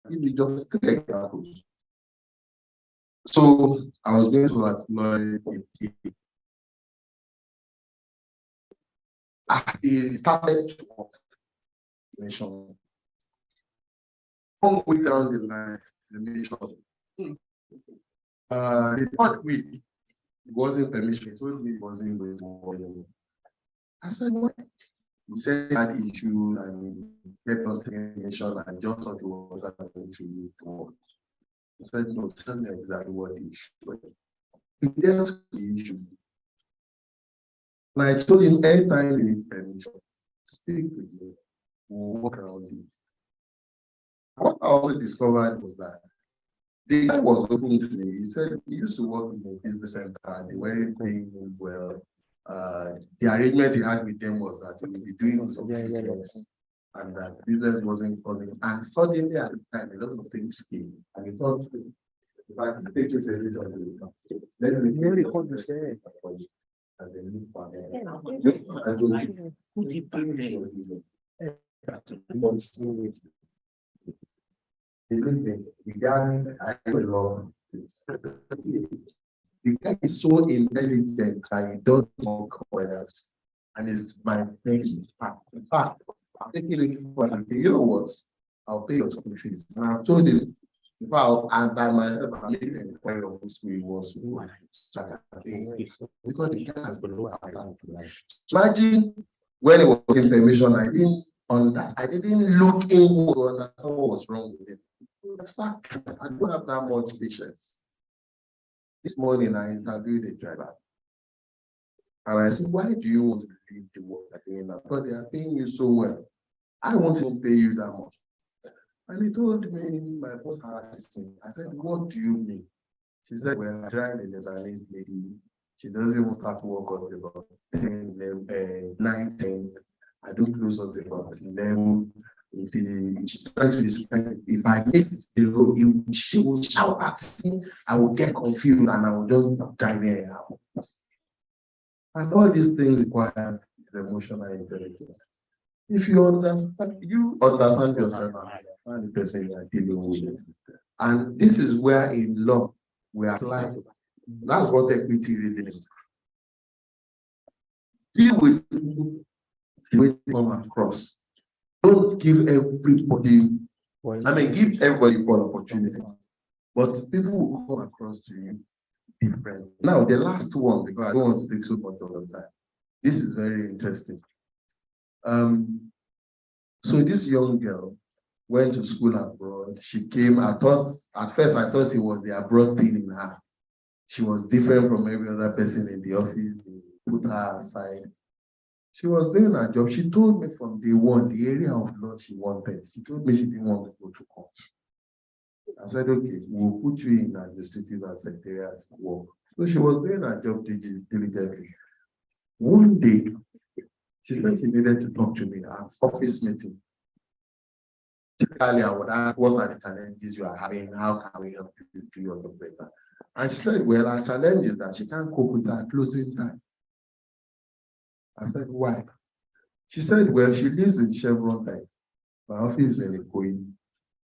give you just 3 examples. So I was going to acknowledge he started to work nation. 1 week down the line, the nation. The 3rd week, it wasn't permission. He told me it wasn't going to work. I said, what? He said that issue and kept on taking nation and just thought it was going to use to work. I said, no, tell me exactly what the issue was. He dealt with the issue. And I told him anytime you need permission, speak with me. We'll walk around it. What I also discovered was that the guy was open to me. He said he used to work in a business center and they weren't paying him well. The arrangement he had with them was that he would be doing some business and that business wasn't coming. And suddenly at the time, a lot of things came. And he thought, if I can take this a little bit, let me record the same. And then look for the guy is so intelligent that he does work well, and it's my next part. In fact, I'm taking it for you know what? I'll pay your school fees. And I told him, if and by myself, I'm making an inquiry of who he was, because the guy has been low. Imagine when he was in permission, I didn't look in to understand what was wrong with him. I don't have that much patience. This morning I interviewed a driver. And I said, why do you want to leave the work again? Because they are paying you so well. I won't even pay you that much. And he told me, my boss asked him, I said, what do you mean? She said, well, I drive a Lebanese lady. She doesn't even start work until about 9, 10. I don't close until about 11. If she's trying to describe, if I miss the road, she will shout at me. I will get confused and I will just drive her out. And all these things require emotional intelligence. If you understand yourself and the person you are dealing with. And this is where in law we apply. That's what equity really is. Deal with the way they come across. Don't give everybody, give everybody equal opportunity. But people will come across to you different. Now, the last one, because I don't want to take so much of the time. This is very interesting. So this young girl went to school abroad. She came, at first I thought it was the abroad thing in her. She was different from every other person in the office. They put her aside. She was doing her job. She told me from day one, the area of law she wanted. She told me she didn't want to go to court. I said, okay, we'll put you in administrative and secretariat work. So she was doing her job diligently. One day, she said she needed to talk to me at office meeting. Typically, I would ask, what are the challenges you are having? How can we help you do your job better? And she said, well, our challenge is that she can't cope with her closing time. I said, why? She said, well, she lives in Chevron Light. My office is in Ikoyi.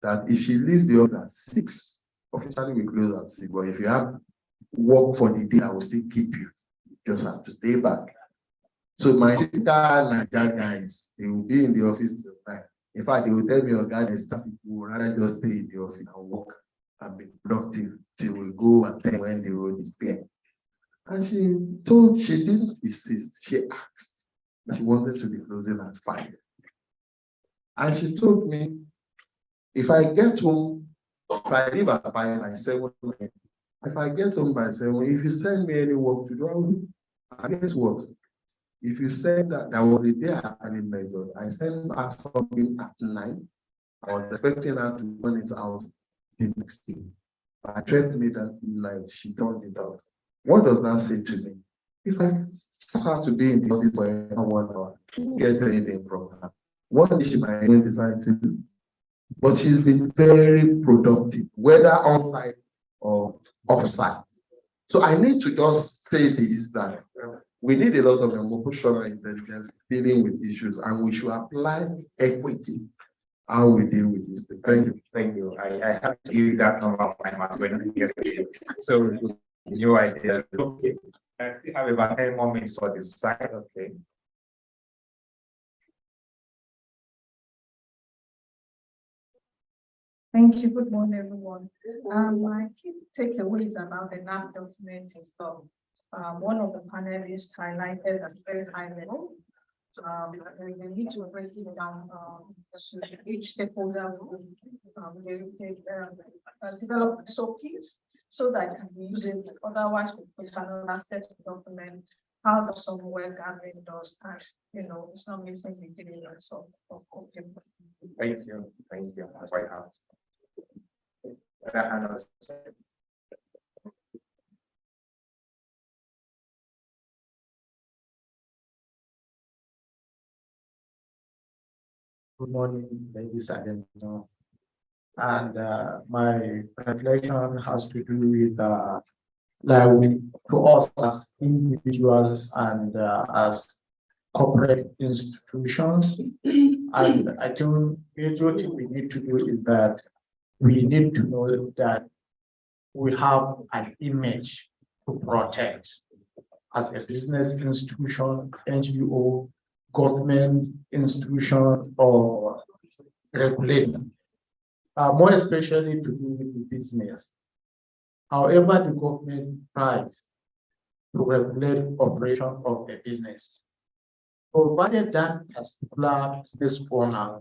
That if she leaves the office at 6, officially we close at 6, but if you have work for the day, I will still keep you. You just have to stay back. So my typical Nigerian guys, they will be in the office till 9. In fact, they will tell me, oh God, there's some people who rather just stay in the office and work and be productive till we go and then when the road is clear. And she didn't insist. She asked. She wanted to be closing at 5. And she told me, if I get home, if I leave at 5 by 7, if I get home by 7, if you send me any work to do, I will do. And guess what? If you said that there was a day I had a method, I sent her something at 9. I was expecting her to turn it out the next day. But I tried to make that night, she turned it out. What does that say to me? If I just have to be in the office for 1 hour, get anything from her, what did she might even decide to do? But she's been very productive, whether on-site or off-site. So I need to just say this, that we need a lot of emotional intelligence dealing with issues, and we should apply equity how we deal with this. Thank you. Thank you. I have to give that number of time as well yesterday. So new idea. Okay. I still have about 10 more minutes for this side. Okay. Thank you. Good morning, everyone. My key takeaways about the NAP document and stuff. One of the panelists highlighted at very high level. We need to break it down so each stakeholder will develop SOPs so that it can be used. Otherwise, we cannot access the document. How does software gathering does that? It's not missing the beginning and so. Thank you. Thank you. That's why I asked. Good morning, ladies and gentlemen. And my reflection has to do with to us as individuals and as corporate institutions. And I think the major thing we need to do is that we need to know that we have an image to protect as a business institution, NGO, government institution, or regulator, more especially to do with the business. However, the government tries to regulate operation of the business, provided that particular business owner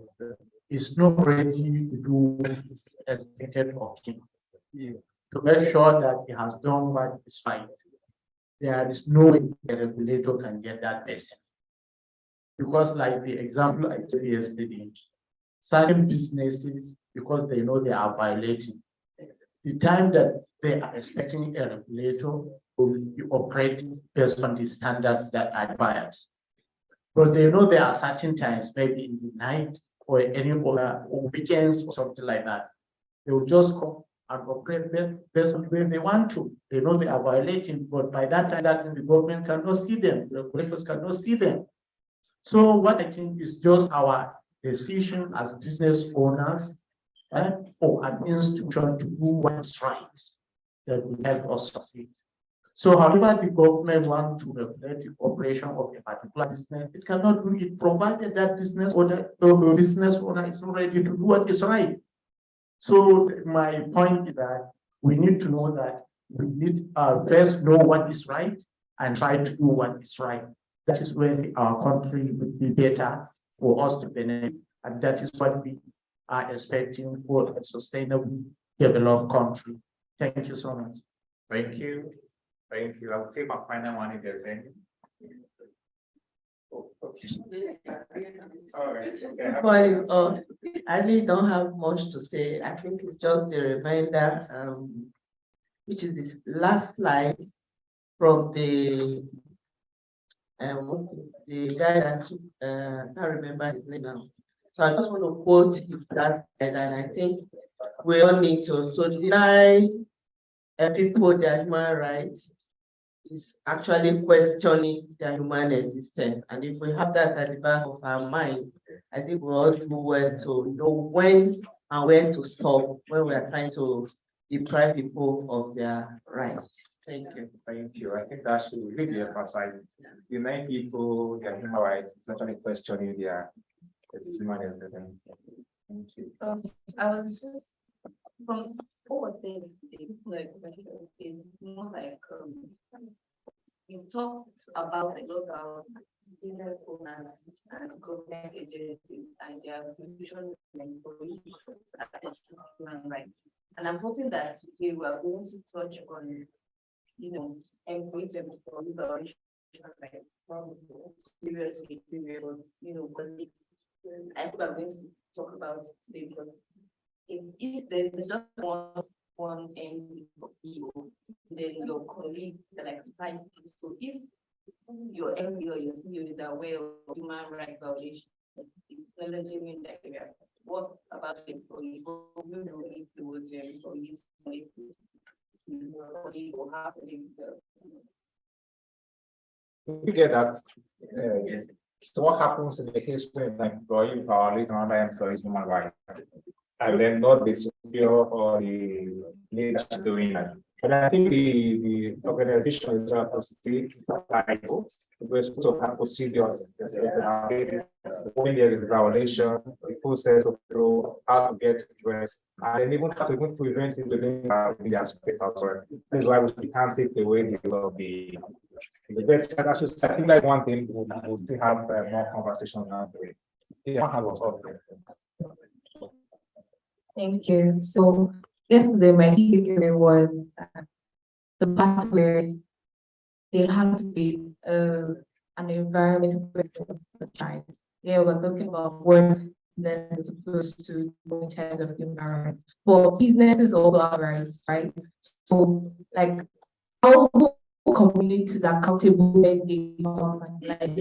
is not ready to do what is expected of him, to make sure that he has done what is right. There is no way the regulator can get that person. Because like the example I gave yesterday, certain businesses, because they know they are violating, the time that they are expecting a regulator will be operating based on the standards that are required. But they know there are certain times, maybe in the night or any other or weekends or something like that, they will just come and operate based on where they want to. They know they are violating, but by that time, the government cannot see them, the regulators cannot see them. So what I think is just our decision as business owners or an institution to do what is right that will help us succeed. So however the government wants to regulate the operation of a particular business, it cannot do it provided that business owner is not ready to do what is right. So my point is that we need to know that we need first know what is right and try to do what is right. That is where our country will be better for us to benefit, and that is what we are expecting for a sustainable developed country. Thank you so much. Thank you. Thank you. I'll take my final one if there's any. Oh, okay. All right. Okay. I really don't have much to say. I think it's just a reminder, which is this last slide from the guy that I can't remember his name now. So I just want to quote that, and I think we all need to deny people their human rights is actually questioning their human existence. And if we have that at the back of our mind, I think we all do well to know when and when to stop when we are trying to deprive people of their rights. Thank you. Thank you. I think that should really emphasize denying people their human rights, essentially questioning their human existence. Thank you. I was just from what was saying, it's like it's more like you talked about a lot about business owners and government agencies and their vision and human rights. And I'm hoping that today we are going to touch on, employees and liberation, like from period to period, colleagues. I think we're going to talk about today because if there's just one MBO, then your colleagues are like five people. So if your MBO or your CEO is aware of human rights violations, it's challenging that area. What about the employee? You know if it was your employees or happening. We get that. Yes. So what happens in the case when an employee violates another employee's human rights? And then not the superior or the leader doing that. But I think the organization itself is still liable. We're supposed to have procedures. When there is a violation, the process of flow, how to get addressed, and even how to even prevent it within the aspect of work. That's why we can't take away the law of the I think like one thing we'll still have more conversations on it. Yeah, have us all. Thank you. So yesterday, my key takeaway was the part where there has to be an environment for the child. Yeah, we're talking about work then as opposed to in terms of the environment. But businesses also have rights, right? So like how communities are accountable when they come and like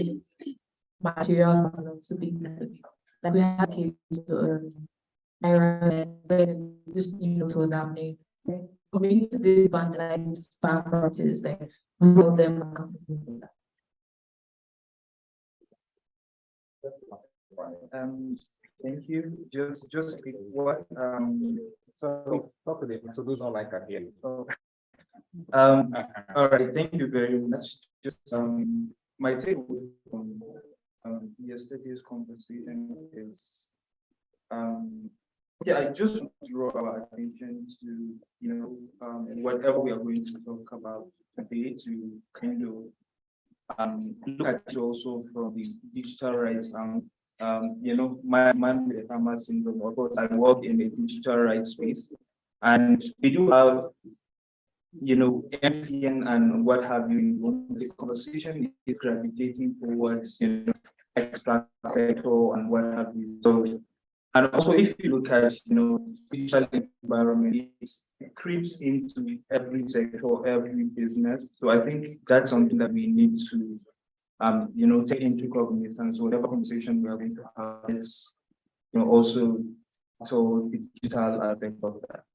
material to businesses. Like we have cases environment when this was happening. Communities did vandalize farm properties, like all of them are accountable for that. Thank you. Just what so talk to them so those don't like that here. All right, thank you very much. Just my take from yesterday's conversation is yeah, I just want to draw our attention to whatever we are going to talk about today to kind of look at it also from the digital rights my man with the farmer syndrome, of course, I work in the digital rights space, and we do have MTN and what have you. The conversation is gravitating towards extra sector and what have you. So, and also if you look at digital environment, it creeps into every sector, every business. So I think that's something that we need to take into cognizance. So whatever conversation we are going to have is, also so it's digital aspect of that.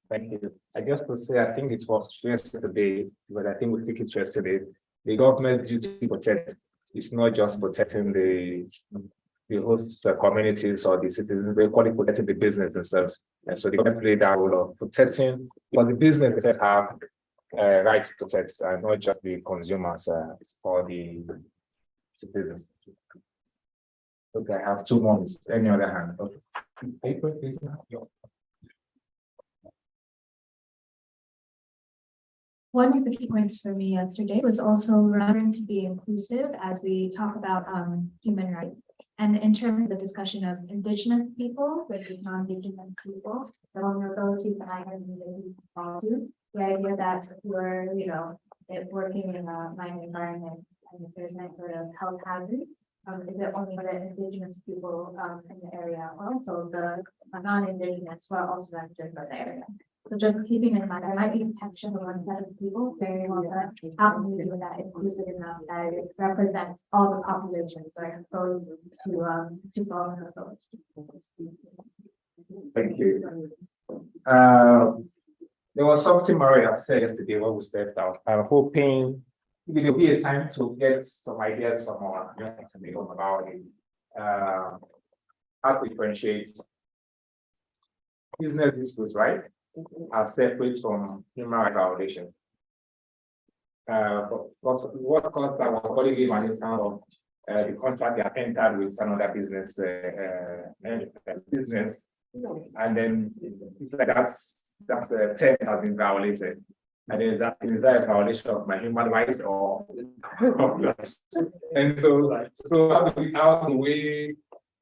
Thank you. I just to say, I think it was yesterday, but I think we think it's yesterday. The government's duty to protect is not just protecting the host communities or the citizens, they call it protecting the business themselves. And so they can play that role of protecting, but the businesses have rights to protect, and not just the consumers or the citizens. Okay, I have 2 months. Any other hand? Okay. Paper, please. One of the key points for me yesterday was also remembering to be inclusive as we talk about human rights. And in terms of the discussion of Indigenous people versus non-Indigenous people, the vulnerabilities that I have to, the idea that we're, working in a mine environment and if there's any sort of health hazard, is it only for the Indigenous people in the area, or also the non-Indigenous who are also registered for the area? So just keeping in mind, there might be protection of one set of people, very well, but how can we do that inclusive enough that it represents all the populations that are exposed to vulnerability? Thank you. There was something Maria said yesterday when we stepped out. I'm hoping there will be a time to get some ideas from our about it. How to differentiate business disputes, right? Are separate from human rights violation. What caused that was already given an example of the contract they have entered with another business, and then it's like that's a term has been violated. And is that a violation of my human rights or and so how do we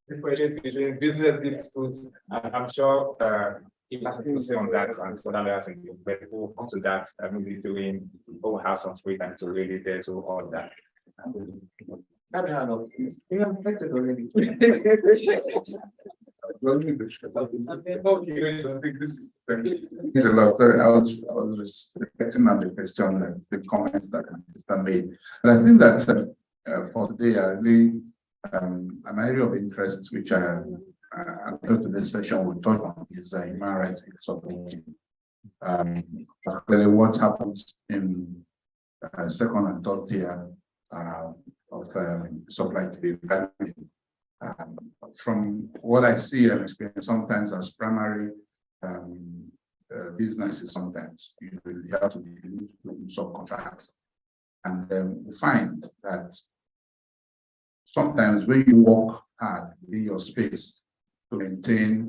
differentiate between business disputes? I'm sure it has to say on that, and so that we'll come to that. I'm really doing. We'll have some free time to really get to all that. You have affected already. It's a lot. Sorry, I was just reflecting on the question, the comments that Mr. made. But I think that for today, really an area of interest which I'm close to this session we'll touch on is human rights support. Particularly what happens in second and third tier supply to the value chain. From what I see and experience, sometimes as primary businesses, sometimes you have to do subcontracts, and then we find that sometimes when you work hard in your space to maintain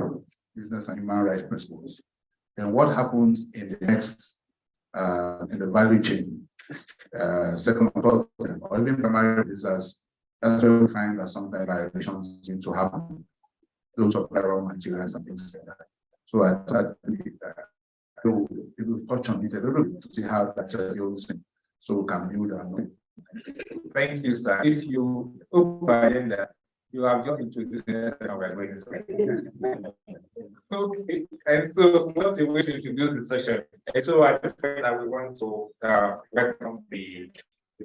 business and human rights principles, then what happens in the next in the value chain, second or third, or even primary business, that's where we find that sometimes violations seem to happen, those of raw materials and things like that. So I thought we will touch on it a little bit to see how that goes in, so we can build our knowledge. Thank you, sir. If you open that, you have just introduced the we're going to. Okay, and so what's the way to introduce the session? And so at this point, I would want to welcome the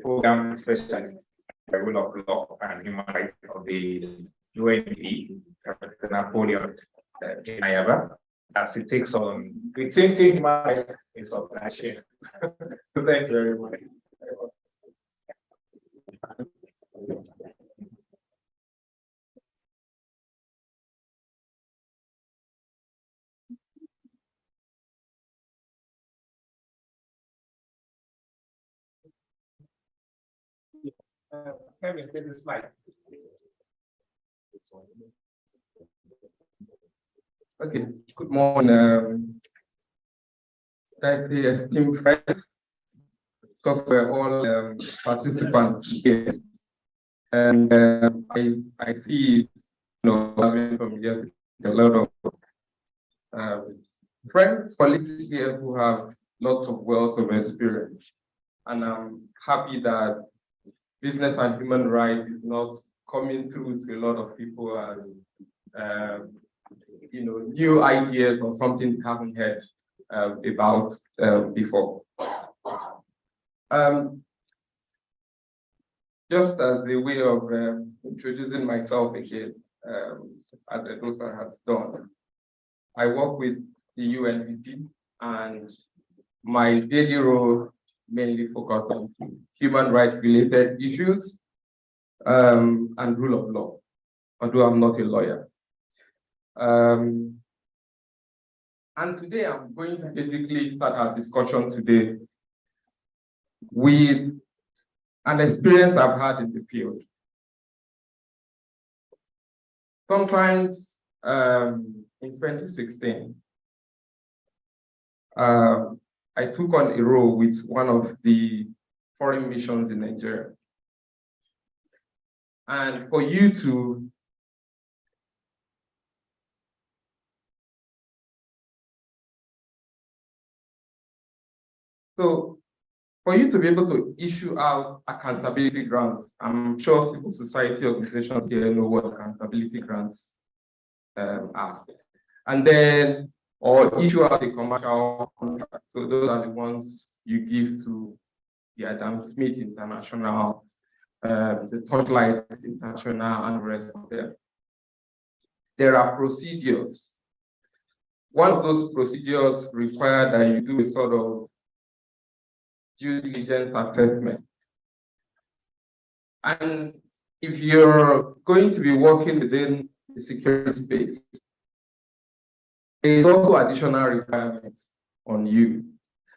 program specialist, the rule of law and human rights of the UNDP, Napoleon Inayaba, as it takes on rethinking human rights in supply chain. So thank you very much. Kevin, take the slide. Okay, good morning. I say esteemed friends, because we're all participants here. And I see, having from here a lot of friends, colleagues here who have lots of wealth of experience. And I'm happy that business and human rights is not coming through to a lot of people and new ideas or something we haven't heard about before. Just as a way of introducing myself again, as Edosa has done, I work with the UNDP, and my daily role mainly focuses on human rights related issues and rule of law, although I'm not a lawyer. And today I'm going to basically start our discussion today with an experience I've had in the field. Sometimes in 2016, I took on a role with one of the foreign missions in Nigeria. And for you to be able to issue out accountability grants, I'm sure civil society organizations here know what accountability grants are. And then, or issue out a commercial contract. So those are the ones you give to the Adam Smith International, the Torchlight International, and the rest of them. There are procedures. One of those procedures require that you do a sort of due diligence assessment. And if you're going to be working within the security space, there is also additional requirements on you.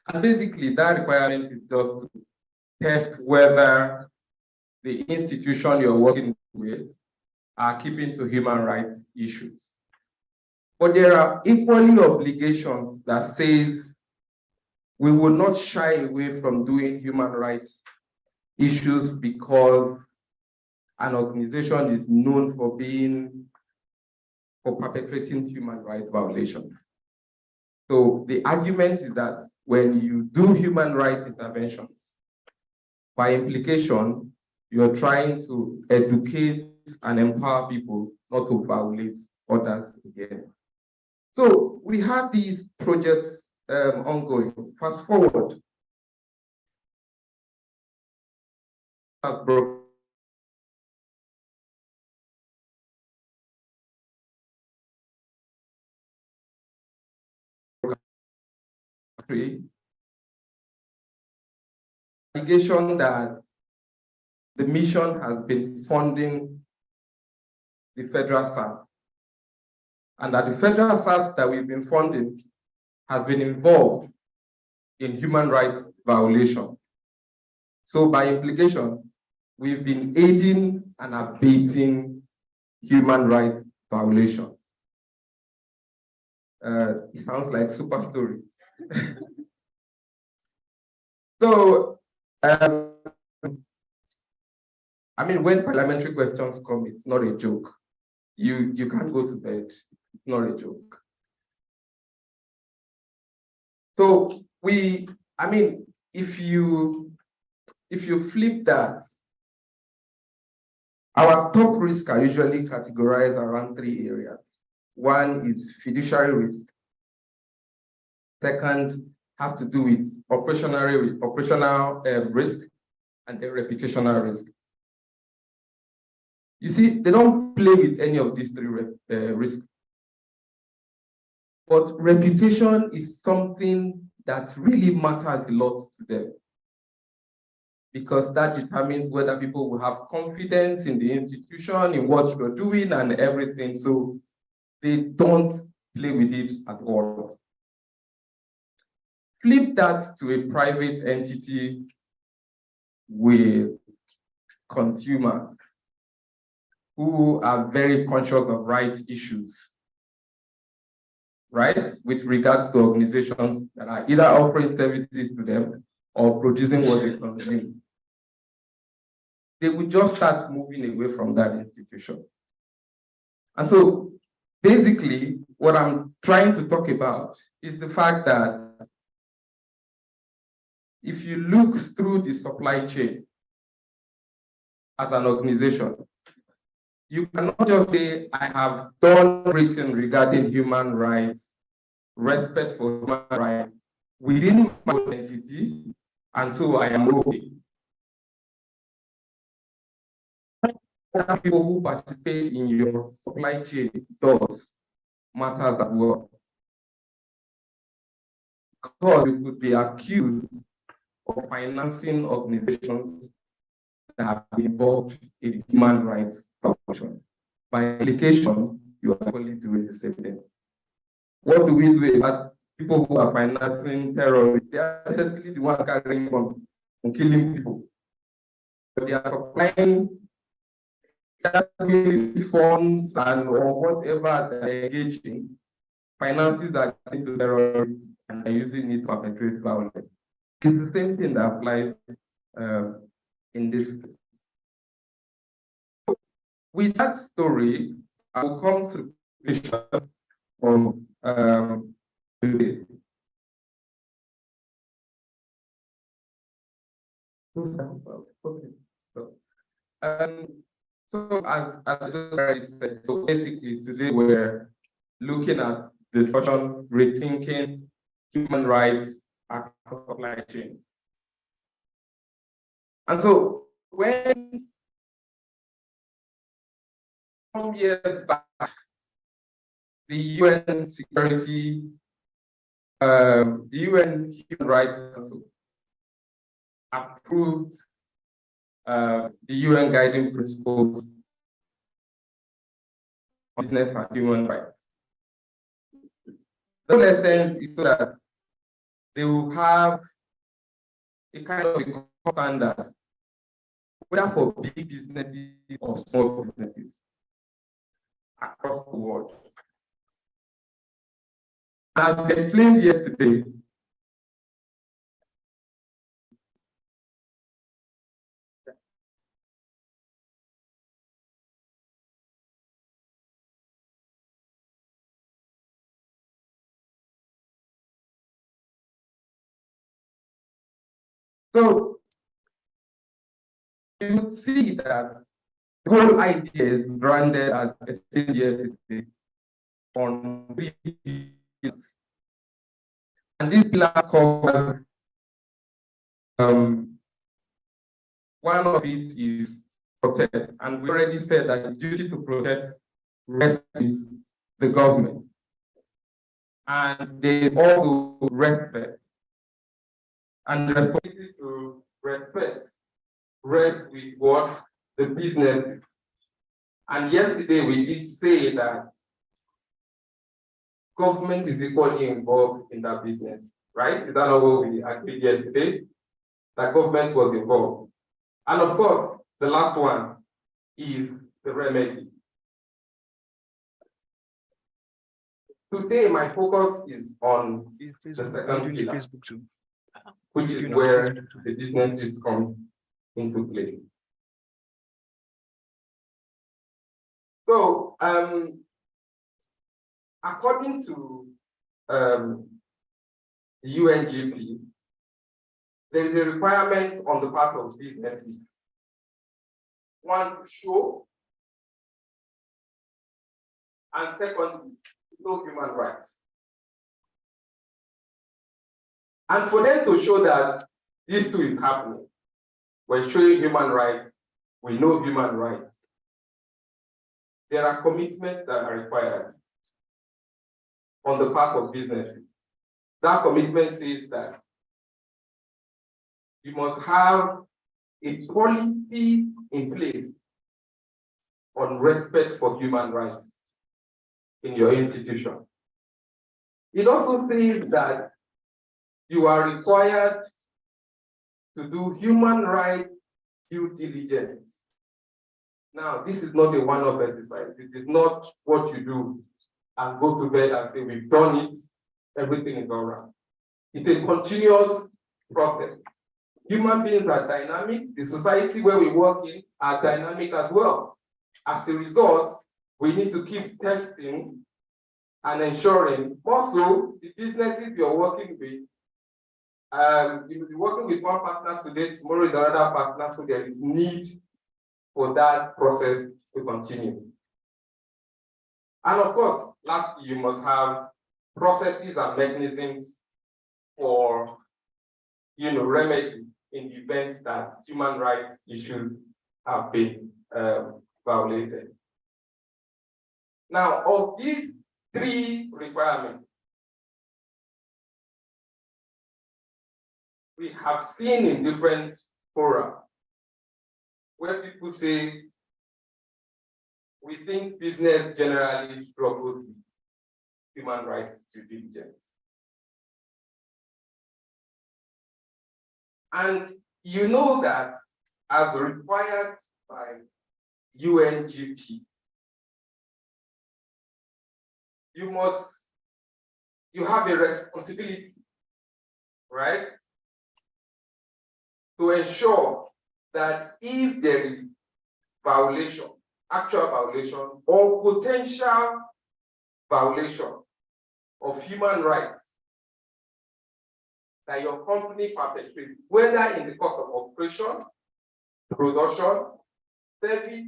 And basically that requirement is just to test whether the institution you're working with are keeping to human rights issues. But there are equally obligations that says we will not shy away from doing human rights issues because an organization is known for perpetrating human rights violations. So the argument is that when you do human rights interventions, by implication, you're trying to educate and empower people not to violate others again. So we have these projects ongoing. Fast forward. Has broken. Allegation that the mission has been funding the federal SARS. And that the federal SARS that we've been funding has been involved in human rights violation. So by implication, we've been aiding and abating human rights violation. It sounds like super story. So, I mean, when parliamentary questions come, it's not a joke. You can't go to bed. It's not a joke. So I mean, if you flip that, our top risks are usually categorized around 3 areas. One is fiduciary risk. Second has to do with operational risk, and then reputational risk. You see, they don't play with any of these 3 risks. But reputation is something that really matters a lot to them, because that determines whether people will have confidence in the institution, in what you're doing and everything. So they don't play with it at all. Flip that to a private entity with consumers who are very conscious of rights issues, right? With regards to organizations that are either offering services to them or producing what they consume. They would just start moving away from that institution. And so basically, what I'm trying to talk about is the fact that if you look through the supply chain as an organization, you cannot just say, I have done everything regarding human rights, respect for human rights within my own entity, and so I am okay. People who participate in your supply chain does matter as well. Because you could be accused of financing organizations that have been involved in human rights violation. By implication, you are only doing the same thing. What do we do about people who are financing terrorists? They are essentially the ones carrying bombs and killing people. But they are supplying funds and or whatever they're engaging, finances that are into terrorists and are using it to perpetrate violence. It's the same thing that applies in this case. With that story, I will come to the issue of today. So as I just said, so basically today we're looking at discussion, rethinking human rights across supply chain. And so when some years back, the UN Security, the UN Human Rights Council approved the UN guiding principles on business and human rights. The whole essence is so that they will have a kind of a standard, whether for big businesses or small businesses across the world. As explained yesterday, so you would see that the whole idea is grounded, as explained yesterday, on 3 pillars. And these pillars cover one of it is protect, and we already said that the duty to protect rests with the government. And they also respect, and the responsibility to respect rest with what the business. And yesterday we did say that government is equally involved in that business, right? Is that not what we agreed yesterday? That government was involved. And of course, the last one is the remedy. Today, my focus is on the second pillar, which is where the businesses come into play. So, according to the UNGP, there is a requirement on the part of businesses. One, to show, and second, no human rights. And for them to show that this too is happening, we're showing human rights, we know human rights. There are commitments that are required on the part of businesses. That commitment says that you must have a policy in place on respect for human rights in your institution. It also says that you are required to do human rights due diligence. Now, this is not a one-off exercise. It is not what you do and go to bed and say, we've done it, everything is all right. It's a continuous process. Human beings are dynamic. The society where we work in are dynamic as well. As a result, we need to keep testing and ensuring. Also, the businesses you're working with, you'll be working with one partner today, tomorrow is another partner, so there is need for that process to continue. And of course, lastly, you must have processes and mechanisms for remedy in the event that human rights issues have been violated. Now, of these three requirements, we have seen in different fora where people say, we think business generally struggles with human rights due diligence. And you know that as required by UNGP, you have a responsibility, right, to ensure that if there is violation, actual violation or potential violation of human rights that your company perpetrates, whether in the course of operation, production, service,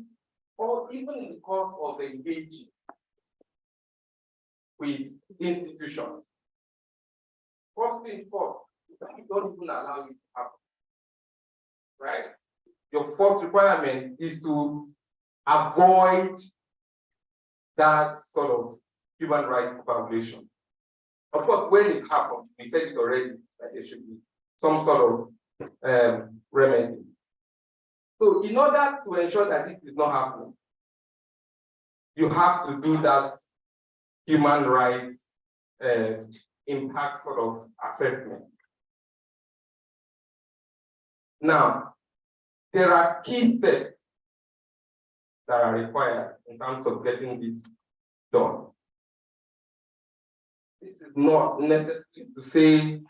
or even in the course of engaging with institutions. First thing first, you don't even allow it to happen, right? Your first requirement is to avoid that sort of human rights violation. Of course, when it happens, we said it already, that there should be some sort of remedy. So in order to ensure that this is not happening, you have to do that human rights impact sort of assessment. Now, there are key steps that are required in terms of getting this done. This is not necessary to say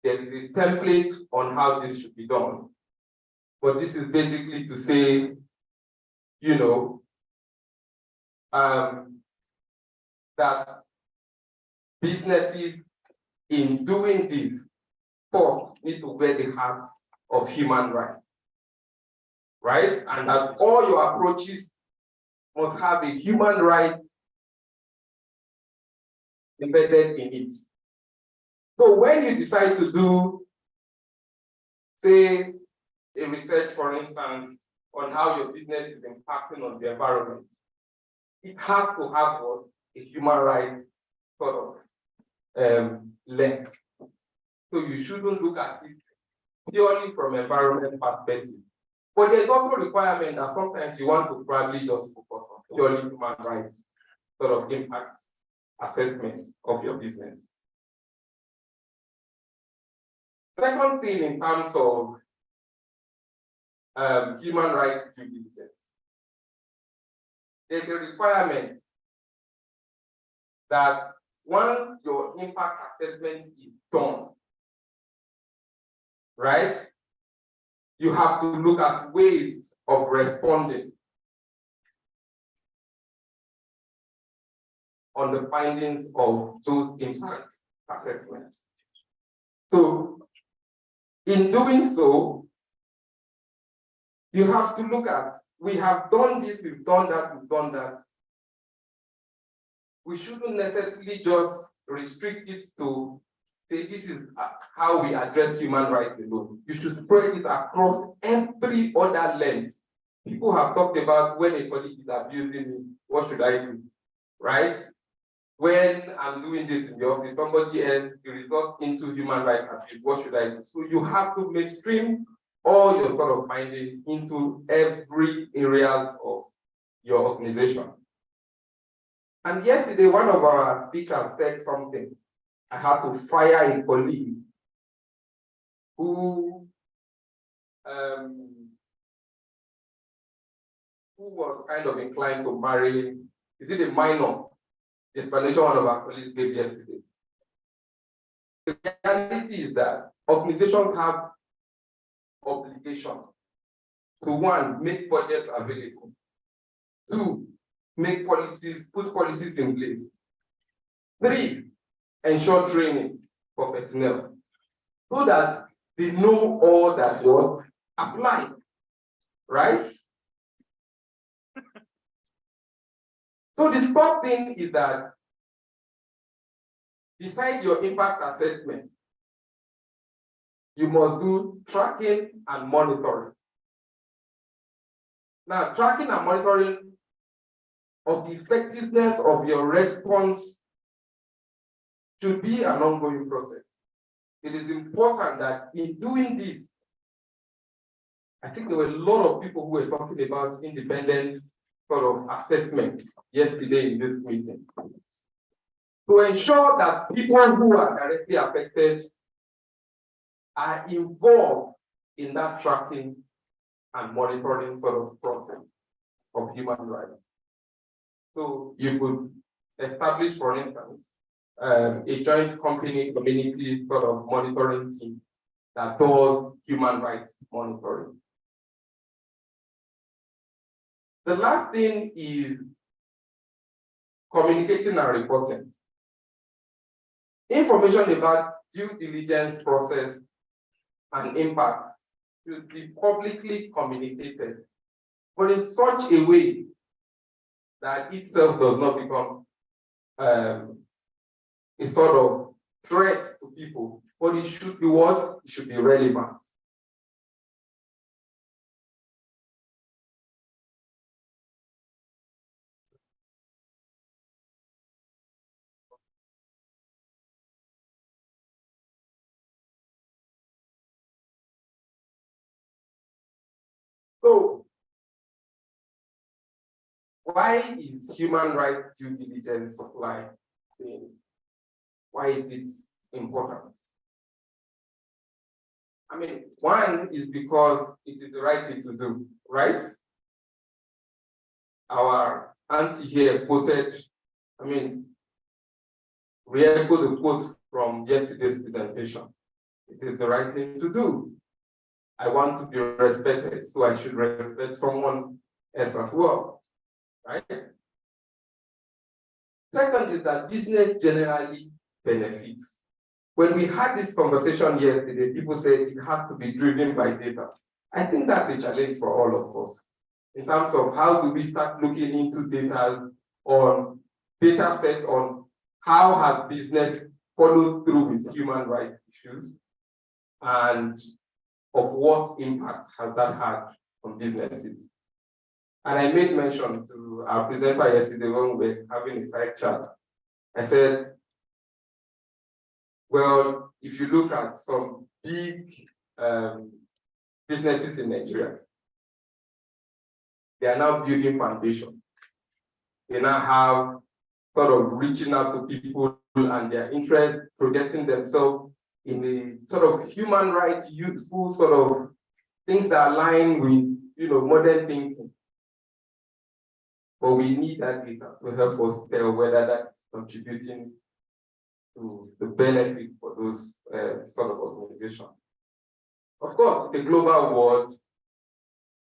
there is a template on how this should be done, but this is basically to say, that businesses in doing this first need to wear the hat of human rights, right? And that all your approaches must have a human right embedded in it. So when you decide to do, say, a research, for instance, on how your business is impacting on the environment, it has to have what? A human rights sort of lens. So you shouldn't look at it purely from environment perspective. But there's also a requirement that sometimes you want to probably just focus on purely human rights sort of impact assessment of your business. Second thing in terms of human rights due diligence, there's a requirement that once your impact assessment is done, right, you have to look at ways of responding on the findings of those impact assessments. So, in doing so, you have to look at, we have done this, we've done that, we've done that. We shouldn't necessarily just restrict it to say this is how we address human rights alone. You should spread it across every other lens. People have talked about when a colleague is abusing me, what should I do, right? When I'm doing this in the office, somebody else results into human rights abuse, what should I do? So you have to mainstream all your sort of findings into every areas of your organization. And yesterday, one of our speakers said something. I had to fire a colleague who was kind of inclined to marry, is it a minor? The explanation one of our colleagues gave yesterday. The reality is that organizations have obligation to, one, make budgets available, two, make policies, put policies in place, three, ensure training for personnel so that they know all that was applied, right? So the third thing is that besides your impact assessment, you must do tracking and monitoring. Now, tracking and monitoring of the effectiveness of your response should be an ongoing process. It is important that in doing this, I think there were a lot of people who were talking about independent sort of assessments yesterday in this meeting. To ensure that people who are directly affected are involved in that tracking and monitoring sort of process of human rights. So you could establish, for instance, a joint company community sort of monitoring team that does human rights monitoring. The last thing is communicating and reporting. Information about due diligence process and impact should be publicly communicated, but in such a way that itself does not become a sort of threat to people, but it should be what? It should be relevant. So, why is human rights due diligence supply thing? Why is it important? I mean, one is because it is the right thing to do, right? Our auntie here quoted, I mean, we echo the quote from yesterday's presentation. It is the right thing to do. I want to be respected, so I should respect someone else as well, right? Second is that business generally benefits. When we had this conversation yesterday, people said it has to be driven by data. I think that's a challenge for all of us in terms of how do we start looking into data on data set on how has business followed through with human rights issues and of what impact has that had on businesses. And I made mention to our presenter yesterday when we were having a side chat. I said, well, if you look at some big businesses in Nigeria, they are now building foundation. They now have sort of reaching out to people and their interest, projecting themselves in a sort of human rights, youthful sort of things that align with modern thinking. But we need that data to help us tell whether that is contributing to the benefit for those sort of organizations. Of course, the global world,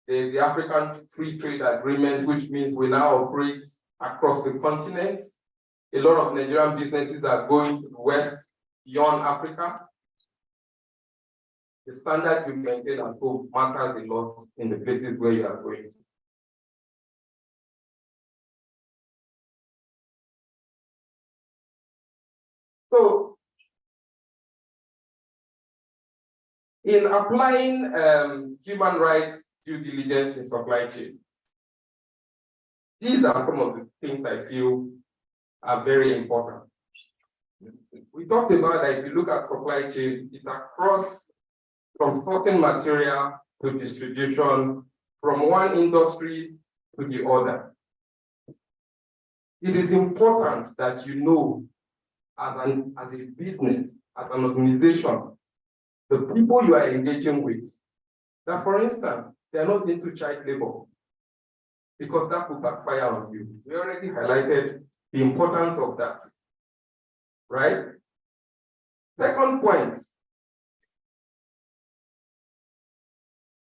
there's the African Free Trade Agreement, which means we now operate across the continents. A lot of Nigerian businesses are going to the West beyond Africa. The standard you maintain at home matters a lot in the places where you are going to. So, in applying human rights due diligence in supply chain, these are some of the things I feel are very important. We talked about that if you look at supply chain, it's across from sourcing material to distribution, from one industry to the other. It is important that you know, as a business, as an organization, the people you are engaging with, that for instance, they are not into child labor, because that could backfire on you. We already highlighted the importance of that, right? Second point,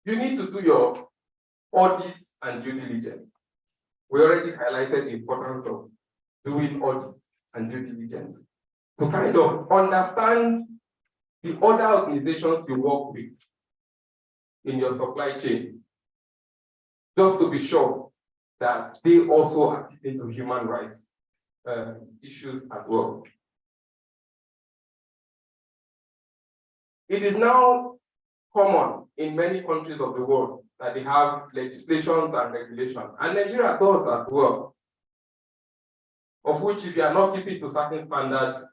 you need to do your audits and due diligence. We already highlighted the importance of doing audit and due diligence to kind of understand the other organizations you work with in your supply chain, just to be sure that they also are into human rights issues as well. It is now common in many countries of the world that they have legislations and regulations, and Nigeria does as well, of which if you are not keeping to certain standards,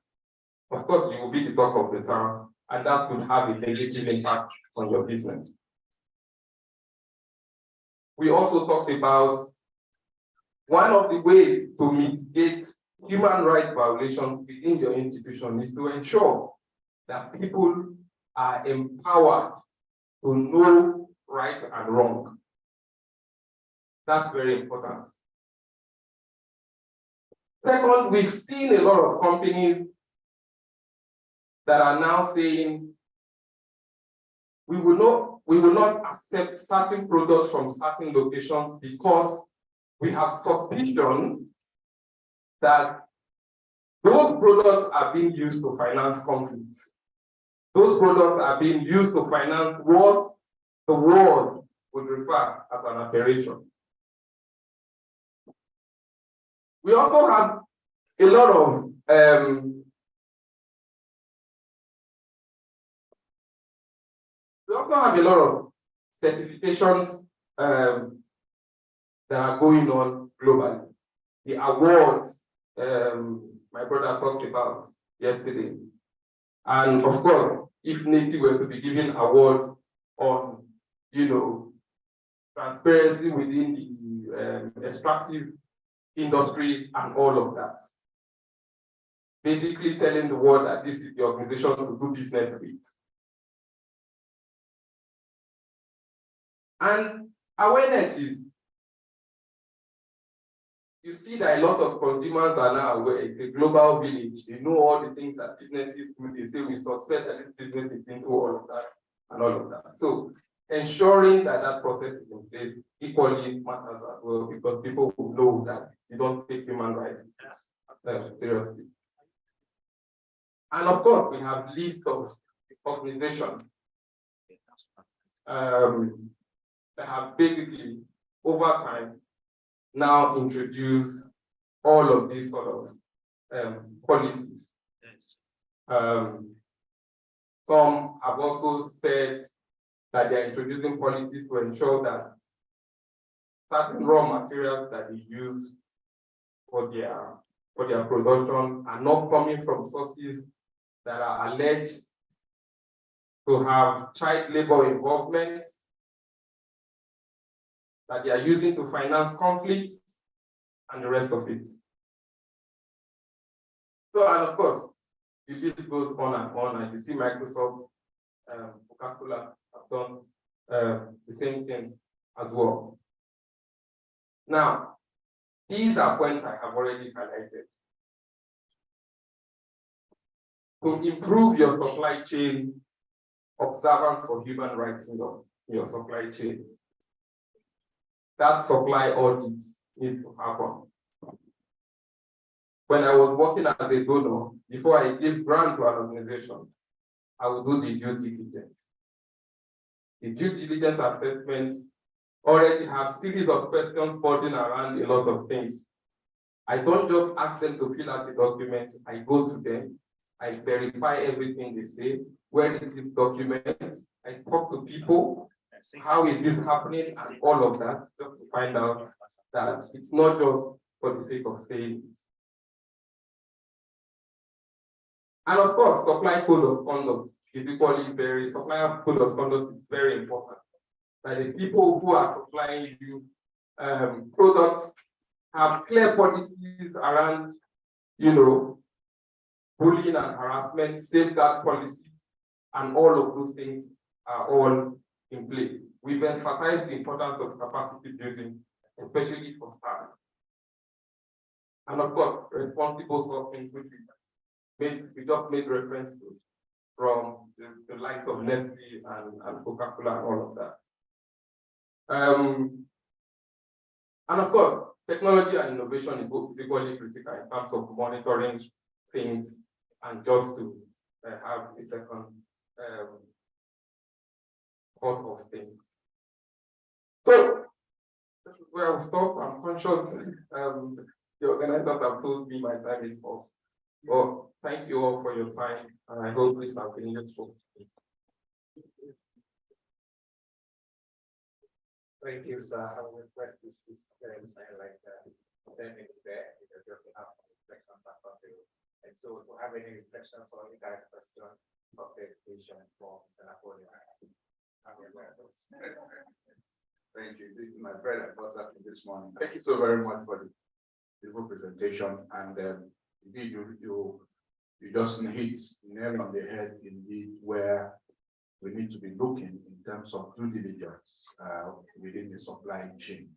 of course you will be the talk of the town, and that could have a negative impact on your business. We also talked about one of the ways to mitigate human rights violations within your institution is to ensure that people are empowered to know right and wrong. That's very important. Second, we've seen a lot of companies that are now saying we will not accept certain products from certain locations because we have suspicion that those products are being used to finance conflicts. Those products are being used to finance what the world would refer as an aberration. We also have a lot of certifications that are going on globally. The awards my brother talked about yesterday. And of course, if NITI were to be giving awards on, transparency within the extractive industry and all of that, basically telling the world that this is the organization to do business with. And awareness is, you see that a lot of consumers are now aware. It's a global village. They know all the things that businesses do. They say we suspect that this business is into all of that and all of that. So ensuring that that process is in place equally matters as well, because people will know that you don't take human rights seriously. And of course, we have lists of organizations that have basically, over time, now introduce all of these sort of policies. Some have also said that they are introducing policies to ensure that certain raw materials that they use for their production are not coming from sources that are alleged to have child labor involvement. that they are using to finance conflicts and the rest of it. So, and of course, the list goes on, and you see Microsoft, Coca-Cola have done the same thing as well. Now, these are points I have already highlighted. To improve your supply chain observance for human rights in your supply chain, that supply audit needs to happen. When I was working as a donor, before I give grant to an organization, I would do the due diligence. The due diligence assessment already have series of questions bordering around a lot of things. I don't just ask them to fill out the document, I go to them, I verify everything they say, where is this document, I talk to people, how is this happening, and all of that, just to find out that it's not just for the sake of saying it. And of course, supply code of conduct is equally supplier code of conduct is very important. That the people who are supplying you products have clear policies around, bullying and harassment, safeguard policies, and all of those things are all in place. We've emphasized the importance of capacity building, especially for staff. And of course, responsible sourcing, which we just made reference to from the likes of Nestle and Coca-Cola and all of that. And of course, technology and innovation is equally critical in terms of monitoring things and just to have a second thought of things. So this is where I'll stop. I'm conscious the organizers have told me my time is up. Well, thank you all for your time, and I hope this has been useful. Thank you, sir. I will request this like 10 minutes there because we have reflections are possible. And so, to have any reflections or any kind of question or clarification from the Napoleon. Thank you. This is my friend I brought up this morning. Thank you so very much for the beautiful presentation. And indeed, you just hit nail on the head indeed where we need to be looking in terms of due diligence within the supply chain.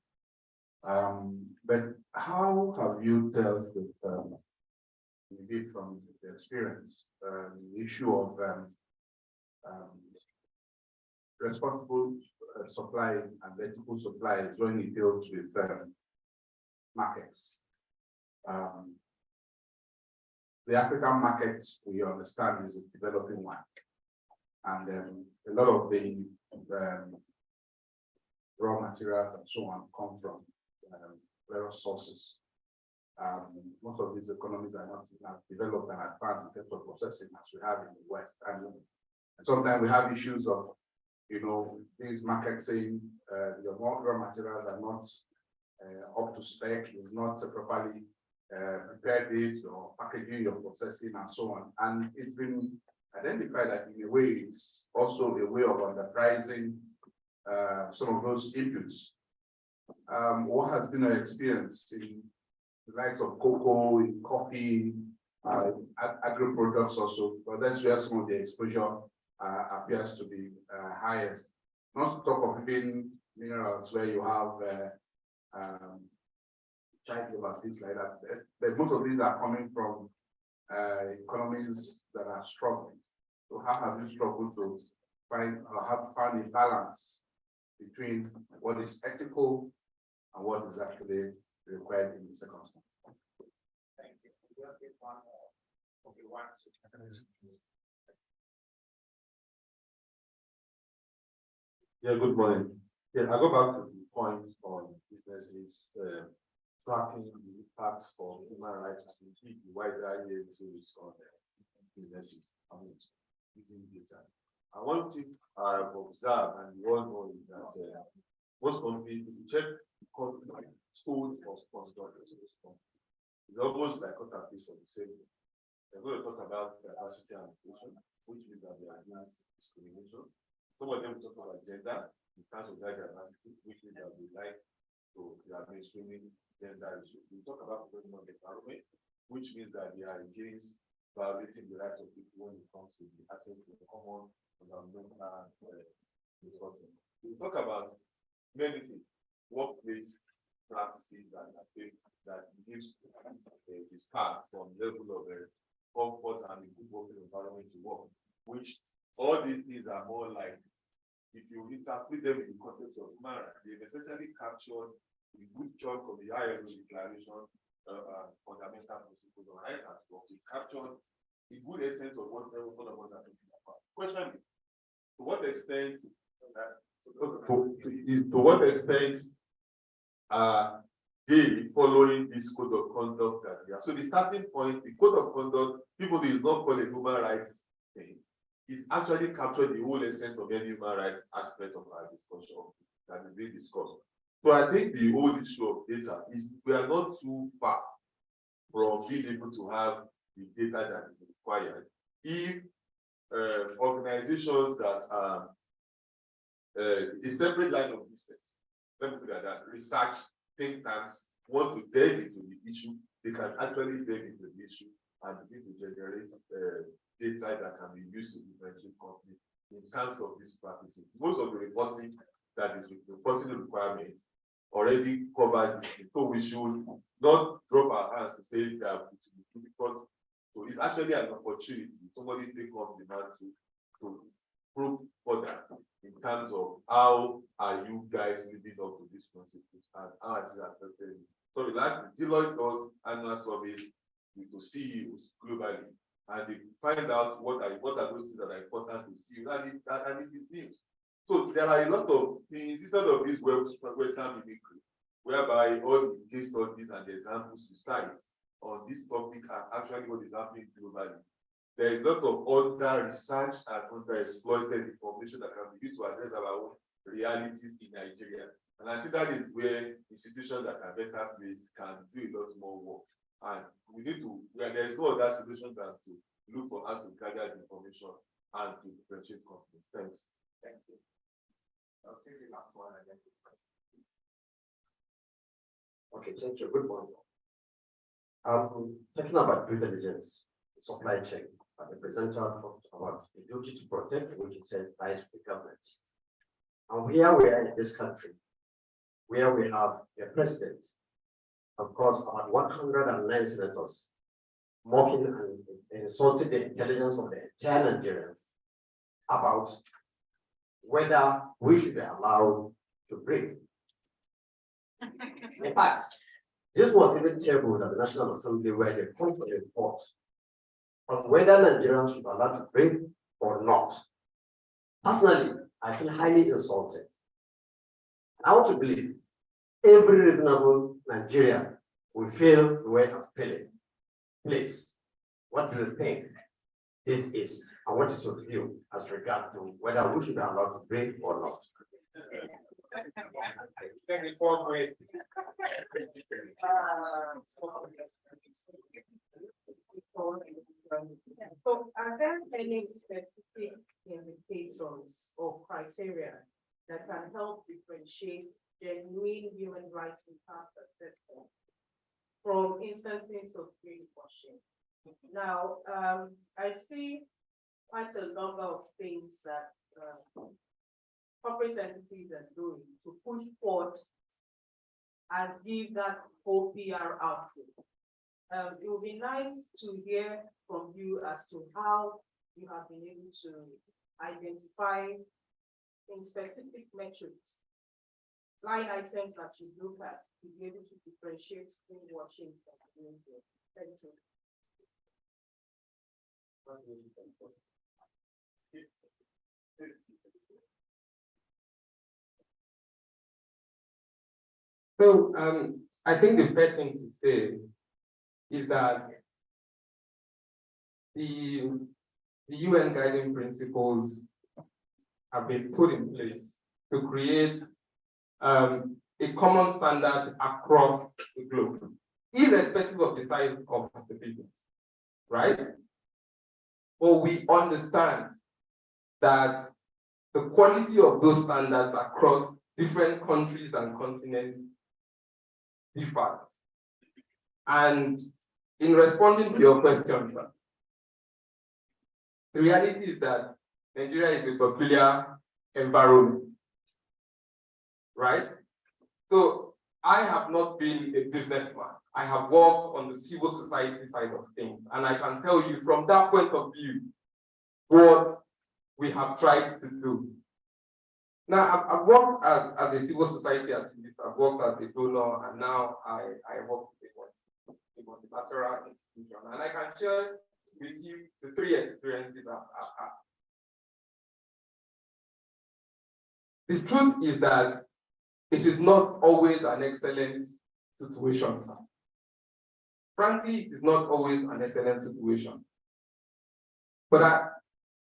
But how have you dealt with, indeed from the experience, the issue of responsible supply and vertical supply when it deals with markets? The African market, we understand, is a developing one. And a lot of the raw materials and so on come from various sources. Most of these economies are not developed and advanced in terms of processing as we have in the West. And sometimes we have issues of, these markets saying your raw materials are not up to spec, you've not properly prepared it or packaging your processing and so on. And it's been identified that in a way it's also a way of underpricing some of those inputs. What has been our experience in the likes of cocoa, in coffee, agri products also, but that's where some of the exposure appears to be highest. Not to talk of even minerals where you have child labor, things like that. But most of these are coming from economies that are struggling. So how have you struggled to find or have found a balance between what is ethical and what is actually required in the circumstance? Thank you. Just get one more. Okay, one. Yeah, good morning. Yeah, I go back to the point on businesses tracking the impacts for human rights to the wider issues on businesses. Using data. And one thing I have observed and you all know is that most companies, if you check schools of postgraduate, it's almost like cut a piece of the same thing. They're going to talk about diversity and inclusion, which means that they are against discrimination. Some of them talk about gender, in terms of that diversity, which is that we like to they are mainstreaming gender issues. We talk about professional empowerment, which means that they are against violating the rights of people when it comes to the access to the common fundamental resources. We talk about many things, workplace practices that gives the start from level of comfort and a good working environment to work, which all these things are more like, if you interpret them in the context of human rights, they've essentially captured a good chunk of the ILO declaration, fundamental principles of rights at work. It captured a good essence of what all of us are talking about. Question is, to what extent are they following this code of conduct that we have? So the starting point, the code of conduct, people is not called a human rights thing. It's actually captured the whole essence of any human rights aspect of our discussion that is being discussed. So I think the whole issue of data is we are not too far from being able to have the data that is required. If organizations that are a separate line of business, let me put it like that, research think tanks want to delve into the issue, they can actually delve into the issue and begin to generate data that can be used to differentiate companies in terms of this practices. Most of the reporting that is reporting requirements already covered this, so we should not drop our hands to say that it will be difficult. So it's actually an opportunity. Somebody take up the man to prove further in terms of how are you guys living up to these principles and how it is affected. So the last Deloitte does annual survey to CEOs globally, and they find out what are those things that are important to see, and it is news. So there are a lot of things instead of this Western mimicry, whereby all the case studies and the examples you cite on this topic are actually what is happening globally. There is a lot of under research and underexploited information that can be used to address our own realities in Nigeria. And I think that is where institutions that are better placed can do a lot more work. And we need to, there is no other solution than to look for how to gather the information and to differentiate companies. Thanks. Thank you. I'll take the last one and then. Okay, thank you. Good morning. Talking about due diligence, supply chain, the presenter talked about the duty to protect, which it said lies with government. And here we are in this country, where we have a president, of course, about 109 senators mocking and insulting the intelligence of the entire Nigerians about whether we should be allowed to breathe. In fact, this was even tabled at the National Assembly where they called for a report on whether Nigerians should be allowed to breathe or not. Personally, I feel highly insulted. I want to believe every reasonable Nigerian will feel the way I'm feeling. Please, what do you think this is, and what is your view as regards to whether we should be allowed to breathe or not? So are there any specific indicators or criteria that can help differentiate genuine human rights impact assessment from instances of greenwashing? Now, I see quite a number of things that corporate entities are doing to push forward and give that whole PR output. It would be nice to hear from you as to how you have been able to identify in specific metrics, line items that you look at to be able to differentiate greenwashing from greenwashing. Thank you. So I think the first thing to say is that the UN guiding principles have been put in place to create a common standard across the globe, irrespective of the size of the business, right? But we understand that the quality of those standards across different countries and continents differs. And in responding to your question, sir, the reality is that Nigeria is a peculiar environment, right? So I have not been a businessman. I have worked on the civil society side of things. And I can tell you from that point of view, what we have tried to do. Now, I've worked as a civil society activist, I've worked as a donor, and now I work with a multilateral institution. And I can share with you the three experiences I've had. The truth is that it is not always an excellent situation, sir. Frankly, it is not always an excellent situation. But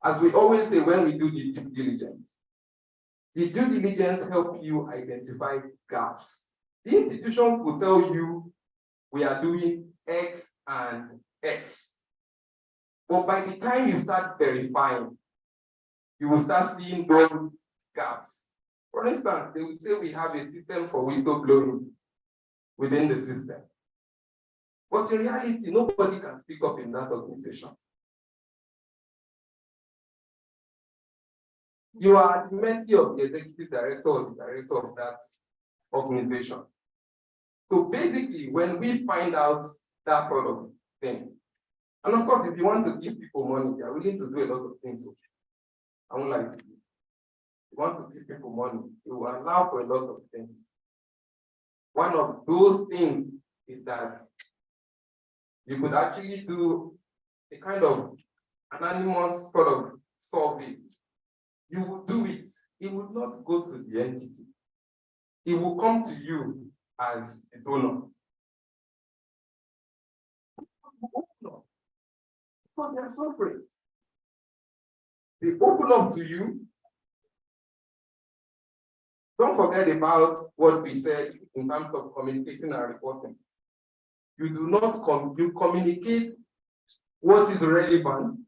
as we always say when we do the due diligence helps you identify gaps. The institutions will tell you we are doing X and X. But by the time you start verifying, you will start seeing those gaps. For instance, they will say we have a system for whistleblowing within the system. But in reality, nobody can speak up in that organization. You are at the mercy of the executive director or the director of that organization. So basically, when we find out that sort of thing, and of course, if you want to give people money, they are willing to do a lot of things. I won't lie to you. If you want to give people money, you will allow for a lot of things. One of those things is that you could actually do a kind of anonymous sort of survey. You will do it. It will not go to the entity. It will come to you as a donor. Because they are suffering. They open up to you. Don't forget about what we said in terms of communicating and reporting. You do not you communicate what is relevant,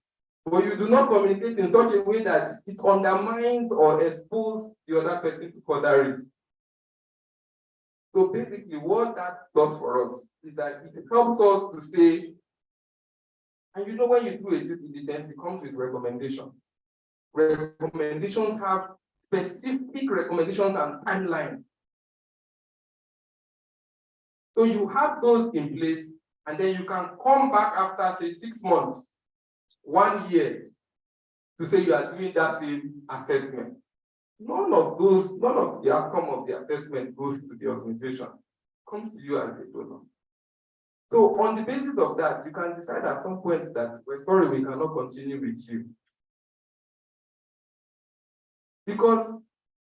but you do not communicate in such a way that it undermines or exposes the other person to further risk. So basically, what that does for us is that it helps us to say, and you know, when you do a due diligence, it comes with recommendations. Recommendations have specific recommendations and timeline. So you have those in place, and then you can come back after, say, 6 months, 1 year, to say you are doing that same assessment. None of the outcome of the assessment goes to the organization. It comes to you as a donor. So on the basis of that, you can decide at some point that we're sorry, we cannot continue with you. Because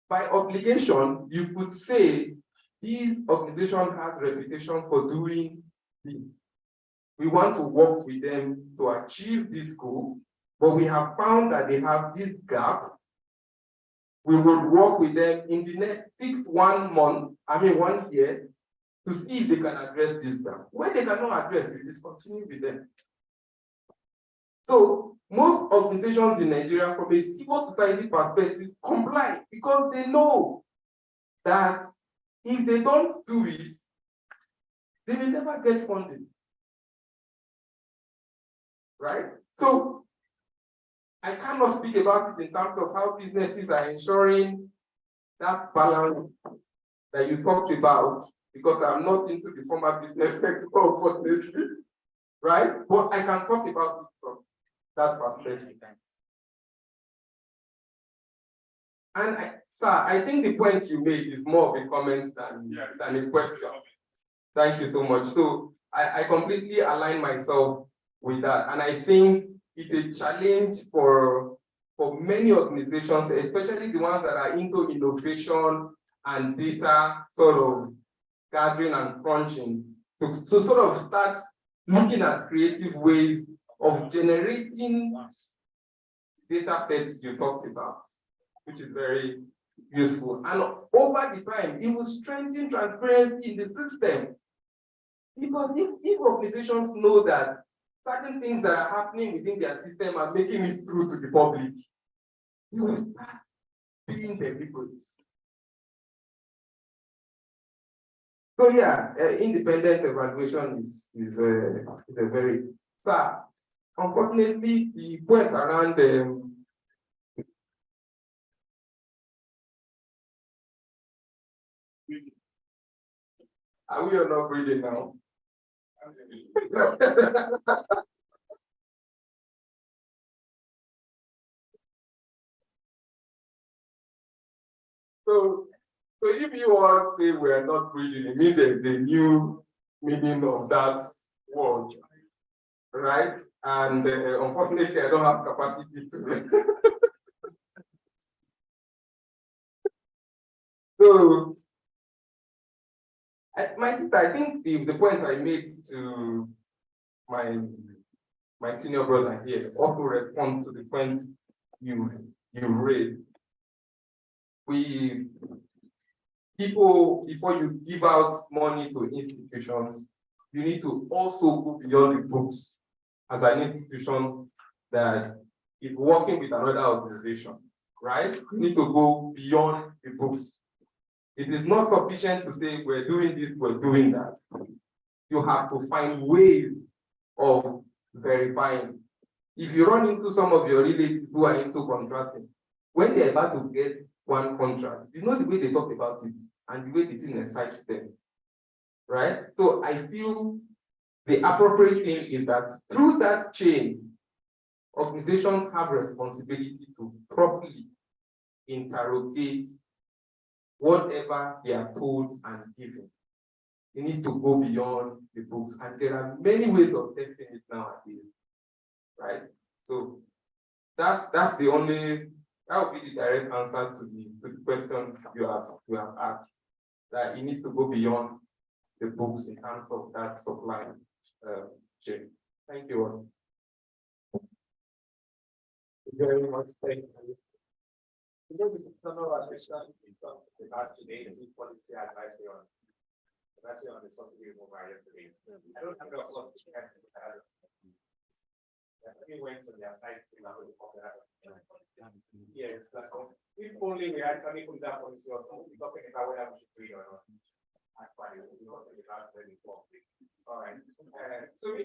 by obligation, you could say this organization has reputation for doing this. We want to work with them to achieve this goal, but we have found that they have this gap. We will work with them in the next 1 year, to see if they can address this gap. When they cannot address, we discontinue with them. So most organizations in Nigeria, from a civil society perspective, comply because they know that if they don't do it, they will never get funding. Right? So I cannot speak about it in terms of how businesses are ensuring that balance that you talked about, because I'm not into the formal business sector, unfortunately, right? But I can talk about it from that perspective. And sir, I think the point you made is more of a comment than a question. Thank you so much. So I completely align myself with that. And I think it's a challenge for many organizations, especially the ones that are into innovation and data sort of gathering and crunching, to sort of start looking at creative ways of generating data sets you talked about, which is very useful. And over the time, it will strengthen transparency in the system. Because if organizations know that certain things that are happening within their system are making it through to the public, you will start being deliberate. So yeah, independent evaluation is a very sad. Unfortunately, the point around are we or not breathing now? So if you want to say we're not breathing, it means there's a new meaning of that word, right? And unfortunately, I don't have capacity to. So, my sister, I think the point I made to my senior brother here also respond to the point you raised. People, before you give out money to institutions, you need to also go beyond the books as an institution that is working with another organization, right? You need to go beyond the books. It is not sufficient to say we're doing this, we're doing that. You have to find ways of verifying. If you run into some of your relatives who are into contracting, when they're about to get one contract, you know the way they talk about it and the way the thing excites them, right? So I feel the appropriate thing is that through that chain, organizations have responsibility to properly interrogate whatever they are told and given. It needs to go beyond the books, and there are many ways of testing it nowadays, right? So that would be the direct answer to the question you have asked. That it needs to go beyond the books in terms of that supply chain. Thank you all. Very much. Thank you. This is some of our discussion about today, the policy advisory on the subsidy removal yesterday. I don't have a lot to check. We went to their site. Yes, if only we actually put that policy on, we're talking about whether we should do it or not. Actually, we're not talking about very public. All right. So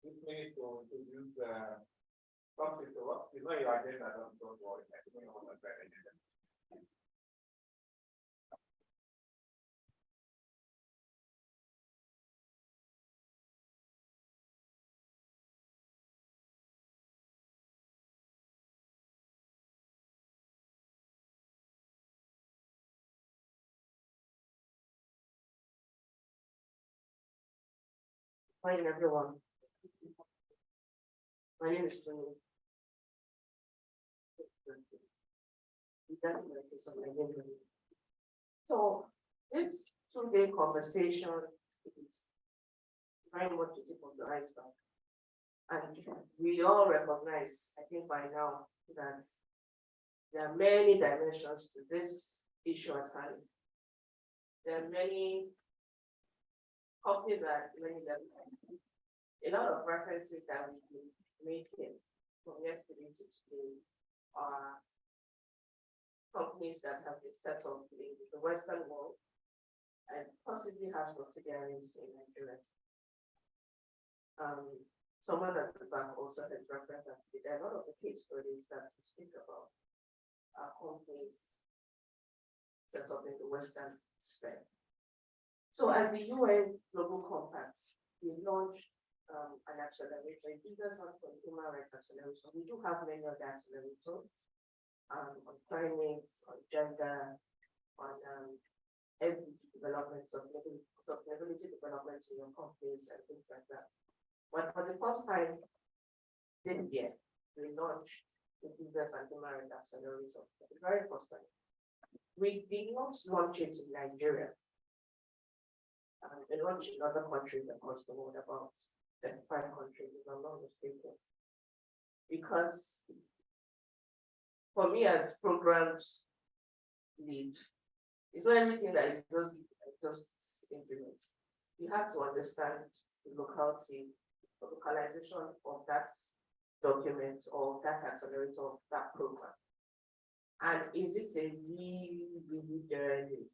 this minute to introduce something to us. It's not your agenda, don't worry. I think we want to try agenda. Hi everyone. My name is Tony. So this 2-day conversation is very much the tip of the iceberg. And we all recognize, I think by now, that there are many dimensions to this issue at hand. There are many companies at many levels. A lot of references that we've been making from yesterday to today are companies that have been set up in the Western world and possibly have subsidiaries in Nigeria. Someone at the back also has referenced that there are a lot of the case studies that we speak about are companies set up in the Western sphere. So as the UN Global Compact, we launched an accelerator, a business on human rights accelerator. We do have many other accelerators on climate, on gender, on SDG development, sustainability development in your companies and things like that. But for the first time this year, we launched the business and human rights accelerator for the very first time. We did not launch it in Nigeria. We launched in other countries across the world, about 35 countries, if I'm not mistaken. Because for me as programs lead, it's not everything that it just implements. have to understand the locality, the localization of that document or that accelerator of that program. And is it a really dirty?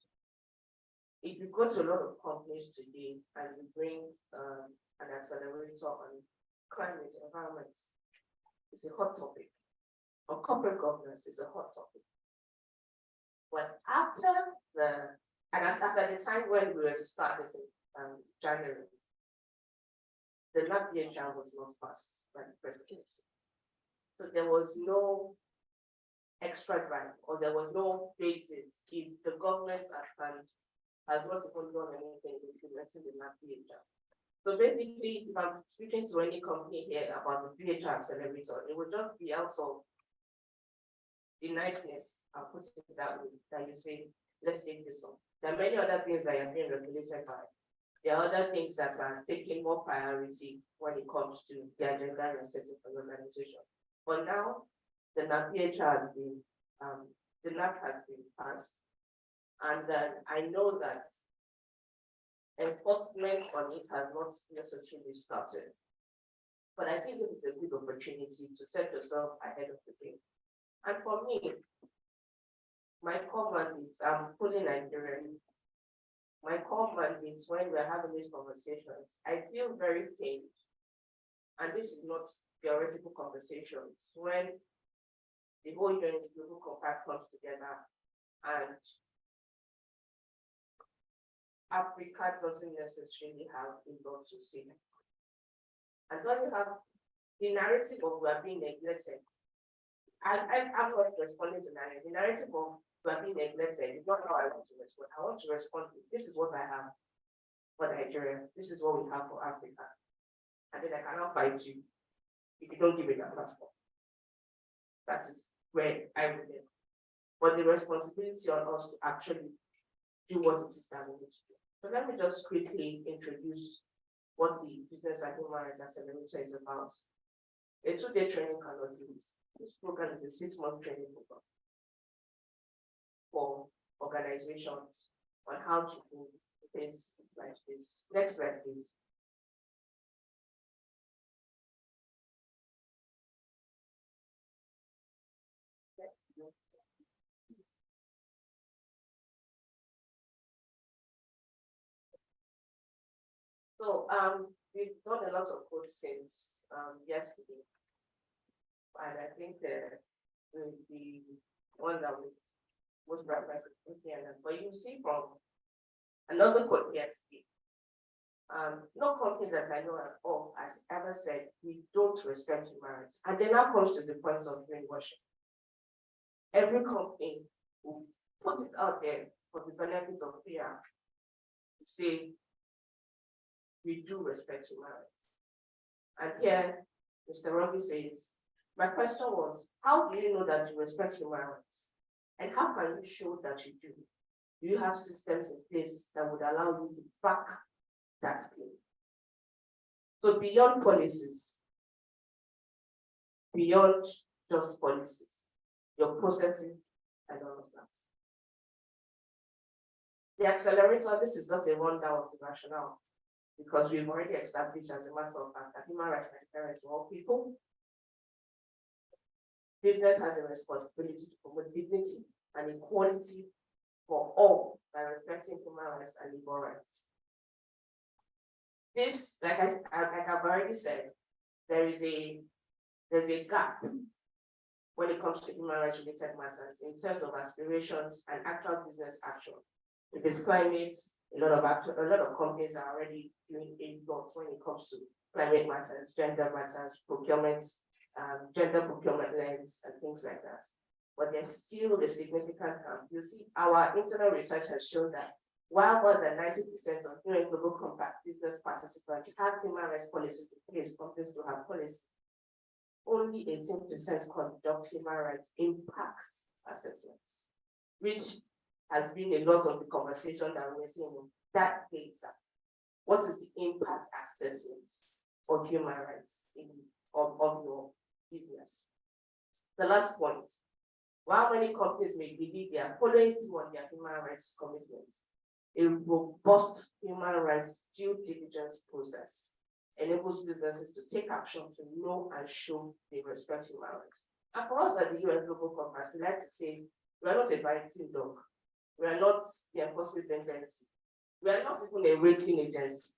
If you go to a lot of companies today and you bring an accelerator on climate environment, it's a hot topic. Or corporate governance is a hot topic. But after and as at the time when we were to start this in January, the NAPHR was not passed by the president. So there was no extra drive, or there was no basis if the government has not even done anything with implementing the NAPHR. So basically, if I'm speaking to any company here about the VHR accelerator, it would just be out of the niceness, I'll put it that way, that you say, let's take this on. There are many other things that are being regulated by. There are other things that are taking more priority when it comes to the agenda and setting for the organization. But now, the NAPHR has been, the NAP has been passed. And I know that enforcement on it has not necessarily started. But I think it is a good opportunity to set yourself ahead of the game. And for me, my core mandates, I'm fully Nigerian. My core mandates, when we're having these conversations, I feel very pained. And this is not theoretical conversations. When the whole UN Global Compact comes together and Africa doesn't necessarily have a lot to say. And doesn't have the narrative of we are being neglected. I'm not responding to that. The narrative of we are being neglected is not how I want to respond. I want to respond to this is what I have for Nigeria. This is what we have for Africa. And then I cannot fight you if you don't give me that platform. That is where I would live. But the responsibility on us to actually do what it is that we need to do. So let me just quickly introduce what the Business and Human Rights Accelerator is about. A 2-day training cannot do this. This program is a 6-month training program for organizations on how to do things like this. Next slide, please. So we've done a lot of code since yesterday, and I think the one that was brought by but you see from another code yesterday, no company that I know of has ever said we don't respect human rights, and then now comes to the point of greenwashing. Every company will put it out there for the benefit of PR to say we do respect human rights. And here, Mr. Robbie says, my question was, how do you know that you respect human rights? And how can you show that you do? Do you have systems in place that would allow you to back that claim? So beyond policies, beyond just policies, your processes and all of that. The accelerator, this is just a rundown of the rationale, because we've already established as a matter of fact that human rights are inherent to all people. Business has a responsibility to promote dignity and equality for all by respecting human rights and labor rights. This, like I've already said, there's a gap when it comes to human rights related matters in terms of aspirations and actual business action. If it's climate, a lot of companies are already doing a lot when it comes to climate matters, gender matters, procurement, gender procurement lens, and things like that. But there's still a significant gap. You see, our internal research has shown that while more than 90% of UN Global Compact business participants have human rights policies in place, companies to have policies, only 18% conduct human rights impact assessments, which has been a lot of the conversation that we're seeing in that data. What is the impact assessment of human rights of your business? The last point, while many companies may believe they are following through on their human rights commitments, a robust human rights due diligence process enables businesses to take action to know and show they respect human rights. And for us at the UN Global Compact, we like to say, we are not a biting dog. We are not the enforcement agency. We are not even a rating agency.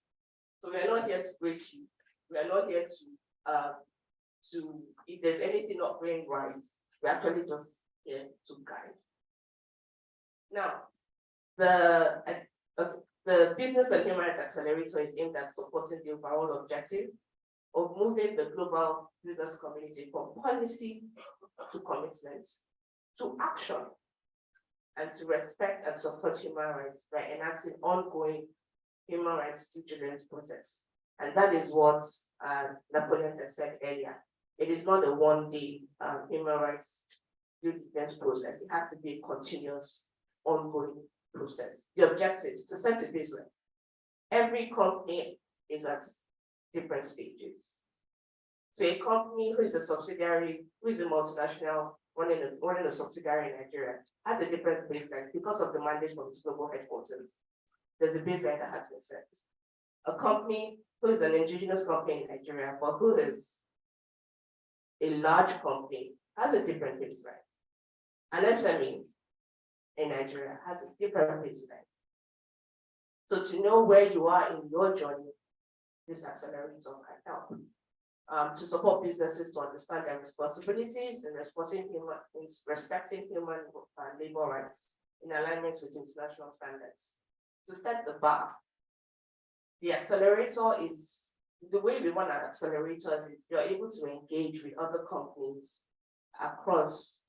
So we are not here to rate you. We are not here to if there's anything not going right, we're actually just here to guide. Now, the Business and Human Rights Accelerator is aimed at supporting the overall objective of moving the global business community from policy to commitments to action and to respect and support human rights by enacting ongoing human rights due diligence process. And that is what Napoleon has said earlier. It is not a one-day human rights due diligence process. It has to be a continuous, ongoing process. The objective is to set a baseline. Every company is at different stages. So a company who is a subsidiary, who is a multinational, running a subsidiary in Nigeria, has a different baseline because of the mandate from its global headquarters. There's a baseline that has been set. A company who is an indigenous company in Nigeria, but who is a large company, has a different baseline. An SME in Nigeria has a different baseline. So to know where you are in your journey, this accelerator can help. To support businesses to understand their responsibilities in respecting human labor rights in alignment with international standards. To set the bar, the accelerator is, the way we run our accelerators is you're able to engage with other companies across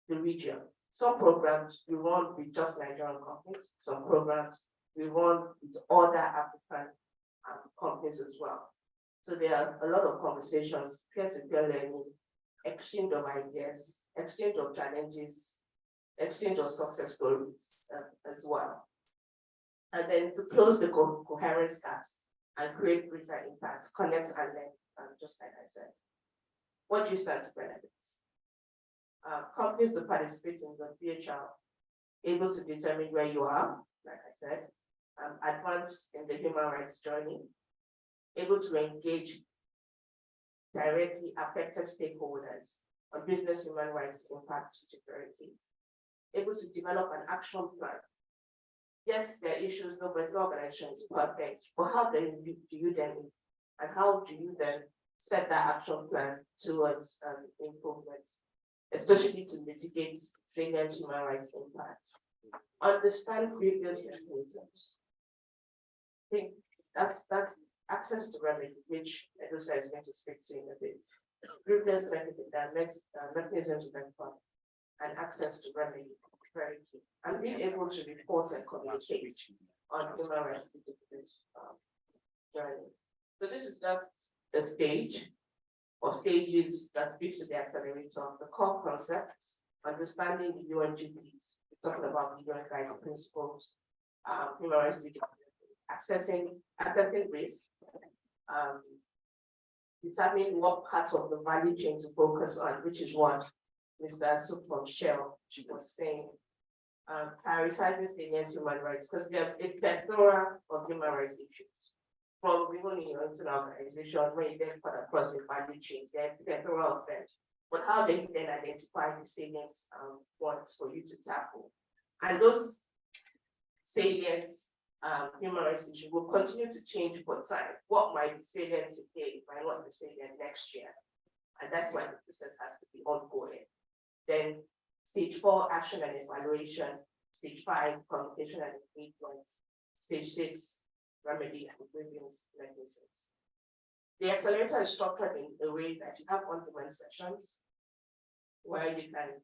the region. Some programs we run with just Nigerian companies, some programs we run with other African companies as well. So there are a lot of conversations, peer-to-peer learning, exchange of ideas, exchange of challenges, exchange of success stories as well. And then to close the coherence gaps and create greater impacts, connect and learn, just like I said. What you stand to benefit? Companies to participate in the BHR, able to determine where you are, like I said, advance in the human rights journey, able to engage directly affected stakeholders on business human rights impact, which is very key, able to develop an action plan. Yes, there are issues, no organization is perfect, but how do you then, and how do you then set that action plan towards improvements, especially to mitigate salient human rights impacts? Understand previous mechanisms. I think that's access to remedy, which Edosa is going to speak to in a bit. Previous mechanisms of employment and access to remedy, very key. And being able to report and communicate on human rights journey. So this is just the stage or stages that speaks to the accelerator, the core concepts, understanding the UNGPs, we're talking about the UN guiding principles, human rights, assessing risk, determining what parts of the value chain to focus on, which is what Mr. Su from Shell was saying. Prioritizing salient human rights, because they're a plethora of human rights issues. From even in your internal organization, where you get put across the value chain, there are a plethora of them. But how do you then identify the salient ones for you to tackle? And those salient human rights issues will continue to change for time. What might be salient today might not be salient next year. And that's why the process has to be ongoing. Then stage 4, action and evaluation. Stage 5, communication and engagement. Stage 6, remedy and grievance mechanisms. The accelerator is structured in a way that you have on-demand sessions where you can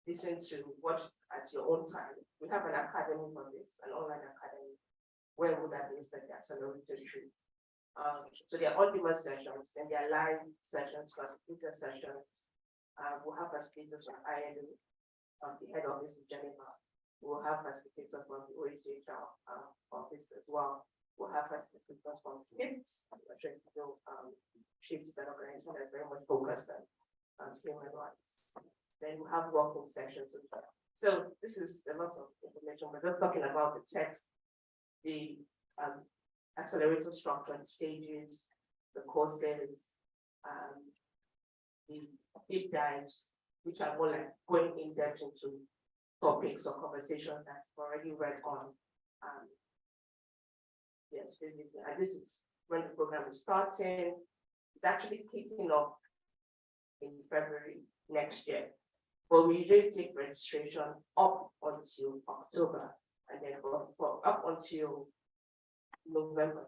listen to watch at your own time. We have an academy for this, an online academy, where would that be the accelerator tree. So there are on-demand sessions, then there are live sessions, facilitator sessions. We'll have facilitators from ILO, the head office in Geneva. We'll have facilitators from the OECHR office as well. We'll have facilitators from SHIFTS. I'm not sure if you know SHIFTS, that organization that's very much focused on human rights. Then we'll have working sessions as well. So this is a lot of information. We're just talking about the text, the accelerator structure and stages, the courses, the deep dives, which are more like going in depth into topics or conversations that you've already read on. Yes, basically, and this is when the program is starting. It's actually kicking off in February next year. But we usually take registration up until October, and then for up until November,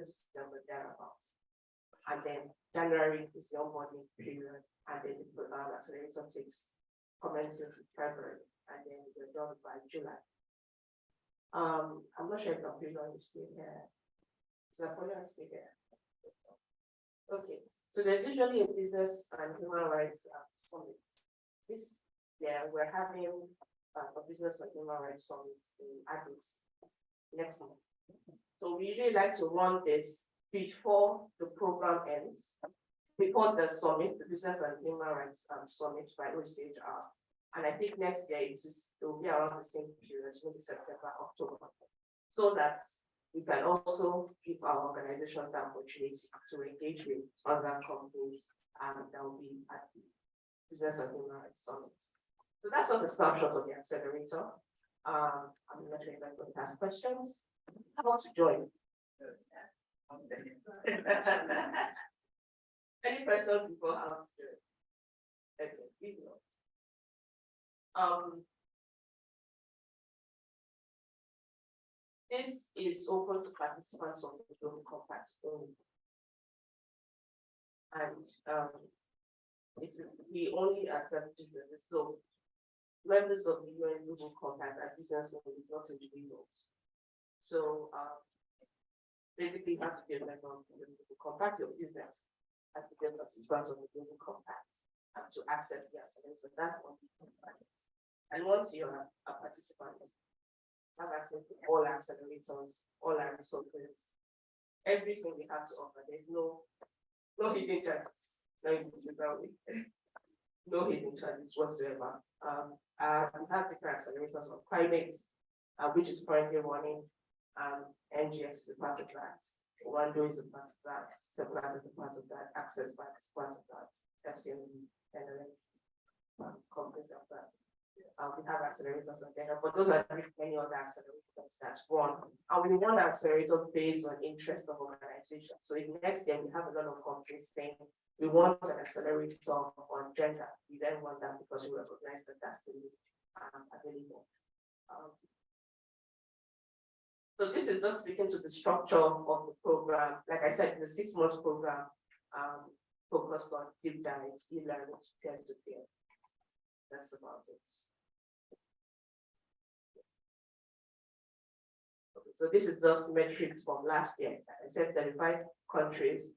December, thereabouts. And then January is the onboarding period, and then the accelerator commences in February, and then we're done by July. I'm not sure if Napoleon is still here. Is Napoleon still here? Okay, so there's usually a business and human rights summit. This year we're having a business and human rights summit in Addis next month. So we usually like to run this before the program ends, before the summit, the business and human rights summit by OCHR. And I think next year it will be around the same period, maybe September, October, so that we can also give our organization the opportunity to engage with other companies that will be at the Business and Human Rights Summit. So that's just a snapshot of the accelerator. I'm not sure if anybody has questions. How about to join? Any questions before I was to join? Okay, this is open to participants of the Global Compact only. And we only accept businesses. So members of the UN Global Compact are business owners, not individuals. So basically you have to be a member of the Global Compact, your business has to be a participant of the Global Compact to access the accelerator. So that's what we compact. And once you're a participant, have access to all accelerators, all our resources, everything we have to offer. There's no hidden charges. No hidden charges whatsoever. We have different accelerators on climate, which is currently running. NGX is a part of that. Wando is a part of that. Steplat is a part of that. Access Bank is part of that. FCMB and companies like that. We have accelerators on data, but those are many other accelerators that run. And we want accelerator based on interest of organization. So if next year we have a lot of companies saying we want an accelerator on gender, we then want that because we recognize that that's the need available. So this is just speaking to the structure of the program. Like I said, the 6 months program focused on deep dives, e-learning, peer-to-peer. That's about it. Okay, so this is just metrics from last year. I said 35 countries.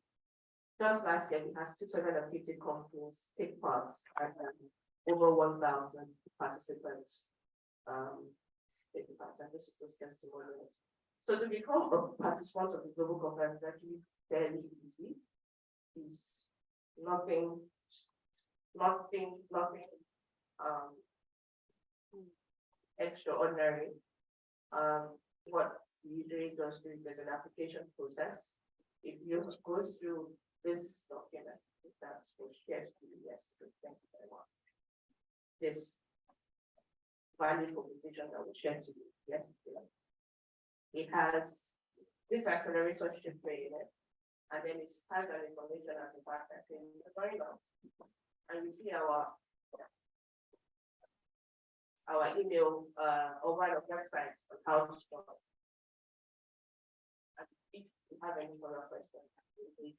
Just last year, we had 650 companies take part and over 1,000 participants taking part. And this is just testimonial. So to become a participant of the Global Conference is actually fairly easy. It's nothing extraordinary. What we usually just do is there's an application process. If you go through this document, that's what shares to you yesterday. Thank you very much. This value proposition that we shared to you yesterday. It has this accelerator should be in it, and then it has an information at the back that's in the going on. And you see our email over the website on how to start. And if you have any further questions, please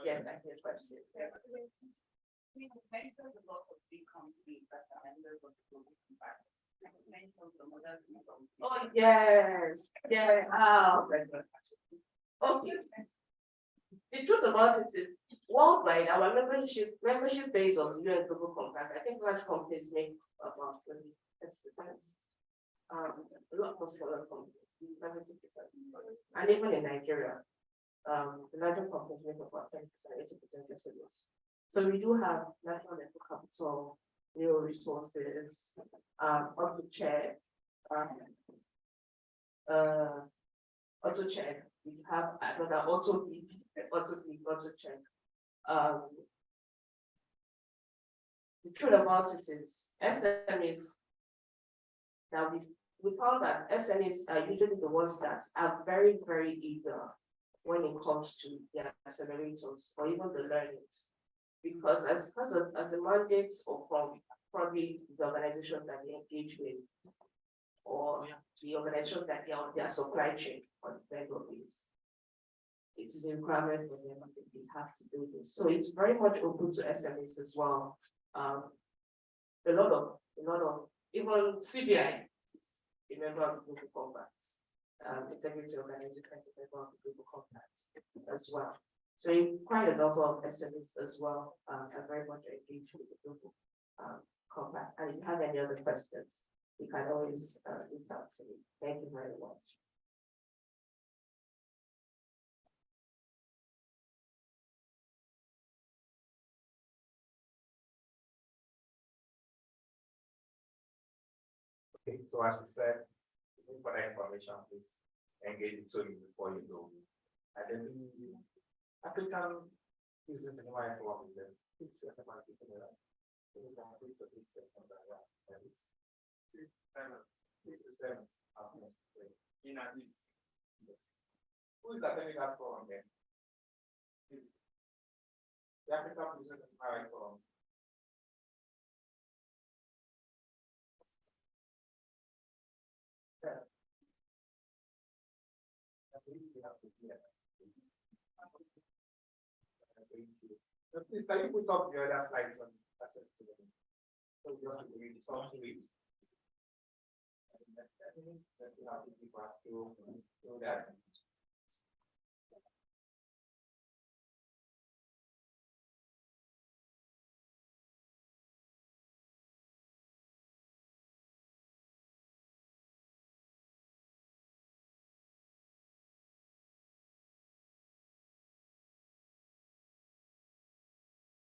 yes, I hear question. We mentioned a lot of big companies that are members of the Global Compact. Oh yes, yeah. Okay. The truth about it is, worldwide, our membership base of the UN Global Compact, I think large companies make about 20%. A lot more smaller companies, 70%. And even in Nigeria, the larger companies make about 10%, 80% SMEs. So we do have national network capital new resources, auto check, auto check. We have another auto check. The truth about it is SMEs that we found that SMEs are usually the ones that are very, very eager when it comes to their accelerators or even the learnings. Because as the mandates or from probably the organization that they engage with or the organization that they are on their supply chain on the vendor base, it is a requirement for them that they have to do this. So it's very much open to SMEs as well. A lot of even CBI, a member of the Global Compact, integrity organization as a member of the Global Compact as well. So quite a number of SMEs as well are very much engaged with the Global Compact. And if you have any other questions, you can always reach out to me. Thank you very much. Okay, so as you said, for that information, please engage with Tony before you go. And then the African business and why I come up with them. It's a market in the that is 57 in a bit. Who is attending that forum then? The African business and why forum. Please, can you put up the other slides on access to them? So you have to read some to it. That you have to keep us to that.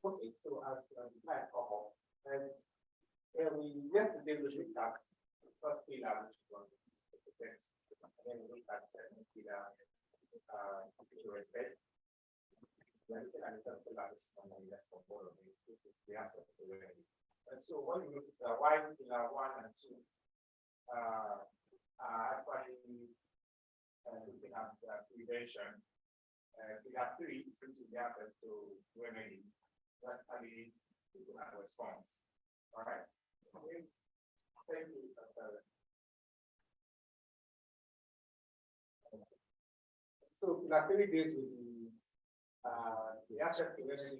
Okay, so as like couple, and we yesterday we looked at first pillar, which was the text, and then we looked at second pillar, to respect. Then we can understand the last one and less for all of it, which is the answer to the learning. And so when you look at the why pillar 1 and 2, are actually looking at prevention. Pillar 3, which is the answer to remedy. Actually people have a response. All right. Okay. Thank you. So pillar 3 days will be the asset prevention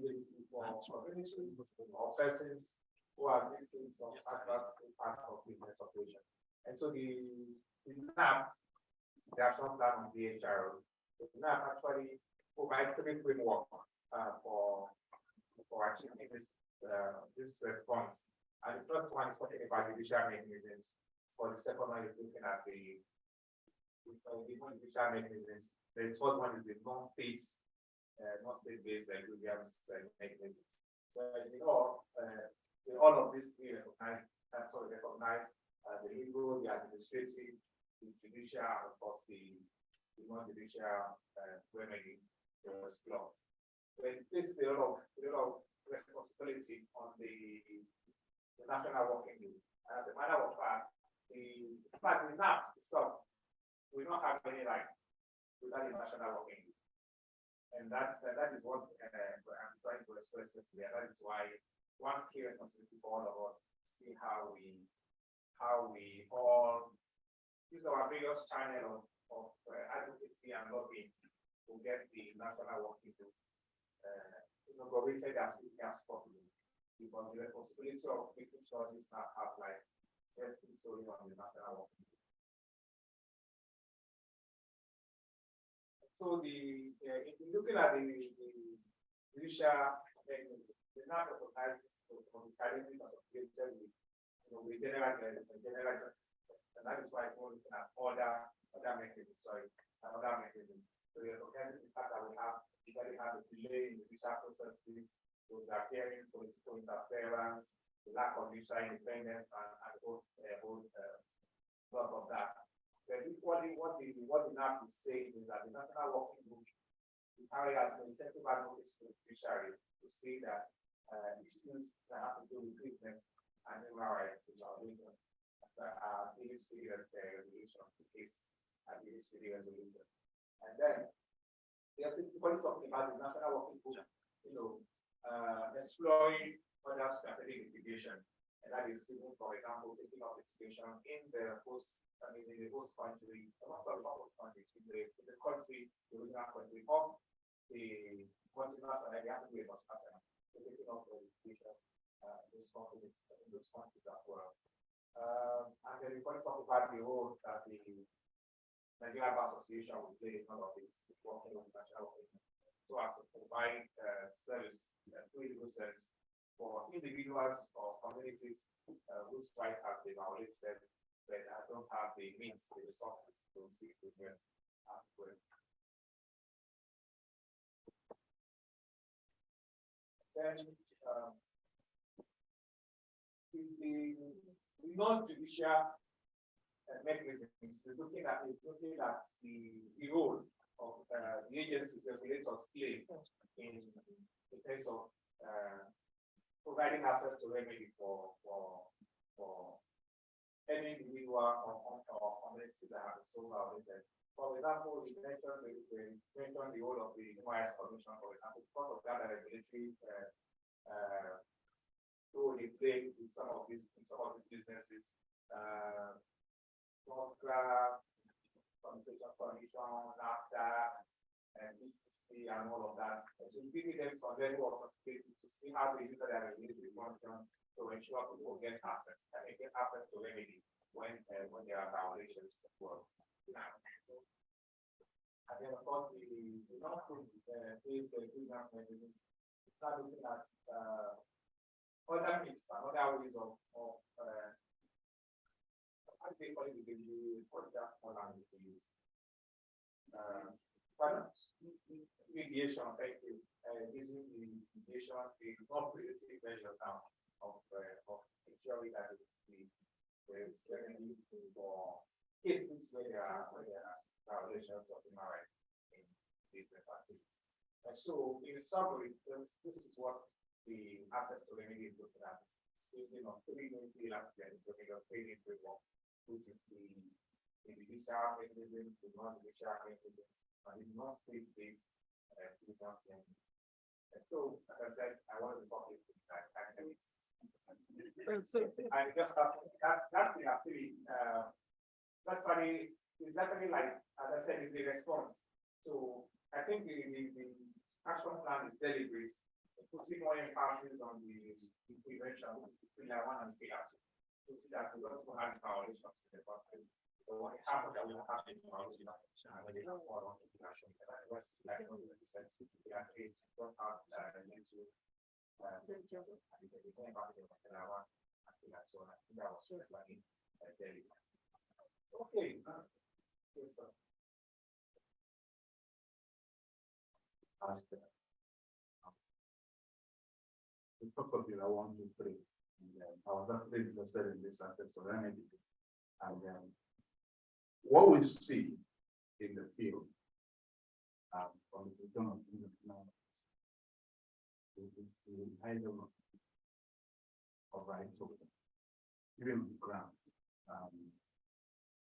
for organizations or persons who are victims of adverse impact of business operation. And so the NAP, the action plan of the HRO, the NAP actually provides 3 framework for achieving this response. And the first one is talking about judicial mechanisms. For the second one is looking at the judicial mechanisms. The third one is the non-state-based grievance mechanisms. So in all of these three recognize the legal, the administrative, the judicial, and of course the non-judicial remedy law. But this is a lot of responsibility on the national working group. As a matter of fact, the NAP itself will not have any right without the national working group. And that is what I'm trying to express yesterday. That is why one key responsibility for all of us to see how we all use our various channels of advocacy and lobbying to get the national working group inaugurated as quickly as possible. Because the responsibility of making sure this not have like everything solely on the national working group. So if you're looking at the judicial, the NAP recognizes from the challenges associated with with general justice. And that is why it's looking at other mechanisms, another mechanism. So we recognize the fact that we have a delay in the judicial processes, so the appearing political interference, the lack of judicial independence and lot of that. But equally, what the NAP is saying is that the National Working Group carry out an intensive advocacy to the judiciary to say that issues that have to do with business and human rights violation are daily serious resolution to cases and daily serious resolution. And then they are typically talking about the National Working Group, exploring other strategic litigation. And that is, for example, taking up litigation in the host country, not talking about host countries, in the country, the original country of the continent, and they have to be able to happen. Taking up the litigation in those countries as well. And then we're going to talk about the role that the Nigerian Bar Association will play in all of this, working with national government, so as to provide service, legal service for individuals or communities whose rights have been violated, but don't have the means, the resources to seek treatment as well. Then the non-judicial mechanisms is looking at the role of the agencies, regulators play in terms of providing access to remedy for any individual or community that have been so violated. For example, you mentioned the role of the Human Rights Commission, for example, because of that regulatory role they play in some of these businesses. Communication Commission, NAFTA, and BCC, and all of that. So giving them some level of responsibility to see how they use their regulatory function to ensure people get access and they get access to remedy when there are violations as well. And then of course the non-food grievance mechanisms start looking at other means and other ways of I think what we can do for that language to use. Mediation, thank you. Using the mediation, the non-predictive measures now of ensuring that there is remedy for cases where there are violations of human rights in business activities. And so, in summary, this is what the access to remedy is looking at. It's building on three main pillars there, including a training framework, which is the judicial mechanism, the non-judicial mechanism, and the non-state-based grievance mechanism. And so, as I said, I want to talk with academics. And just that's the actually it's actually like, as I said, is the response. So I think the action plan is deliberate, putting more emphasis on the prevention, which is pillar 1 and pillar 2. To see that we don't have violations in the first place. So what happens that we don't have any violations and we don't follow the action. The rest is like the sense we are creating, don't have into okay. Yes, sir. We talked about 1, 2, 3. I was actually interested in this access to remedy. And what we see in the field from the vision of the high level of rights of even on the ground.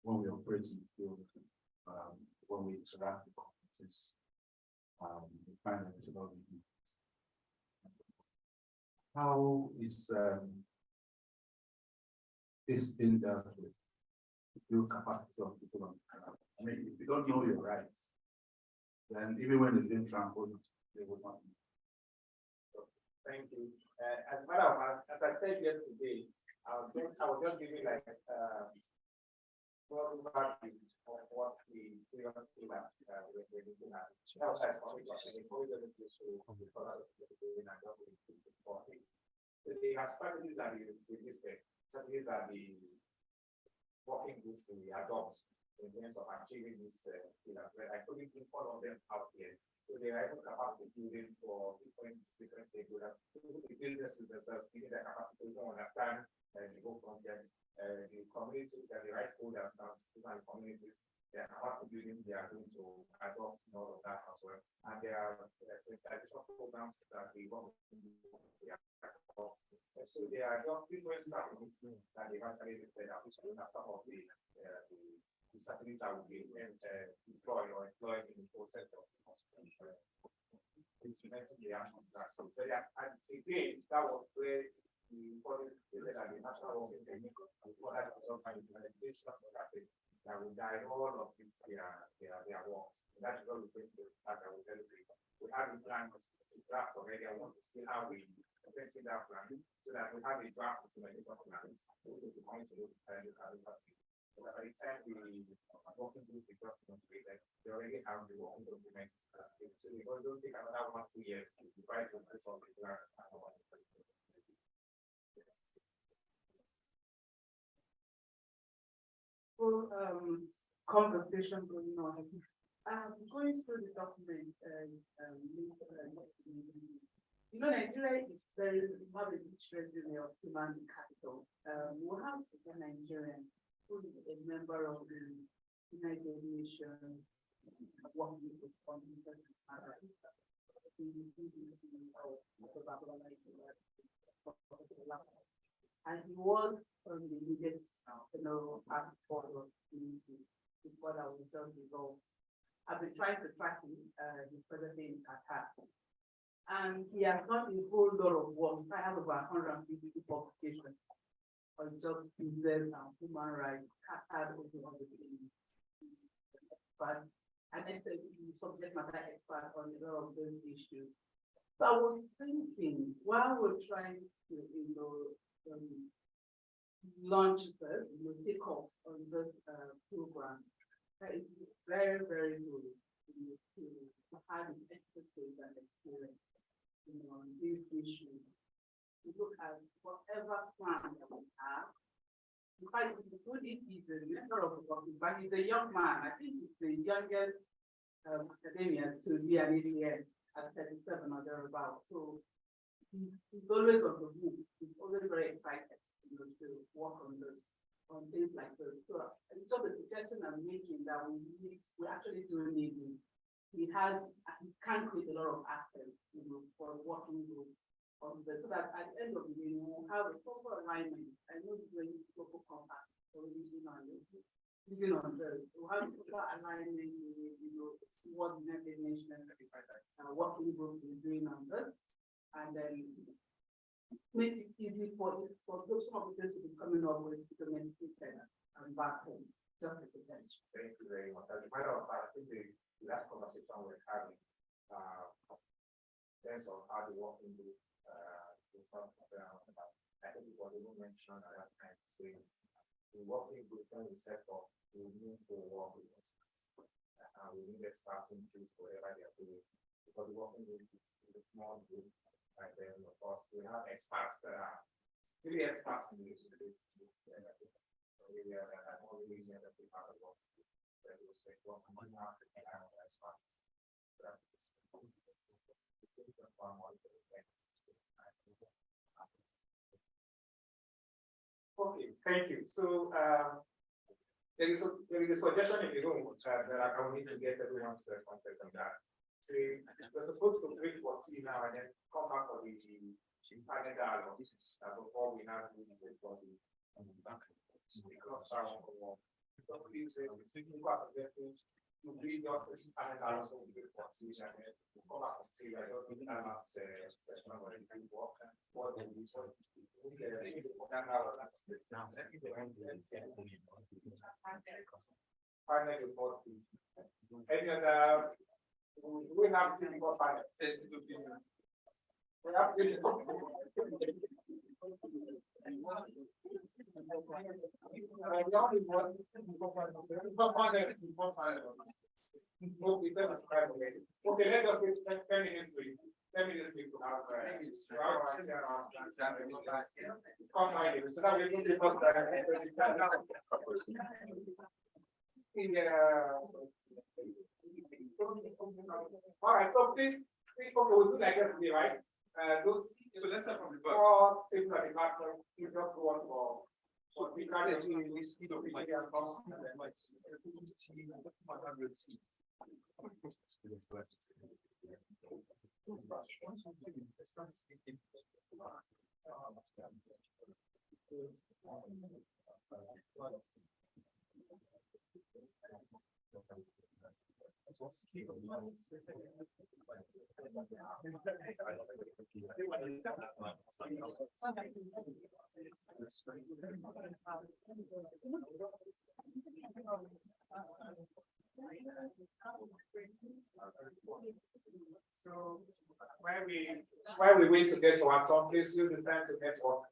When we operate in the field, when we interact with communities, we find that it's a lot of things. How is this being dealt with? Build capacity of people on the ground. I mean, if you don't know your rights, then even when it's being trampled, they will not. Thank you. As a matter of fact, as I said yesterday, I was just giving like overview of what the previous pillar we're looking at. So they have strategies that we listed, strategies that the working group will adopt in terms of achieving this, I couldn't put all of them out here. So they are able to capacity building for different stakeholders. The businesses themselves, giving their capacity to understand the whole content, the communities that the right holders now, different communities, their capacity building, they are going to adopt all of that as well. And there are sensitization programs that we want to do. So there are just different strategies that they've actually developed, which are some of the strategies that will be deployed or employed in the process of implementing the action plan. So again, that was where the national working technique implementation that will guide all of these their works. That's what we're going to start. I will tell you. We have a plan to draft already. I want to see how we implement that plan so that we have a draft implementation plan. Which is going to look at the by the time the working group is just completed, they already have the working document. So we're going to take another 1-2 years to try to put on the plan. Well, conversation going on. Going through the document Nigeria is very have a rich resume of human capital. We have a Nigerian who is a member of the United Nations working with and he was on the immediate act for before that was just resolved. I've been trying to track him, his present day in Qatar. And he has done a whole lot of work. I have over 150 publications on just business and human rights. Qatar also on the but and I said he's subject matter expert on a lot of those issues. So I was thinking while we're trying to launch the take off on this program. It's very, very good to have an expertise and experience on these issues. We look at whatever plan that we have. In fact, the good is the member of the body, but he's a young man. I think he's the youngest academician to be an ACN at 37 or thereabouts. So he's always on the move. He's always very excited to work on this. On things like this. So it's just a suggestion I'm making that we actually do need him. He can create a lot of access, for working group on this, so that at the end of the day, we'll have a proper alignment. I know you're going to local contact or using on this. We'll have a proper alignment with, what the United Nations working group is doing on this, and then make it easy for those some of the things to be coming up with implementation and back home. Just a suggestion. Thank you very much. As a matter of fact, I think the last conversation we're having in terms of how the working group I think it was even mentioned at that time saying the working group when we set up, we need to work with experts. We need experts in place for whatever they are doing. Because the working group is a small group. And then, of course, we have experts that are really experts in this area that are more using the part of work. Okay, thank you. So there is a suggestion in the room that I will need to get everyone's concept on that. Say we're supposed to break for tea now and then come back for the panel dialogue before we have the body because I want to walk. So please say to read your panel dialogue for tea and then come back to tea. I don't think that last session where you can walk for the reason. Final report. Any other? We have to go final. We have to go. Okay, let us take 10 minutes, please. 10 minutes, please, to have come by so that we can All right, so please, we'll do like that today, right? Those so let's start from the back. Four things that the back, you just go on for we can't actually speed of like so while we wait to get to our talk, please use the time to network.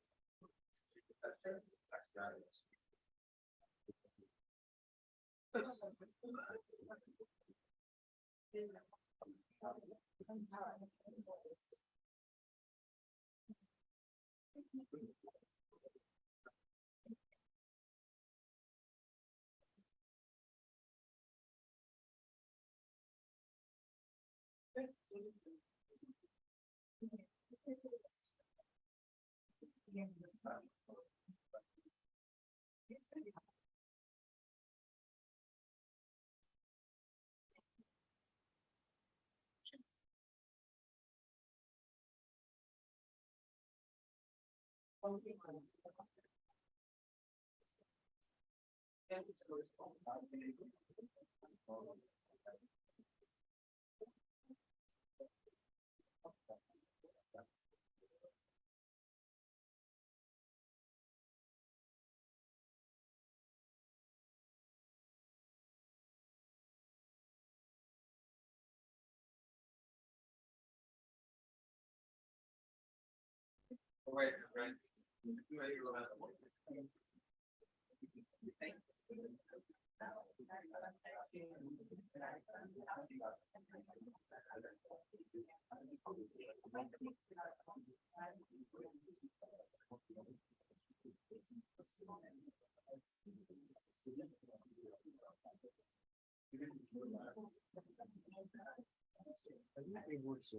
Able to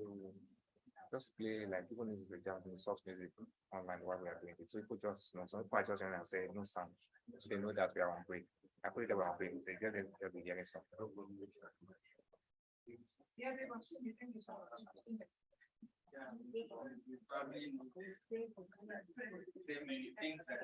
just play like even if it's just in soft music online while we are doing it. So people just some people are just and say no sound. So they know that we are on break. I put it on break, they get it, they'll be hearing something. Yeah, they must be thinking so. Many things that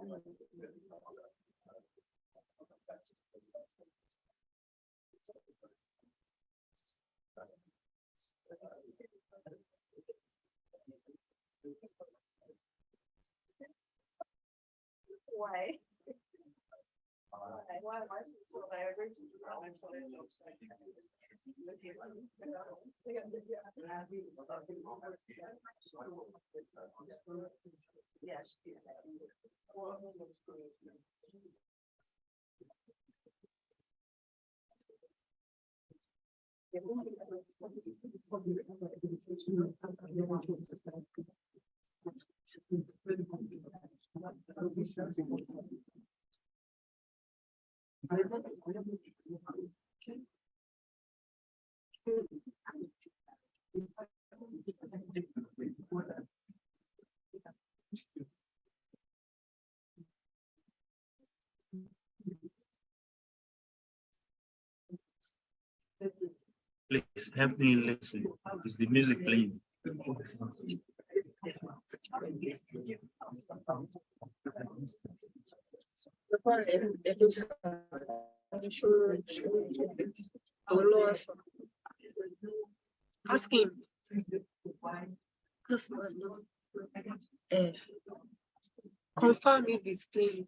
Why? Why should I agree to do that? I'm sorry, no, yes. Please help me listen. Is the music playing? Ask him. Confirm if it's playing.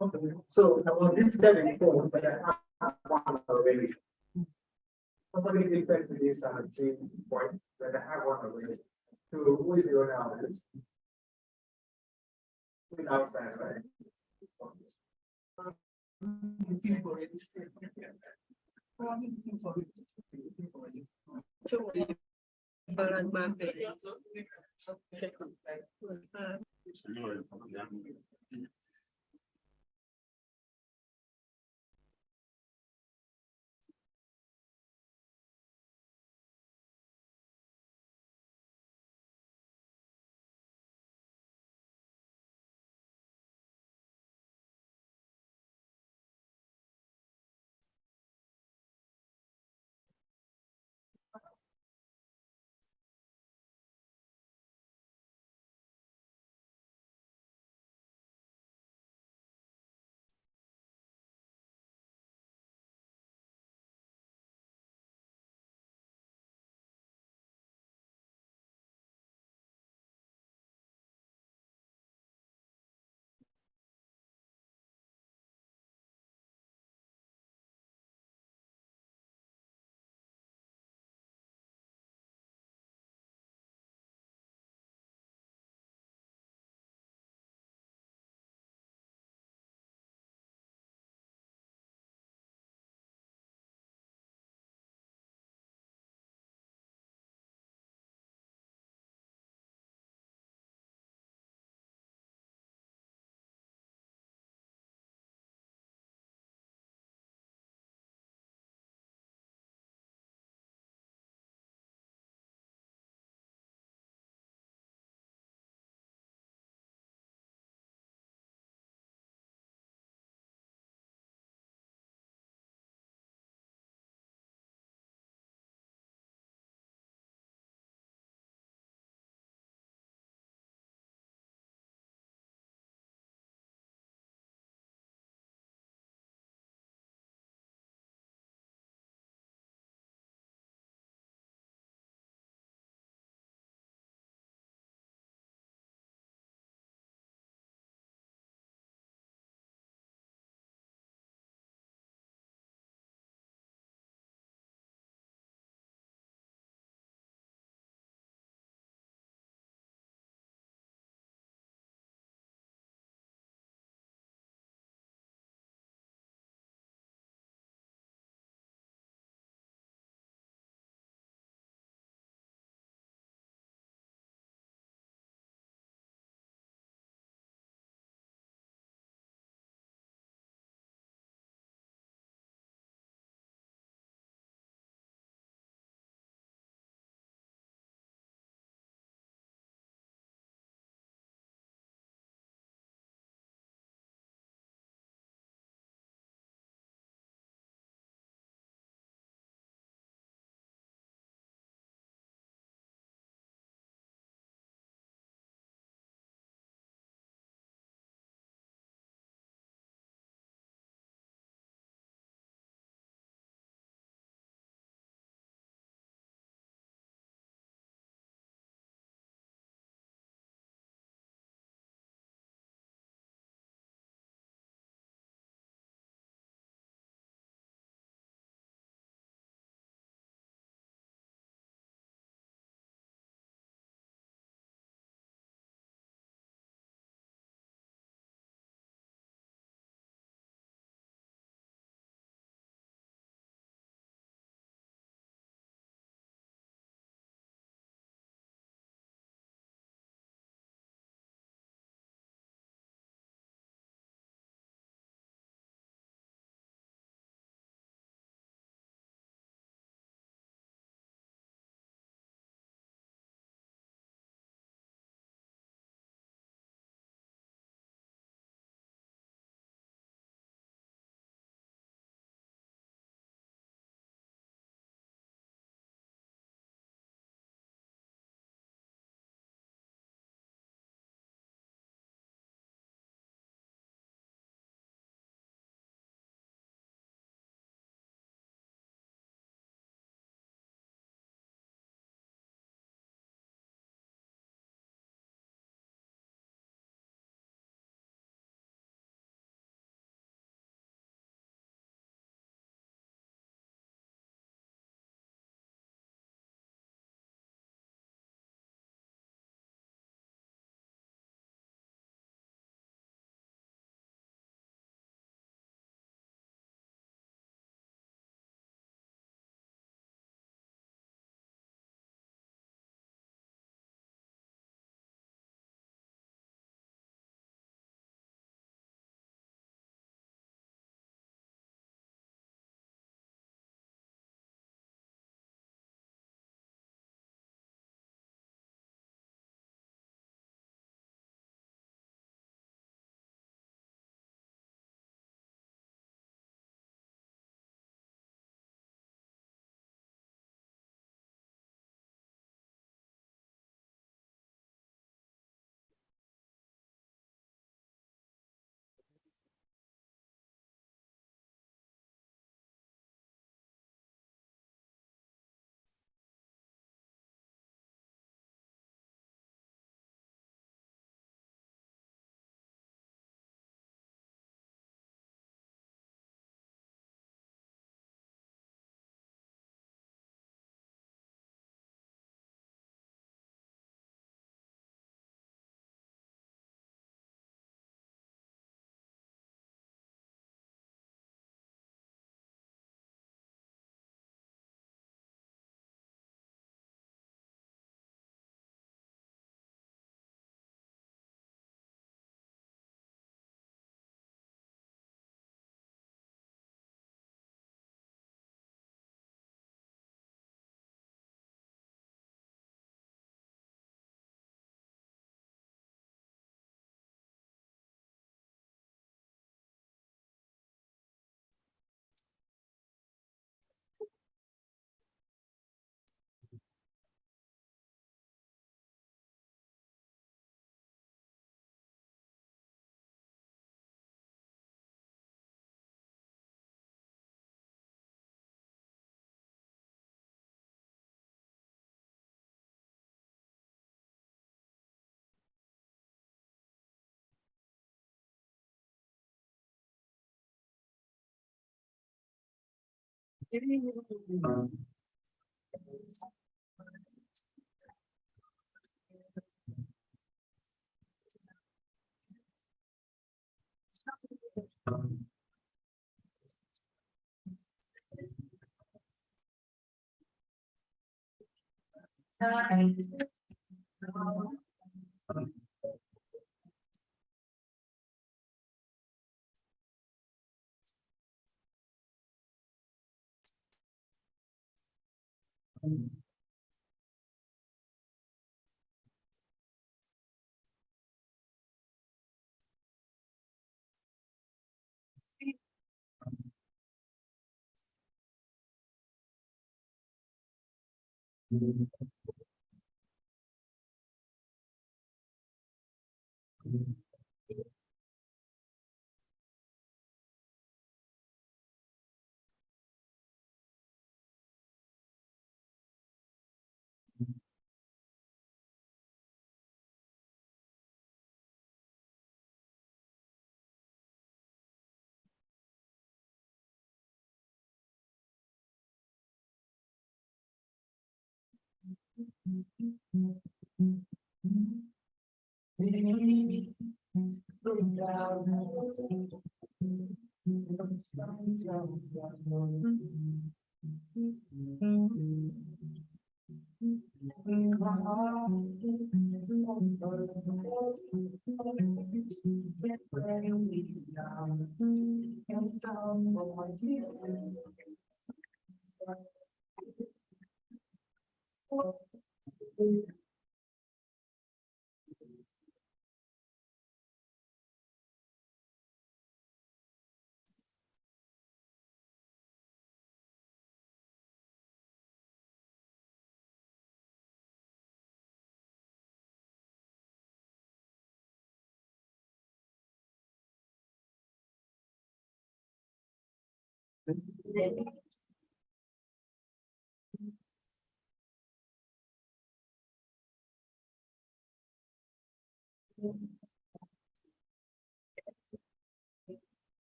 Okay, so I was listed before, but I have one already. Somebody listed to this 17 points, but I have one already. So who is the owner of this? Who is outside, right?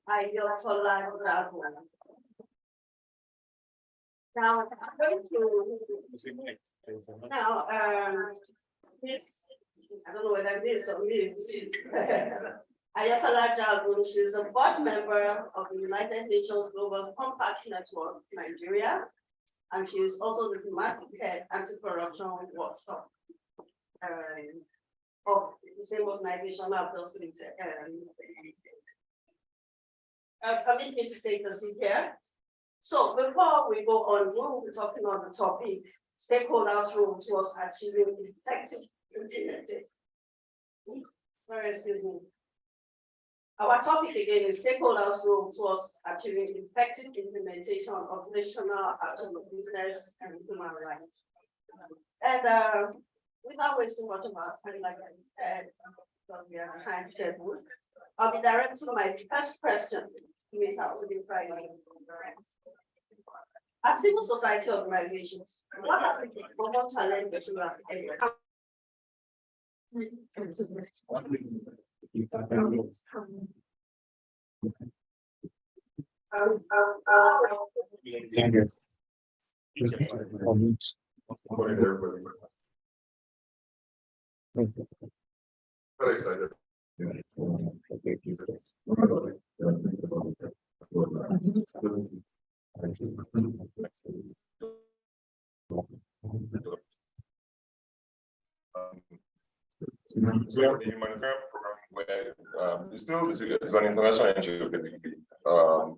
Ayatollah Bravo. Now, I'm going to, now, this, I don't know whether this or this. Ayatollah Jagun, she's a board member of the United Nations Global Compact Network, Nigeria, and she is also the thematic head anti-corruption workshop of the same organization I've just been permit me to take a seat here. So before we go on, we will be talking on the topic, stakeholders' role towards achieving effective implementation. Sorry, excuse me. Our topic again is stakeholders' role towards achieving effective implementation of national action of business and human rights. And without wasting much of our time, like I said, because we are behind schedule, I'll be directing my first question to Mr. Friday. As civil society organizations, what are the common challenges you have encountered? Very excited. So the humanitarian program where it's an international NGO basically,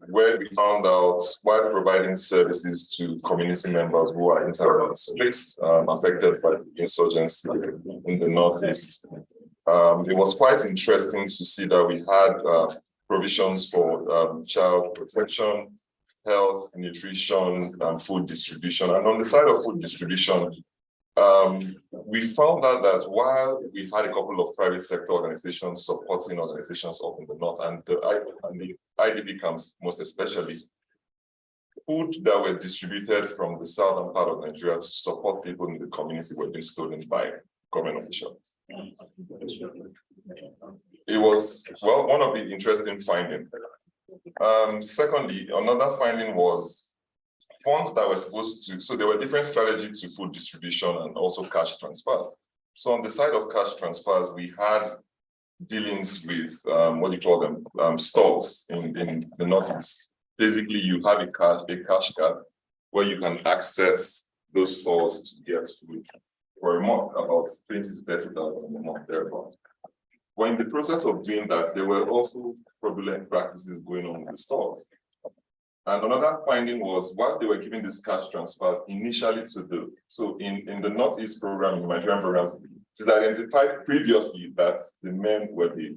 where we found out while providing services to community members who are internally displaced, affected by the insurgency in the Northeast. It was quite interesting to see that we had provisions for child protection, health, nutrition, and food distribution. And on the side of food distribution, we found out that while we had a couple of private sector organizations supporting organizations up in the north and the IDP camps most especially, food that were distributed from the southern part of Nigeria to support people in the community were being stolen by government officials. It was, well, one of the interesting findings. Secondly, another finding was funds that were supposed to, so there were different strategies to food distribution and also cash transfers. So on the side of cash transfers, we had dealings with, what do you call them, stores in the Northeast. Basically, you have a cash card where you can access those stores to get food for a month, about 20 to 30,000 a month, thereabouts. But in the process of doing that, there were also fraudulent practices going on with the stores. And another finding was while they were giving these cash transfers initially to the, so in the Northeast program, in Nigerian programs, it is identified previously that the men were the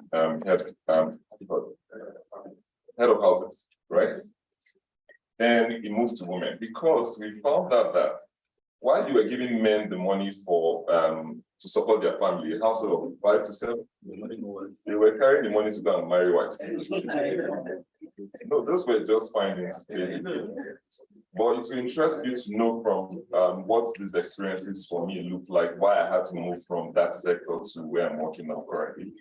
head of houses, right? Then it moved to women because we found out that while you were giving men the money for to support their family, a household of 5 to 7, they were carrying the money to go and marry wives. No, those were just findings. But it will interest you to know from what these experiences for me look like, why I had to move from that sector to where I'm working now currently.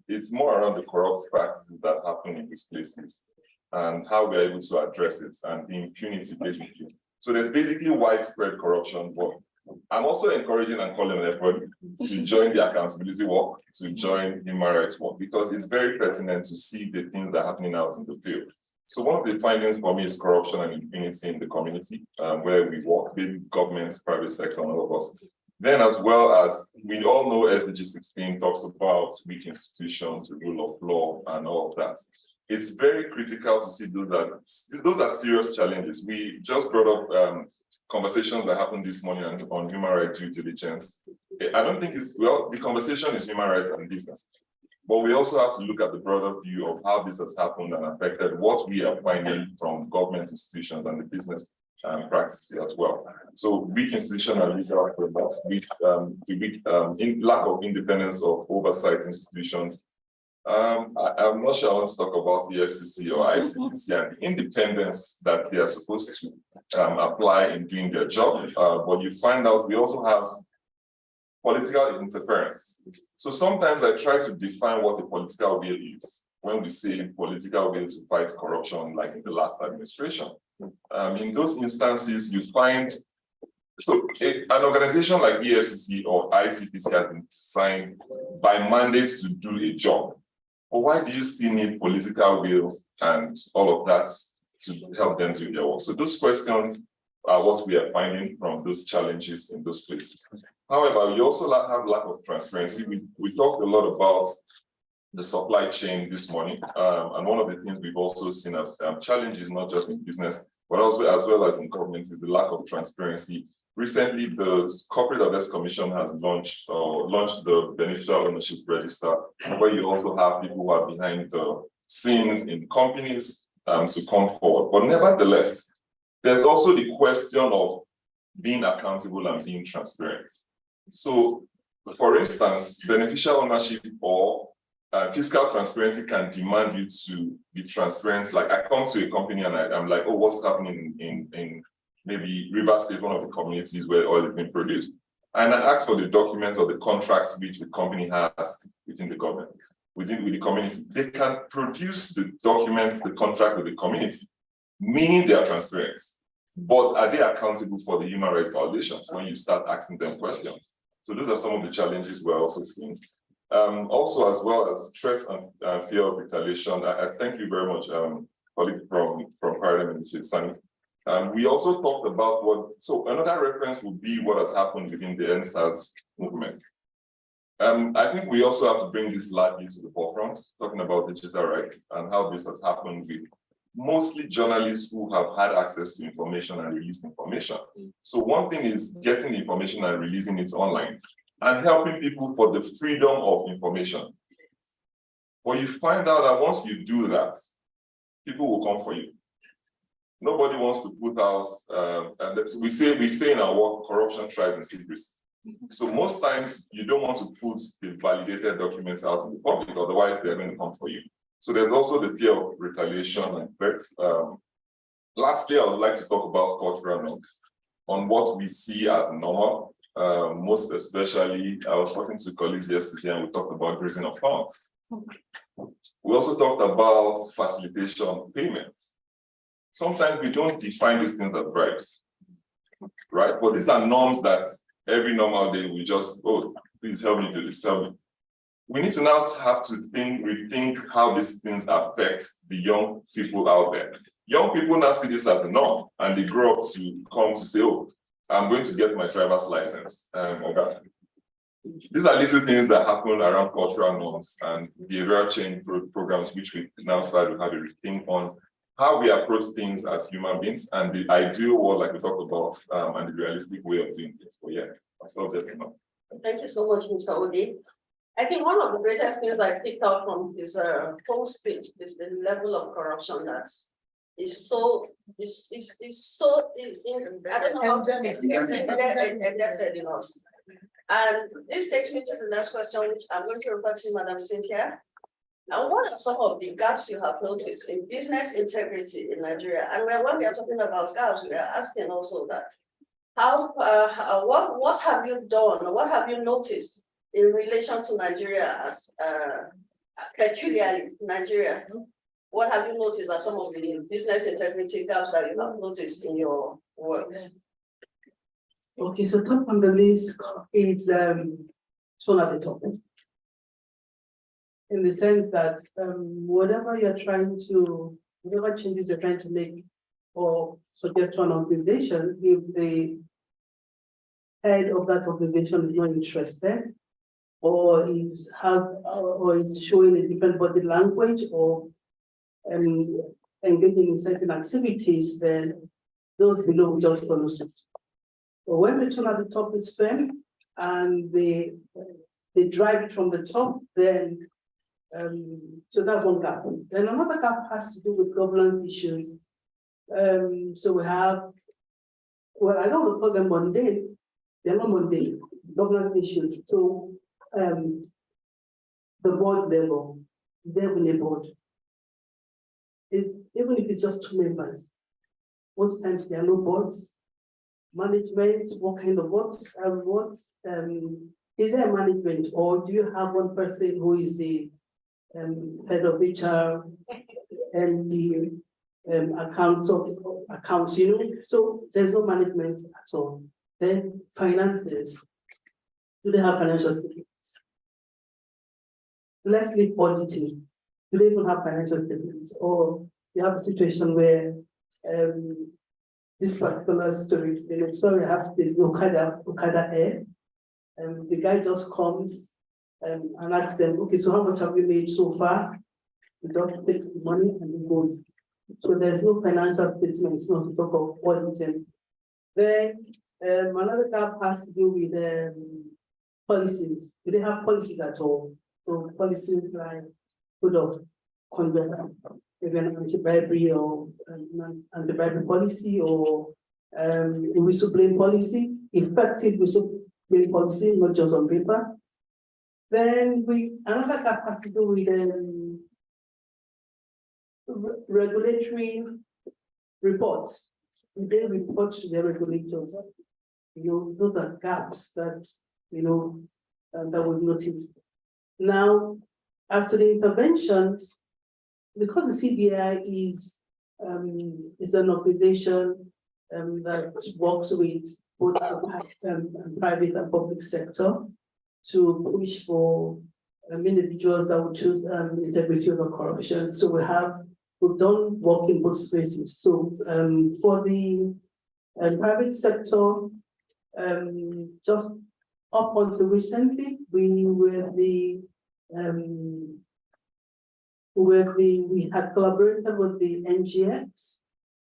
It's more around the corrupt practices that happen in these places and how we're able to address it and the impunity basically. So there's basically widespread corruption, but I'm also encouraging and calling on everybody to join the accountability work, to join human rights work, because it's very pertinent to see the things that are happening out in the field. So one of the findings for me is corruption and impunity in the community, where we work with governments, private sector, and all of us. Then as well as, we all know SDG 16 talks about weak institutions, the rule of law, and all of that. It's very critical to see those are serious challenges. We just brought up conversations that happened this morning on human rights due diligence. I don't think it's, well, the conversation is human rights and business. But we also have to look at the broader view of how this has happened and affected what we are finding from government institutions and the business practices as well. So weak institutional legal frameworks, lack of independence of oversight institutions. I'm not sure I want to talk about the FCC or ICPC and the independence that they are supposed to apply in doing their job. But you find out we also have political interference. So sometimes I try to define what a political will is. when we say political will to fight corruption, like in the last administration. In those instances, you find, so an organization like EFCC or ICPC has been designed by mandates to do a job. But why do you still need political will and all of that to help them do their work? So those questions are what we are finding from those challenges in those places. However, we also have lack of transparency. We talked a lot about the supply chain this morning. And one of the things we've also seen as challenges, not just in business, but also as well as in government, is the lack of transparency. Recently, the Corporate Affairs Commission has launched the Beneficial Ownership Register, where you also have people who are behind the scenes in companies to come forward. But nevertheless, there's also the question of being accountable and being transparent. So, for instance, beneficial ownership or fiscal transparency can demand you to be transparent. Like I come to a company and I'm like, oh, what's happening in maybe River State, one of the communities where oil is being produced. And I ask for the documents or the contracts which the company has within the government, with the community. They can produce the documents, the contract with the community, meaning they are transparent. But are they accountable for the human rights violations when you start asking them questions? So those are some of the challenges we're also seeing. Also, as well as threats and fear of retaliation, I thank you very much, colleague from Paradigm and Sunny. We also talked about so another reference would be what has happened within the NSAS movement. I think we also have to bring this largely to the forefront, talking about digital rights and how this has happened with mostly journalists who have had access to information and released information. So one thing is getting information and releasing it online and helping people for the freedom of information. But you find out that once you do that, people will come for you. Nobody wants to put out, and we say in our work, corruption thrives in secrecy. So most times you don't want to put the validated documents out in the public, otherwise they're going to come for you. So there's also the fear of retaliation and threats. Lastly, I would like to talk about cultural norms on what we see as normal. Most especially, I was talking to colleagues yesterday and we talked about grazing of farms. We also talked about facilitation payments. Sometimes we don't define these things as bribes, right? But these are norms that every normal day we just, oh, please help me do this, help me. We need to now have to rethink how these things affect the young people out there. Young people now see this as the norm, and they grow up to come to say, oh, I'm going to get my driver's license. Okay. These are little things that happen around cultural norms and behavioral change programs, which we now start to have a rethink on how we approach things as human beings and the ideal world, like we talked about, and the realistic way of doing things. But yeah, I'll stop there for now. Thank you so much, Mr. Ode. I think one of the greatest things I picked out from his whole speech is the level of corruption that is so, I don't know how to embedded in us. And this takes me to the next question, which I'm going to refer to Madam Cynthia. And what are some of the gaps you have noticed in business integrity in Nigeria? And when we are talking about gaps, we are asking also that what have you done? What have you noticed in relation to Nigeria as peculiarly Nigeria? What have you noticed are some of the business integrity gaps that you have noticed in your works? Okay, so top on the list is shown at the top. In the sense that whatever changes you're trying to make or suggest to an organization, if the head of that organization is not interested, or is showing a different body language, or engaging in certain activities, then those below will just follow suit. But when the tone at the top is firm and they drive it from the top, then so that's one gap. Then another gap has to do with governance issues. So we have, well, I don't want to call them mundane. They're not mundane. Governance issues. So the board level, the board. Even if it's just 2 members, most times there are no boards. Management, what kind of boards? Is there a management, or do you have one person who is the head of HR, and the accounts, so there's no management at all. Then finances, do they have financial statements? Let's leave auditing. Do they even have financial statements? Or you have a situation where this particular story, sorry, I have to Okada Air. The guy just comes and asks them, okay, so how much have you made so far? He just takes the money and he goes. So there's no financial statements, not to talk of auditing. Then another gap has to do with policies. Do they have policies at all? So policies like code of conduct, maybe an anti-bribery or anti-bribery policy, or a whistleblowing policy, effective whistleblowing policy, not just on paper. Then another gap has to do with regulatory reports. They report to the regulators. Those are gaps that that we've noticed. Now, as to the interventions, because the CBI is an organization that works with both private and public sector to push for individuals that would choose integrity over corruption. So we've done work in both spaces. So for the private sector, just up until recently, we had collaborated with the NGX,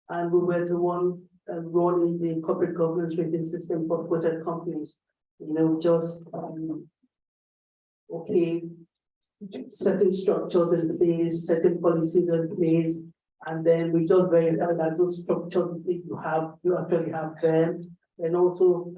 and we were the one running the corporate governance rating system for quoted companies. Okay, certain structures in place, certain policies in place, and then we just verify that those structures you actually have them. And also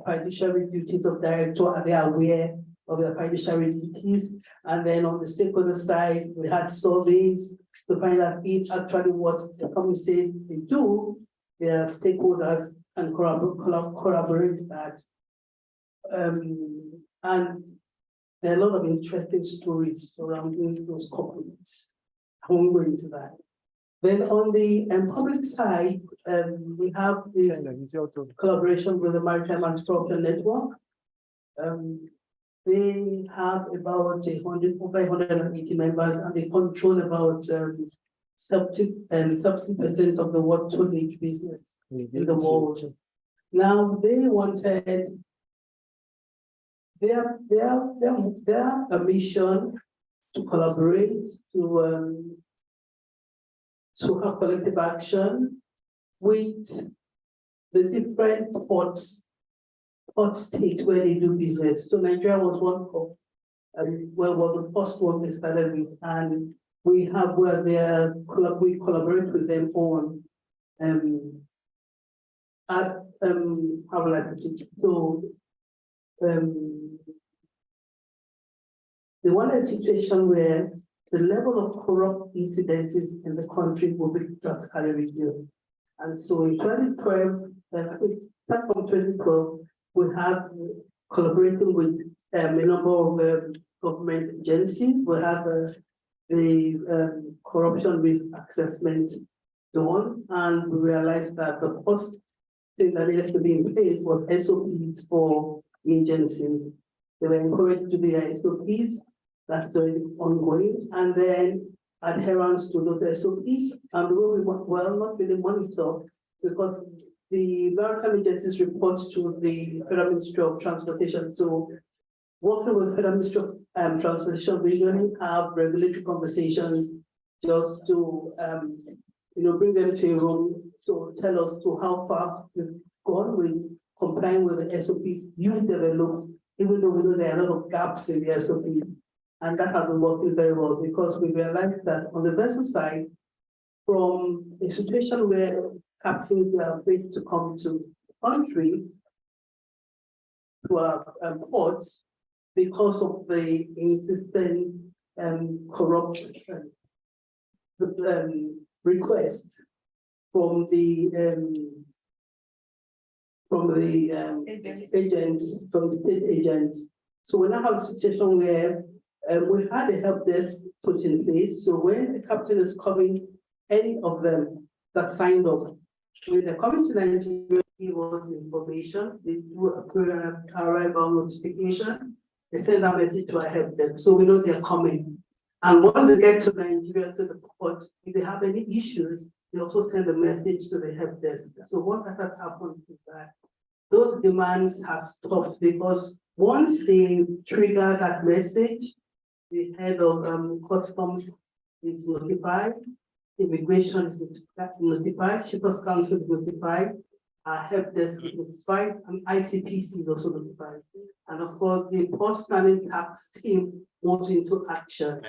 fiduciary duties of director, are they aware of their fiduciary duties? And then on the stakeholder side, we had surveys to find out if actually what the company says they do, their stakeholders and corroborate that. And there are a lot of interesting stories surrounding those corporates. I won't go into that. Then on the public side, we have this collaboration with the Maritime Anti-Corruption Network. They have about 180 members, and they control about 70% of the water tonnage business in the world. Now they wanted their mission to collaborate to have collective action with the different port states where they do business. So Nigeria was one of, was the first one they started with, and we collaborate with them on how will I put it? So they wanted a situation where the level of corrupt incidences in the country will be drastically reduced. And so in 2012, start from 2012, we have collaborating with a number of government agencies. We have the corruption risk assessment done, and we realized that the first thing that needed to be in place was SOPs for agencies. They were encouraged to do their SOPs. That's already ongoing, and then adherence to those SOPs, and we will not really monitor, because the maritime agencies report to the Federal Ministry of Transportation. So working with the Federal Ministry of Transportation, we usually have regulatory conversations just to bring them to a room, so tell us how far we've gone with complying with the SOPs you developed, even though we know there are a lot of gaps in the SOPs. And that has been working very well, because we realized that on the vessel side, from a situation where captains were afraid to come to the country, to our ports, because of the insistent corrupt request from the state agents. So we now have a situation where we had a help desk put in place. So when the captain is coming, any of them that signed up, when they're coming to Nigeria, give us information, they do a arrival notification, they send a message to our help desk, so we know they're coming. And once they get to Nigeria, to the port, if they have any issues, they also send a message to the help desk. So what has happened is that those demands have stopped, because once they trigger that message, the head of customs is notified, immigration is notified, Shippers Council is notified, our help desk is notified, and ICPC is also notified. And of course, the post-standing tax team goes into action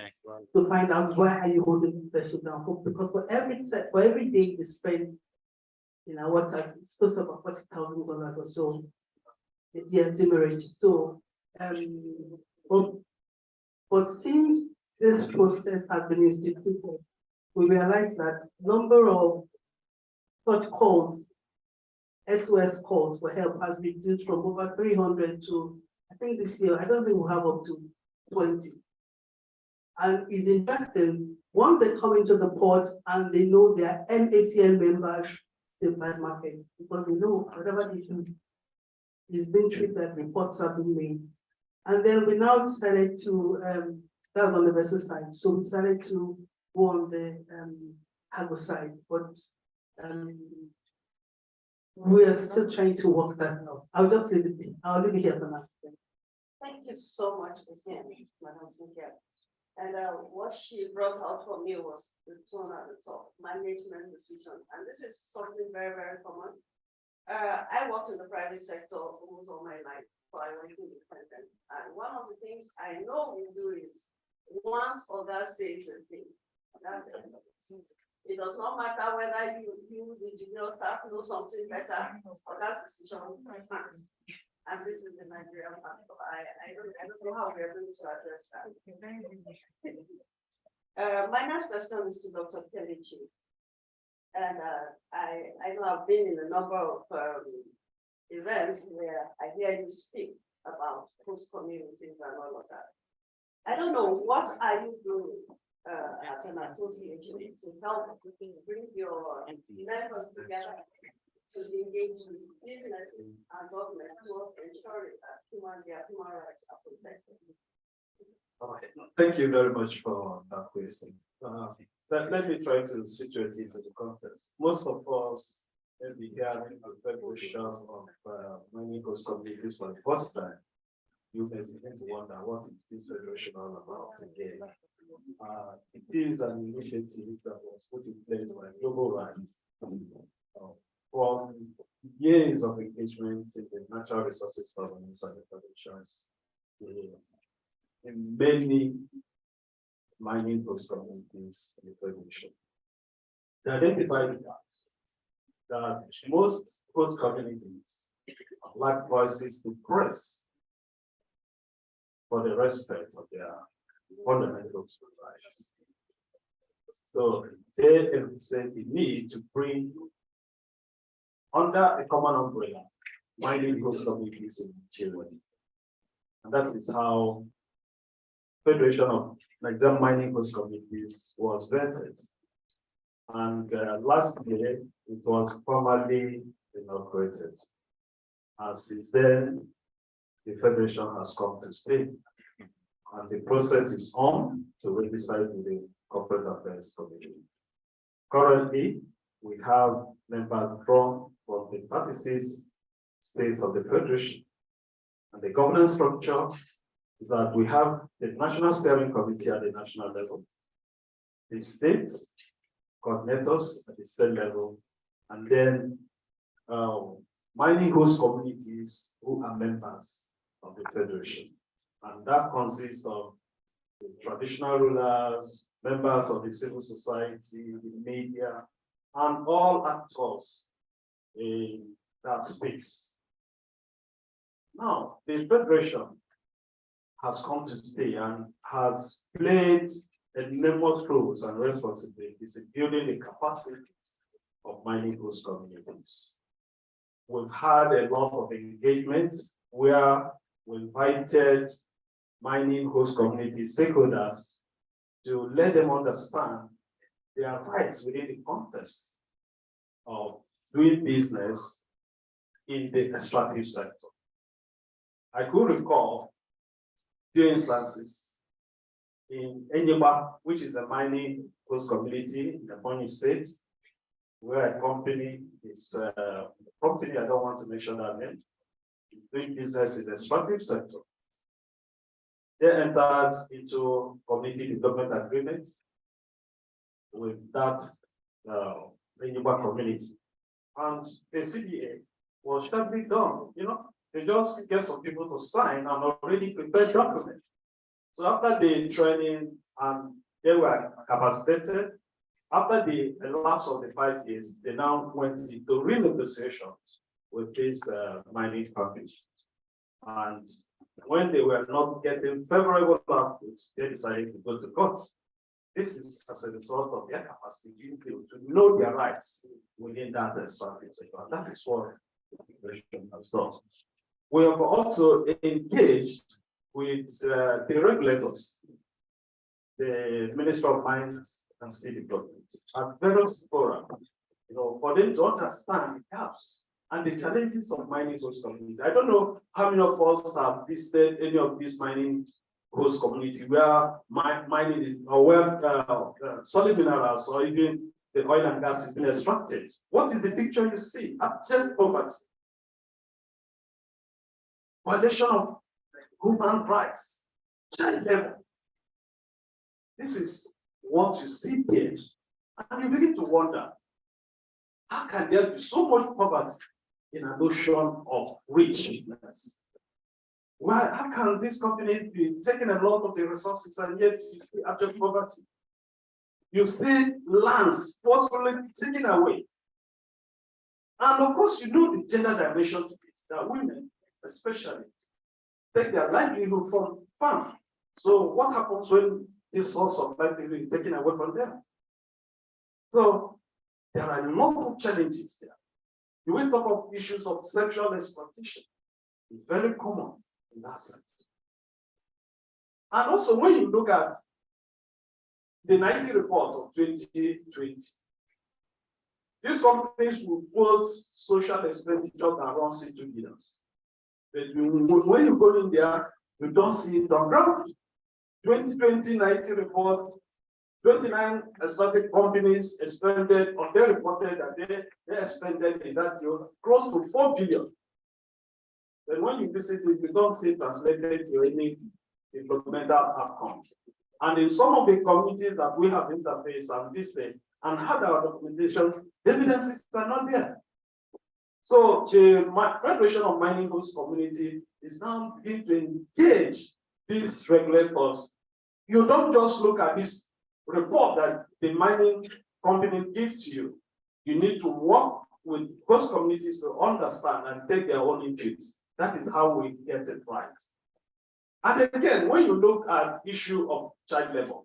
to find out why are you holding the vessel down, because for every day they spend in our tax, it's close to about $40,000 or so. Yeah, demurrage. So, but since this process has been instituted, we realize that number of such calls, SOS calls for help has reduced from over 300 to, I think this year, I don't think we'll have up to 20. And it's interesting, once they come into the ports and they know they are NACN members, they buy market, because they know whatever they do is being treated, reports have been made. And then we now decided to, that was on the vessel side, so we decided to go on the cargo side, but we are still trying to work that out. I'll just leave it, I'll leave it here for now. Thank you so much again, Madam Cynthia. And what she brought out for me was the tone at the top, management decision. And this is something very, very common. I worked in the private sector almost all my life, so I went independent. And one of the things I know we do is once others say a thing, it does not matter whether you the junior staff, know something better, or that decision stands. And this is the Nigerian factor. I don't know how we are going to address that. My next question is to Dr. Kelechi. And I know I've been in a number of events where I hear you speak about host communities and all of that. I don't know, what are you doing as an association to help bring your members together to engage with businesses and government to ensure that their human rights are protected? Thank you very much for that question. Let me try to situate it into the context. Most of us maybe hearing the federation of mining host communities for the first time. You may begin to wonder what is this federation all about again. It is an initiative that was put in place by Global Rights from years of engagement in the natural resources governance and the federations in many mining host communities in the federation. They identified that most host communities lack voices to press for the respect of their fundamental rights. So they emphasize the need to bring under a common umbrella mining host communities in Nigeria. And that is how Federation of Nigerian Mining Host Communities was vetted. And last year, it was formally inaugurated. And since then, the Federation has come to stay. And the process is on to re-decide with the Corporate Affairs Commission. Currently, we have members from the 36 states of the Federation. And the governance structure is that we have the National Steering Committee at the national level, the states coordinators at the state level, and then mining host communities who are members of the Federation. And that consists of the traditional rulers, members of the civil society, the media, and all actors in that space. Now, the Federation has come to stay and has played enormous roles and responsibilities in building the capacities of mining host communities. We've had a lot of engagement where we invited mining host community stakeholders to let them understand their rights within the context of doing business in the extractive sector. I could recall few instances in Enyimba, which is a mining coast community in the Ebonyi State, where a company is company, I don't want to mention that name, doing business in the extractive sector. They entered into community development agreements with that Enyimba community. And the CDA was sharply done, you know, they just get some people to sign and already prepared documents. So after the training and they were capacitated, after the lapse of the 5 years, they now went into renegotiations with this mining company. And when they were not getting favorable outputs, they decided to go to court. This is as a result of their capacity to know their rights within that extractive sector. That is what the Federation has done. We have also engaged with the regulators, the Ministry of Mines and State Development, at various fora, you know, for them to understand the gaps and the challenges of mining host community. I don't know how many of us have visited any of these mining host community where mining is, or where solid minerals or even the oil and gas is being extracted. What is the picture you see? Abject poverty, violation of human rights, child labor. This is what you see here. And you begin to wonder, how can there be so much poverty in a notion of richness? Why, how can these companies be taking a lot of the resources and yet you see abject poverty? You see lands forcefully taken away. And of course, you know the gender dimension to it, that women, especially, take their livelihood from farm. So what happens when this source of livelihood is taken away from them? So there are a lot of challenges there. You will talk of issues of sexual exploitation. It's very common in that sector. And also when you look at the 90 report of 2020, these companies will quote social expenditure that runs into billions. But when you go in there, you don't see it on ground. 2020 90 report, 29 exotic companies expended, or they reported that they expended in that year close to 4 billion. Then when you visit it, you don't see it translated to any developmental outcome. And in some of the communities that we have interfaced and visited and had our documentations, the evidences are not there. So the Federation of Mining Host Community is now beginning to engage these regulators. You don't just look at this report that the mining company gives you. You need to work with host communities to understand and take their own input. That is how we get it right. And again, when you look at issue of child labor,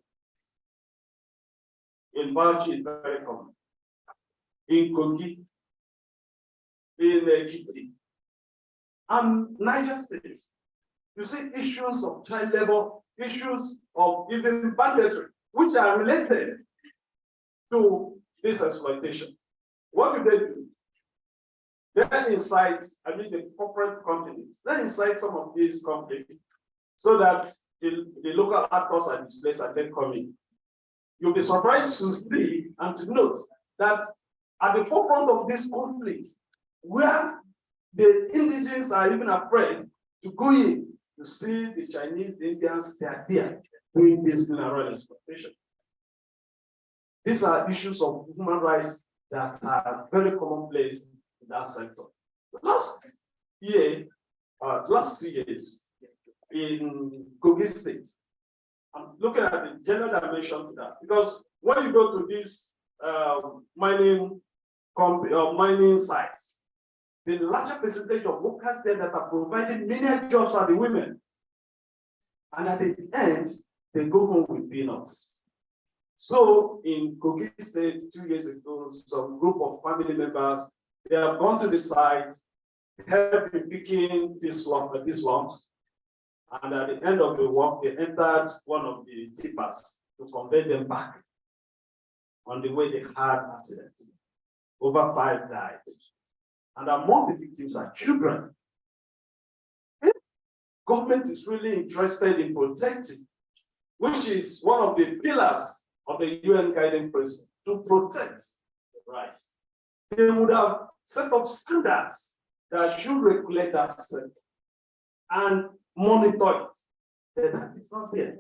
in Bauchi is very common. In Kogi, in Ekiti, and Niger states, you see issues of child labor, issues of even banditry, which are related to this exploitation. What do they do? They incite, the corporate companies, they incite some of these companies so that the local actors are displaced and then come in. You'll be surprised to see and to note that at the forefront of this conflict, where the indigenous are even afraid to go in, to see the Chinese, the Indians, they are there doing this mineral exploitation. These are issues of human rights that are very commonplace in that sector. Last 2 years in Kogi State, I'm looking at the general dimension to that, because when you go to these mining sites, the larger percentage of workers there that are providing many jobs are the women. And at the end, they go home with peanuts. So in Kogi State 2 years ago, some group of family members, they have gone to the site, helped in picking these lumps. And at the end of the work, they entered one of the tippers to convey them back. On the way they had accidents. Over 5 died. And among the victims are children. Government is really interested in protecting, which is one of the pillars of the UN guiding principle, to protect the rights. They would have set up standards that should regulate that sector and monitor it. That is not there.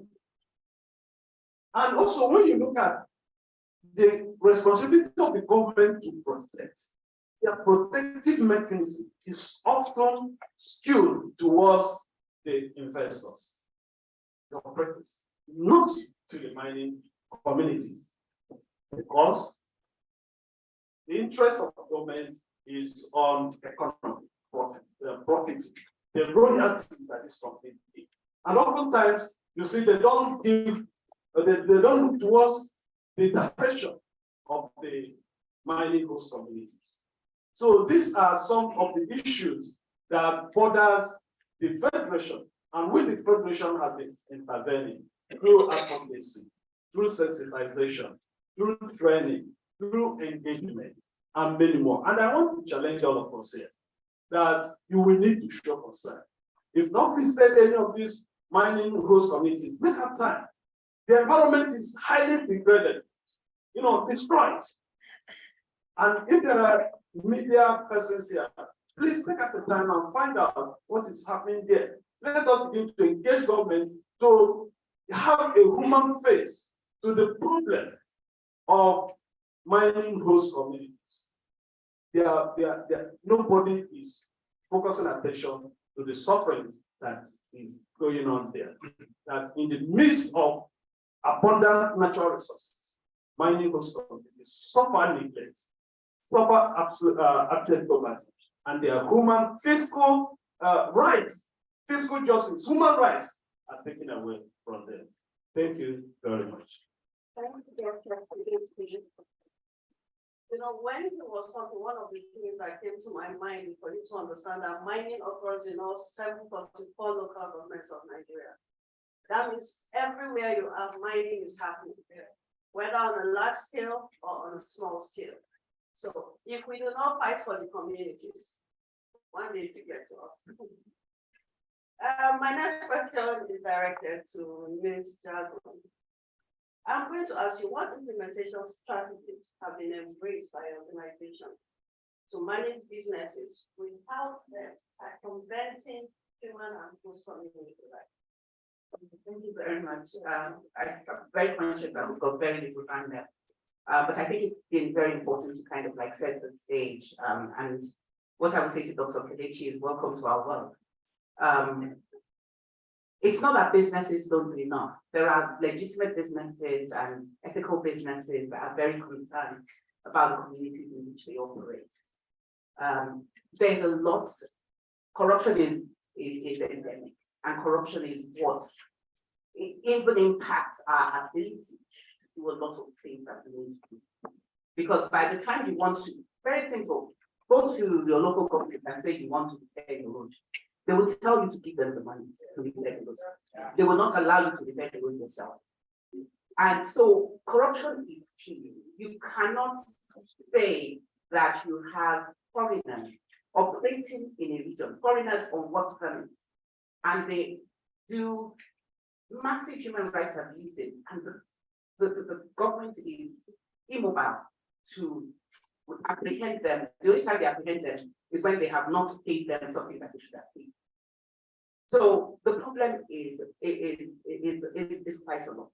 And also, when you look at the responsibility of the government to protect, their protective mechanism is often skewed towards the investors, the operators, not to the mining communities, because the interest of the government is on economic profit, the royalties that is company. And oftentimes you see they don't give, they don't look towards the direction of the mining host communities. So these are some of the issues that borders the Federation, and with the Federation has been intervening through advocacy, through sensitization, through training, through engagement, and many more. And I want to challenge all of us here that you will need to show concern. If not visited any of these mining host communities, make up time. The environment is highly degraded, destroyed. And if there are media persons here, please take out the time and find out what is happening there. Let us begin to engage government to have a human face to the problem of mining host communities. Nobody is focusing attention to the suffering that is going on there. That in the midst of abundant natural resources, mining host communities suffer neglect, suffer abject poverty, and their human fiscal rights, fiscal justice, human rights are taken away from them. Thank you very much. Thank you. When he was talking, one of the things that came to my mind for you to understand that mining occurs in all 744 local governments of Nigeria. That means everywhere you have mining is happening there, whether on a large scale or on a small scale. So if we do not fight for the communities, one day to get to us. My next question is directed to Ms. Jago. I'm going to ask you, what implementation strategies have been embraced by organizations to manage businesses without them circumventing human and host community rights? Thank you very much. I'm very conscious that we've got very little time there. But I think it's been very important to kind of like set the stage. And what I would say to Dr. Kelechi is welcome to our world. It's not that businesses don't do enough. There are legitimate businesses and ethical businesses that are very concerned about the communities in which they operate. There's a lot, corruption is endemic, and corruption is what even impacts our ability to do a lot of things that we need to do. Because by the time you want to, very simple, go to your local government and say you want to repair your road. They will tell you to give them the money to repair the road. They will not allow you to repair the road yourself. And so corruption is key. You cannot say that you have foreigners operating in a region, foreigners on work permits, and they do massive human rights abuses, and the government is immobile to apprehend them. The only time they apprehend them is when they have not paid them something that they should have paid. So the problem is quite a lot.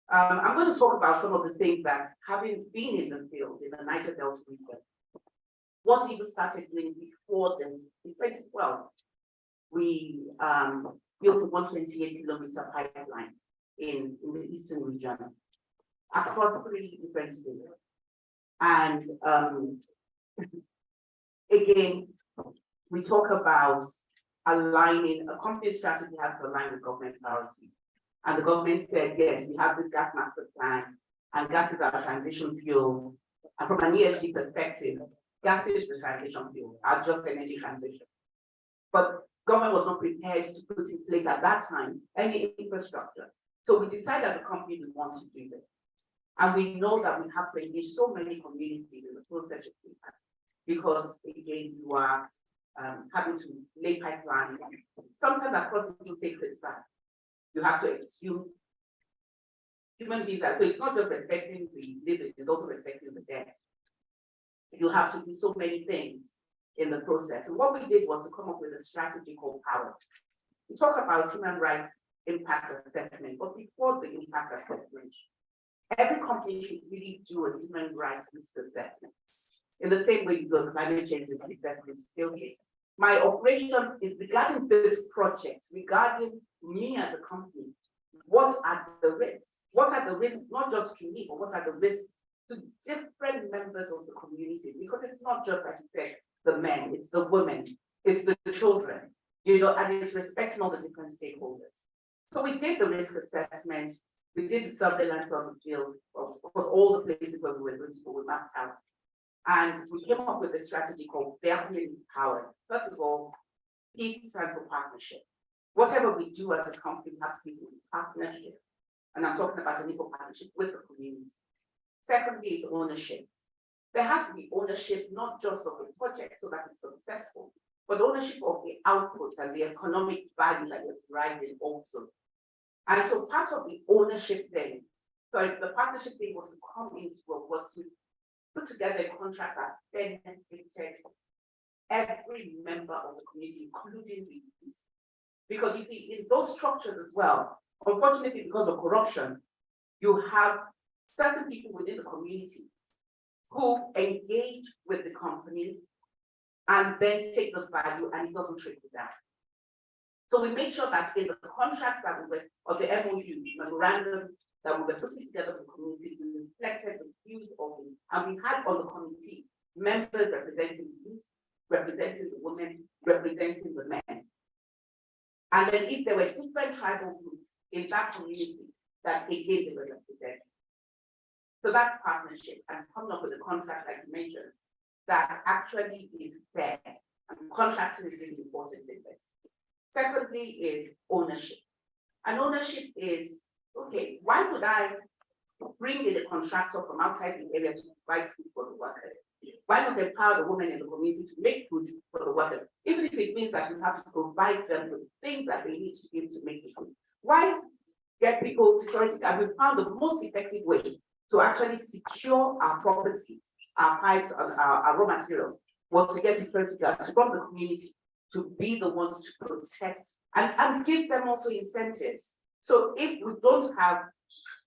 I'm going to talk about some of the things that, having been in the field in the Niger Delta region, what we started doing before then, in 2012, we built a 128-kilometer pipeline in the eastern region across 3 different states. And again, we talk about aligning, a company strategy has to align with government priority. And the government said, yes, we have this gas master plan, and gas is our transition fuel. And from an ESG perspective, gas is the transition fuel, our just energy transition. But government was not prepared to put in place at that time any infrastructure So we decided as a company we want to do this. And we know that we have to engage so many communities in the process of impact, because again, you are having to lay pipeline. Sometimes that process will take its time. You have to assume human beings, so it's not just respecting the living, it's also respecting the dead. You have to do so many things in the process. And what we did was to come up with a strategy called Power. We talk about human rights impact assessment, but before the impact assessment, every company should really do a human rights risk assessment. In the same way you do a climate change assessment, okay. My operations is regarding this project, regarding me as a company, what are the risks? What are the risks, not just to me, but what are the risks to different members of the community? Because it's not just, like you said, the men, it's the women, it's the children, you know, and it's respecting all the different stakeholders. So we did the risk assessment, we did the surveillance of the field, of course, all the places where we were going to go, we mapped out. And we came up with a strategy called Their Community Powers. First of all, keep transport partnership. Whatever we do as a company, we have to be in partnership. And I'm talking about an equal partnership with the community. Secondly is ownership. There has to be ownership, not just of the project so that it's successful, but ownership of the outputs and the economic value that you're deriving also. And so part of the ownership thing, so the partnership thing was to come into was to put together a contract that benefited every member of the community, including the youth. Because you see, in those structures as well, unfortunately, because of corruption, you have certain people within the community who engage with the companies and then take those value and it doesn't trickle down. So we made sure that in the contracts that we were, of the MOU, memorandum that we were putting together for the community, we reflected the views of it. And we had on the committee members representing the youth, representing the women, representing the men. And then if there were different tribal groups in that community, that again they were represented. So that's partnership and coming up with a contract like you mentioned, that actually is fair. And contracting is really important in this. Secondly is ownership. And ownership is, okay, why would I bring in a contractor from outside the area to provide food for the workers? Why not empower the women in the community to make food for the workers? Even if it means that you have to provide them with things that they need to be able to make the food. Why get people security? And we found the most effective way to actually secure our properties, our pipes, and our raw materials was to get security guards from the community to be the ones to protect and give them also incentives. So if we don't have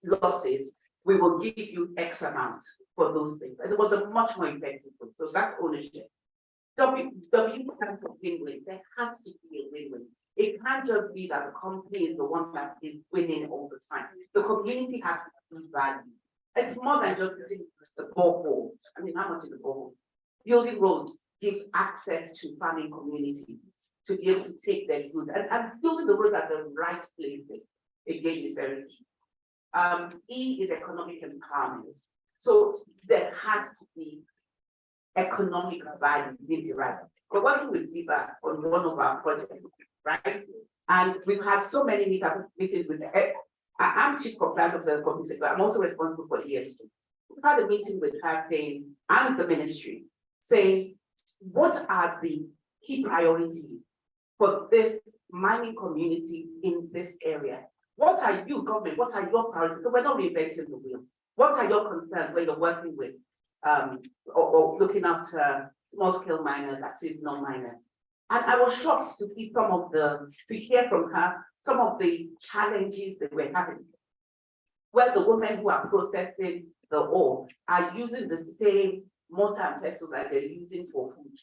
losses, we will give you X amount for those things. And it was a much more effective one. So that's ownership. W stands for win-win. There has to be a win-win. It can't just be that the company is the one that is winning all the time. The community has to be valued. It's more than just using the borehole. I mean, how much is the borehole? Building roads gives access to farming communities to be able to take their goods and building the roads at the right places. Again, is very key. E is economic empowerment. So there has to be economic value being derived. We're working with Ziba on one of our projects, right? And we've had so many meetings with I'm chief compliance officer of the company, but I'm also responsible for ESG. We've had a meeting with her saying, and the ministry, saying, what are the key priorities for this mining community in this area? What are you, government, what are your priorities? So we're not reinventing the wheel. What are your concerns when you're working with or looking after small-scale miners, artisanal miners? And I was shocked to see to hear from her some of the challenges that we're having, where the women who are processing the ore are using the same mortar and pestle that they're using for food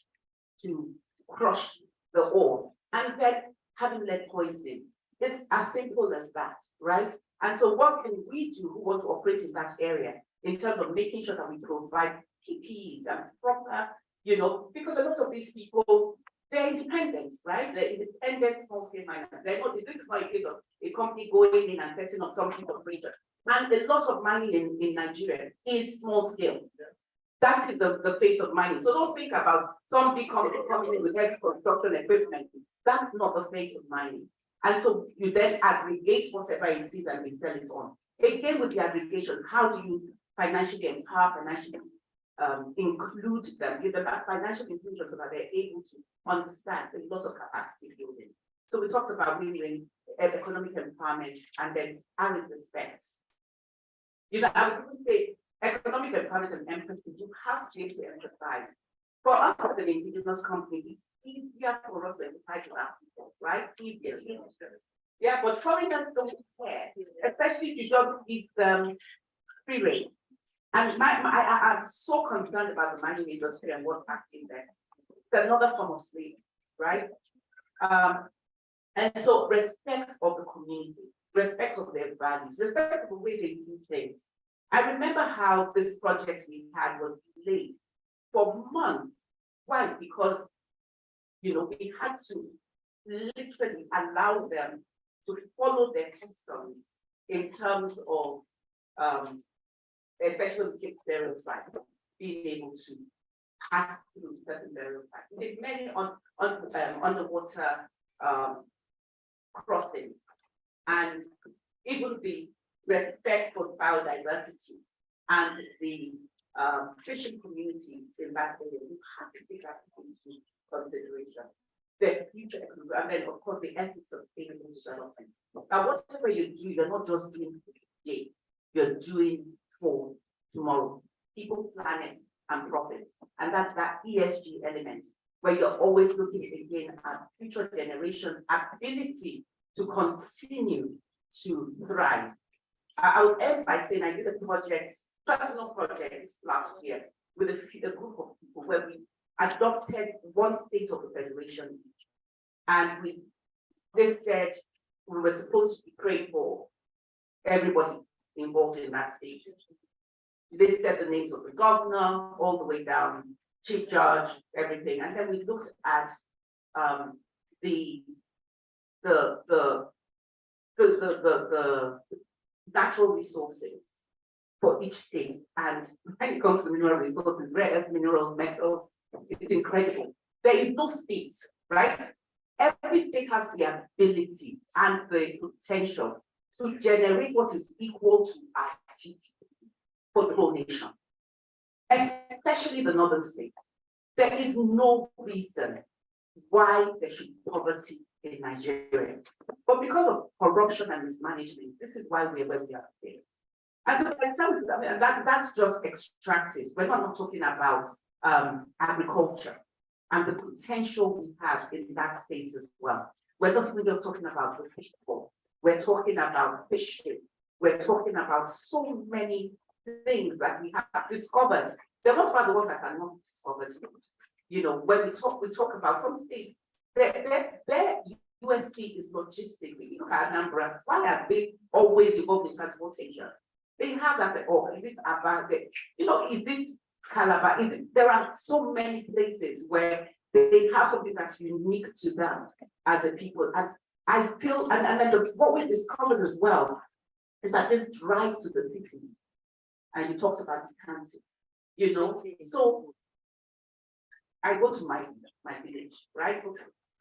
to crush the ore, and then having lead poisoning. It's as simple as that, right? And so what can we do who want to operate in that area in terms of making sure that we provide PPEs and proper, you know, because a lot of these people, they're independent, right? They're independent small-scale miners. They're not, this is not a case of a company going in and setting up something operation. And a lot of mining in Nigeria is small-scale. That is the face of mining. So don't think about some big company coming in with heavy construction equipment. That's not the face of mining. And so you then aggregate whatever it is and we sell it on. Again, with the aggregation, how do you financially empower, financially include them, give them that financial inclusion so that they're able to understand there's lots of capacity building. So we talked about really economic empowerment and then how is respect. You know, I was going to say economic empowerment and empathy, you have to be able to empathize. For us as an indigenous company, it's easier for us to empathize with our people, right? Easier. Yeah, but foreigners don't care, especially if you just give them free rein. And I'm so concerned about the mining industry and what's happening there. It's another form of slavery, right? And so respect of the community, respect of their values, respect of the way they do things. I remember how this project we had was delayed for months. Why? Because, you know, we had to literally allow them to follow their customs in terms of, especially with kids' burial site, being able to pass through certain burial sites. We did many underwater crossings, and even the respect for biodiversity and the fishing community in that area, you have to take that into consideration. The future, and then of course the ethics of sustainable development. Now, whatever you do, you're not just doing for today, you're doing for tomorrow. People, planet, and profit. And that's that ESG element, where you're always looking again at future generations' ability to continue to thrive. I would end by saying I did a project, personal project last year with a group of people where we adopted one state of the federation each. And they said we were supposed to be praying for everybody involved in that state. They said the names of the governor all the way down, chief judge, everything. And then we looked at the natural resources for each state. And when it comes to mineral resources, rare earth minerals, metals, it's incredible. There is no state, right? Every state has the ability and the potential to generate what is equal to our GDP for the whole nation, especially the northern states. There is no reason why there should be poverty in Nigeria. But because of corruption and mismanagement, this is why we're where we are today. And so by the time, I mean, that's just extractive. We're not talking about agriculture and the potential we have in that space as well. We're not even just talking about the people. We're talking about fishing. We're talking about so many things that we have discovered. There must be the ones that are not discovered yet. You know, when we talk about some states, their USD is logistics. If you look at Anambra, why are they always involved in transportation? They have that, or is it about the, you know, is it Calabar? Is it, there are so many places where they have something that's unique to them as a people. And I feel, and then what we discovered as well is that this drive to the city, and you talked about the county, you know, so I go to my village, right?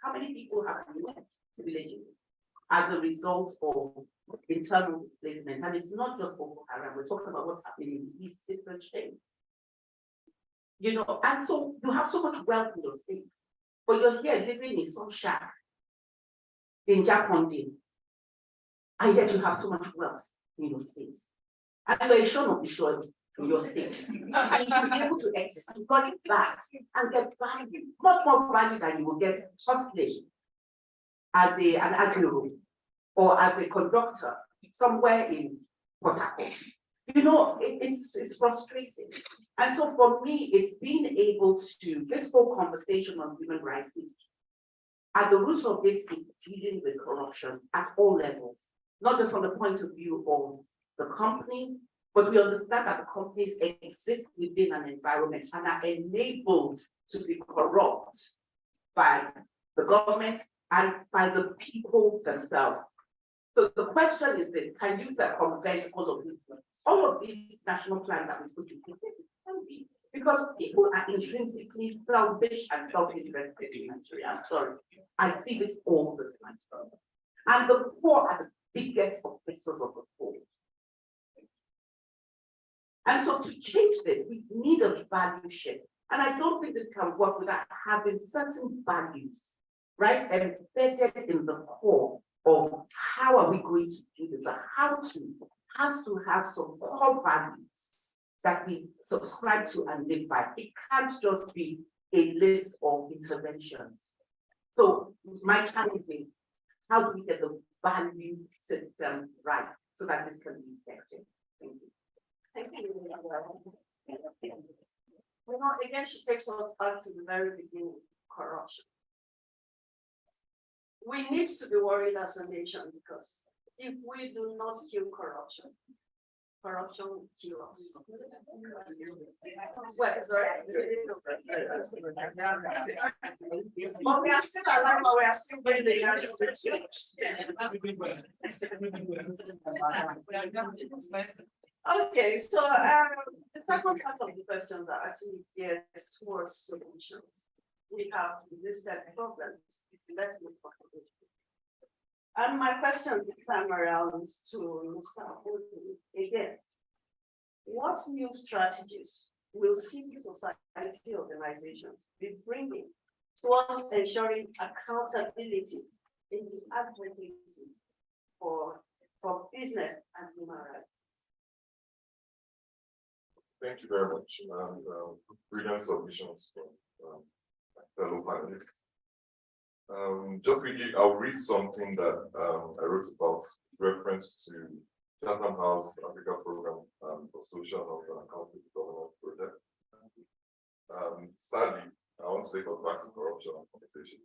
How many people have left the villages as a result of internal displacement? And it's not just Boko Haram, we're talking about what's happening in these different states. You know, and so you have so much wealth in your state, but you're here living in some shack in Japondi, and yet you have so much wealth in your state. And you're a son of the shore in your state. And you should be able to exploit that and get value, much more value than you will get hostage as an agro or as a conductor somewhere in Port Harcourt. You know, it's frustrating. And so for me, it's being able to, this whole conversation on human rights is at the root of it is dealing with corruption at all levels, not just from the point of view of the companies, but we understand that the companies exist within an environment and are enabled to be corrupt by the government and by the people themselves. So the question is this: can you circumvent all of these things? All of these national plans that we put in place, it can be, because people are intrinsically selfish and self-interested in Nigeria. I'm sorry, I see this all the time. And the poor are the biggest oppressors of the poor. And so to change this, we need a value shift. And I don't think this can work without having certain values, right, embedded in the core of how are we going to do this. The how to has to have some core values that we subscribe to and live by. It can't just be a list of interventions. So my challenge is, how do we get the value system right so that this can be effective? Thank you. Thank you. You know, again, she takes us back to the very beginning, corruption. We need to be worried as a nation because if we do not kill corruption, corruption will kill us. Well, sorry. But we are still alive, but we are still very dangerous. Okay, so the second part of the questions are actually geared towards solutions. We have listed problems. Let's look for solutions. And my question this time around to Mr. Abudu again. What new strategies will civil society organizations be bringing towards ensuring accountability in this advocacy for business and human rights? Thank you very much. And brilliant submissions from fellow panelists. Just quickly, I'll read something that I wrote about reference to Chatham House Africa Program for Social Health and Accountable Governance Project. Sadly, I want to take us back to corruption and compensation.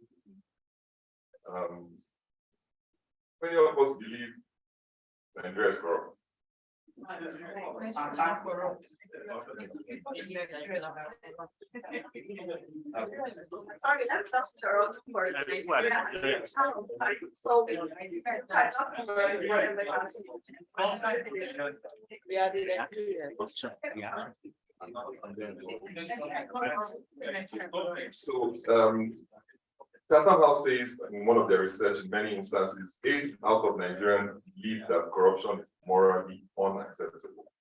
Many of us believe Nigeria is corrupt. Sorry, that's just corrupt for So, Chatham House says in one of their research, in many instances, 8 out of Nigerians believe that corruption is morally unacceptable.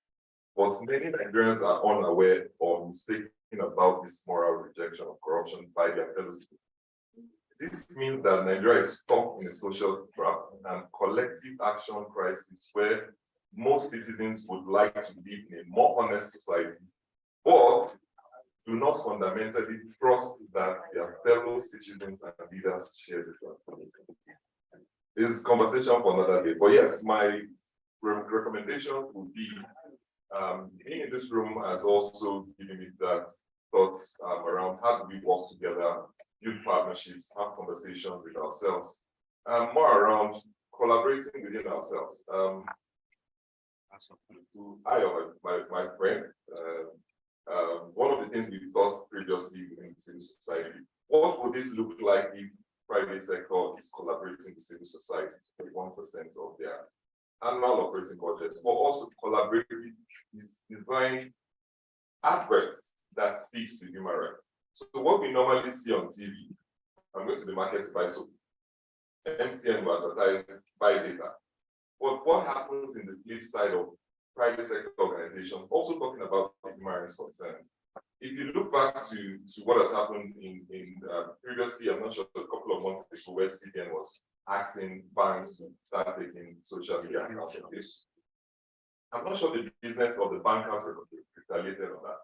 But many Nigerians are unaware or mistaken about this moral rejection of corruption by their fellow citizens. This means that Nigeria is stuck in a social trap and collective action crisis where most citizens would like to live in a more honest society, but do not fundamentally trust that their fellow citizens and leaders share the trust. This conversation for another day. But yes, my recommendation would be being in this room has also given me that thoughts around how do we work together, build partnerships, have conversations with ourselves, more around collaborating within ourselves. I or my friend, one of the things we thought previously in civil society, what would this look like if private sector is collaborating with civil society to 1% of their annual operating budgets, but also collaboratively design adverts that speaks to human rights. So what we normally see on TV, I'm going to the market to buy soap. MTN will advertise buy data. But what happens in the flip side of private sector organizations, also talking about the human rights concerns? If you look back to what has happened in previously, I'm not sure, a couple of months ago, where CBN was asking banks to start taking social media accounts of this. I'm not sure the business of the bank has retaliated on that.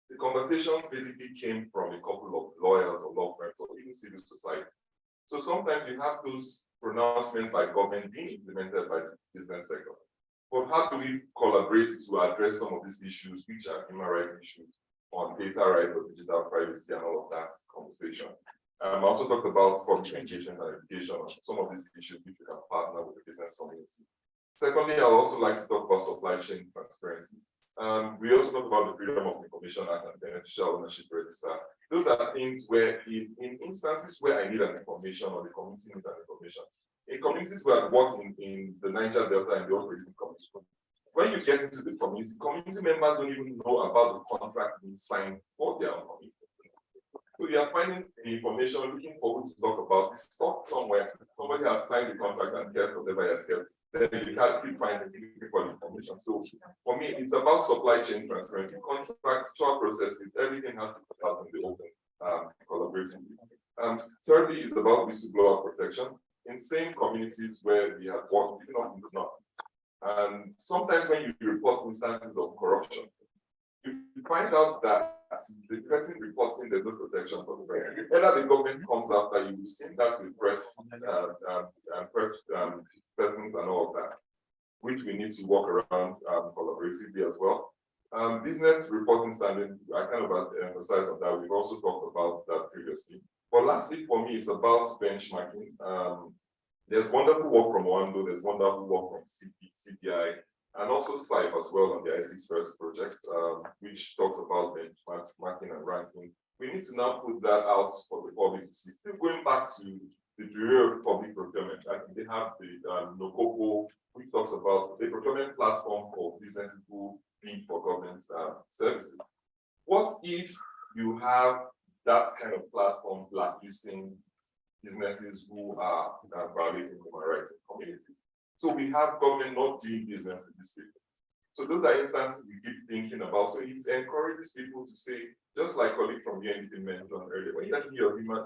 The conversation basically came from a couple of lawyers or law firms or even civil society. So sometimes you have those pronouncements by government being implemented by the business sector. But how do we collaborate to address some of these issues, which are human rights issues on data rights or digital privacy and all of that conversation? I also talked about public engagement and education on some of these issues which we can partner with the business community. Secondly, I'd also like to talk about supply chain transparency. We also talk about the Freedom of Information Act and Beneficial Ownership Register. Those are things where in instances where I need an information or the community needs an information, in communities where I work in the Niger Delta and the operating community, when you get into the community members don't even know about the contract being signed for their own community. So you are finding the information, looking forward to talk about this stuff somewhere. somebody has signed the contract and kept whatever he has kept, then you can't keep finding people information. So for me, it's about supply chain transparency, contractual processes, everything has to be out in the open, collaborating. Thirdly is about whistleblower protection in same communities where we have worked, not. And sometimes when you report instances of corruption, you find out that the person reporting there's no protection for the person. Whether the government comes after you, we've seen that with press persons and all of that, which we need to work around collaboratively as well. Business reporting standard, I kind of emphasize on that. We've also talked about that previously. But lastly, for me, it's about benchmarking. There's wonderful work from Wando, there's wonderful work from CPI, and also SIPE as well on the Ethics First project, which talks about benchmarking and ranking. We need to now put that out for the public to see. Still going back to the Bureau of Public Procurement, I think they have the NOCOPO, which talks about the procurement platform for businesses who bid for government services. What if you have that kind of platform blacklisting businesses who are violating human rights in community? So we have government not doing business with these people. So those are instances we keep thinking about. So it encourages people to say, just like colleague from UNDP mentioned earlier, when you're doing your human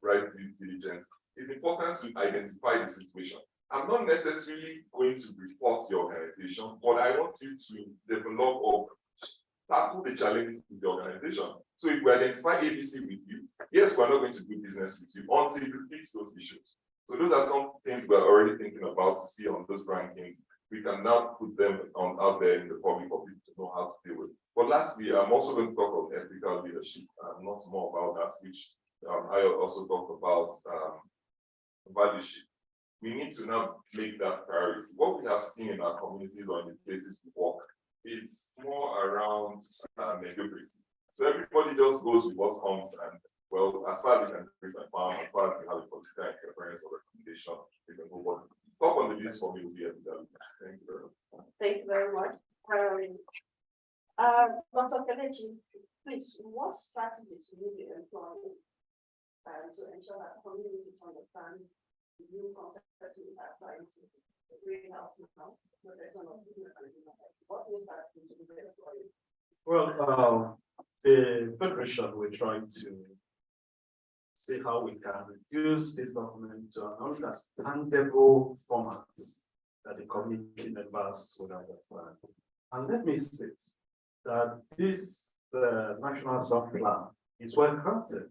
rights due diligence, it's important to identify the situation. I'm not necessarily going to report your organization, but I want you to develop or tackle the challenges with the organization. So if we identify ABC with you, yes, we're not going to do business with you until you fix those issues. So those are some things we're already thinking about to see on those rankings. We can now put them out there in the public for people to know how to deal with. But lastly, I'm also going to talk about ethical leadership, not more about that, which I also talked about value shift. We need to now make that priority. What we have seen in our communities or in the places we work, it's more around mediocrity. So everybody just goes with what comes, and well, as far as you can increase my farm, as far as you have a political interference or recommendation, you can move on. Talk on the list for me will be evident. Thank you very much. Thank you very much. Dr. Kelechi, please, what strategies will you be employing to ensure that communities understand the new concept you are trying to bring out now? What new strategies will you be employing? Well, the Federation, we're trying to see how we can reduce this document to an understandable format that the community members would understand. And let me state that this National Zone Plan is well crafted,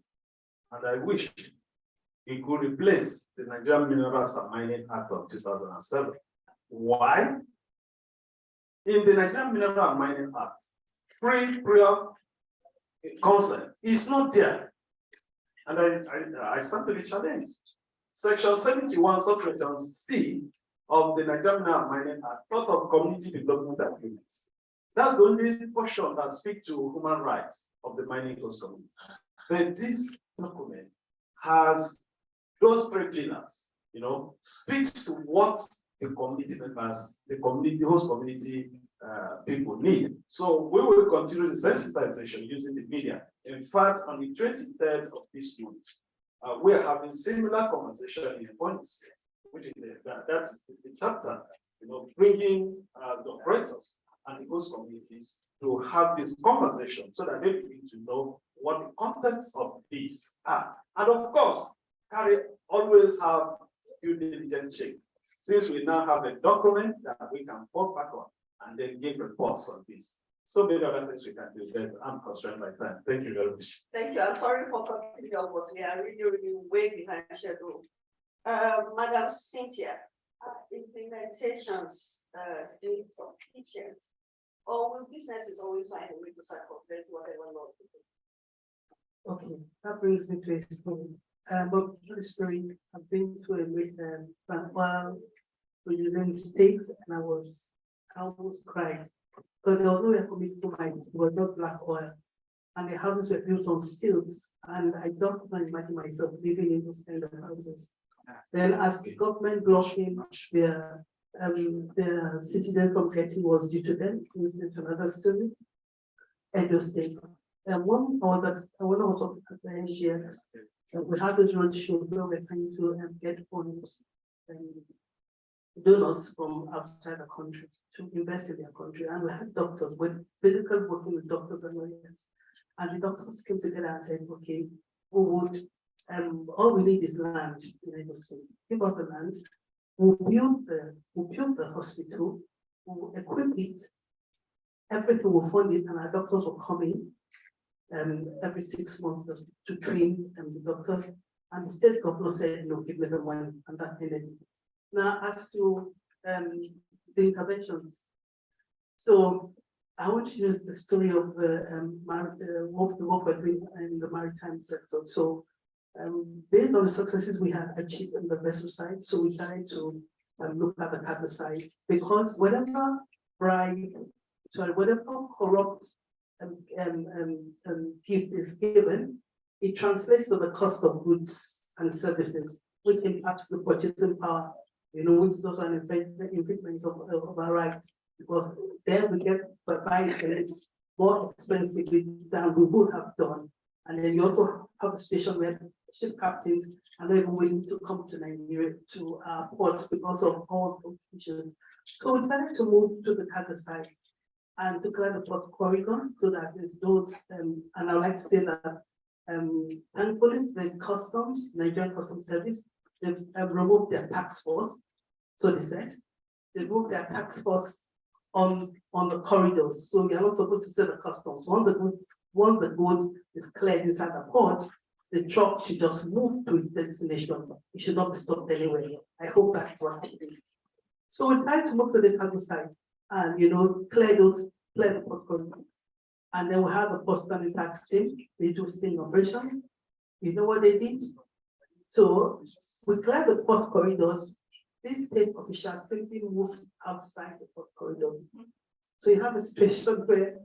and I wish it could replace the Nigerian Minerals and Mining Act of 2007. Why? In the Nigerian Mineral and Mining Act, free prior consent is not there. And I stand to be challenged. Section 71, subsection C of the Nigerian Mineral and Mining Act, thought of community development agreements. That's the only portion that speaks to human rights of the mining host community. But this document has those three pillars, speaks to what the community members, the host community people need. So we will continue the sensitization using the media. In fact, on the 23rd of this month, we are having similar conversation in Ebonyi State, which is that's the chapter, bringing the operators and the host communities to have this conversation so that they begin to know what the context of this are. And of course, always have due diligence check. Since we now have a document that we can fall back on and then give reports on this. So many other things we can do, but I'm constrained by time. Thank you very much. Thank you. I'm sorry for cutting you off, but we are really way behind schedule. Madam Cynthia, implementations need some patience, or will businesses always find a way to circumvent whatever law? Okay, that brings me to a story. But the story, I've been to a recent while we were in the States, and I almost cried. Because there was no committed mine, it was not black oil. And the houses were built on stilts. And I don't imagine myself living in those kind of houses. Then as the government blocking their citizen from getting was due to them, to another story. Edo State. When I was at the NGX, we had this roadshow where we're trying to get funds, donors from outside the country to invest in their country. And we had doctors, with physically working with doctors and lawyers. And the doctors came together and said, okay, we would, all we need is land in Lagos State. Give us the land, we'll build the hospital, we'll equip it, everything will fund it, and our doctors will come in every 6 months to train the doctors. And the state governor said, no, give me the money, and that ended. Now, as to the interventions, so I want to use the story of the work we're doing in the maritime sector. So, based on the successes we had achieved on the vessel side, so we started to look at the cargo side, because whatever corrupt gift is given, it translates to the cost of goods and services, which impacts the purchasing power, which is also an infringement of our rights, because then we get buy it and it's more expensive than we would have done. And then you also have a situation where ship captains are not even willing to come to Nigeria to ports because of all the issues. So we decided to move to the cargo side and to clear the port corridors so that there's those, and I would like to say that thankfully the customs, Nigerian Customs Service, they've removed their tax force. So they said, they removed their tax force on the corridors. So you're not supposed to say the customs. Once the goods is cleared inside the port, the truck should just move to its destination. It should not be stopped anywhere. I hope that's what happens. So we decided to move to the cargo side and clear the port corridor. And then we have the port standing tax team. They do sting operation. You know what they did? So we cleared the port corridors. These state officials simply moved outside the port corridors. So you have a situation where,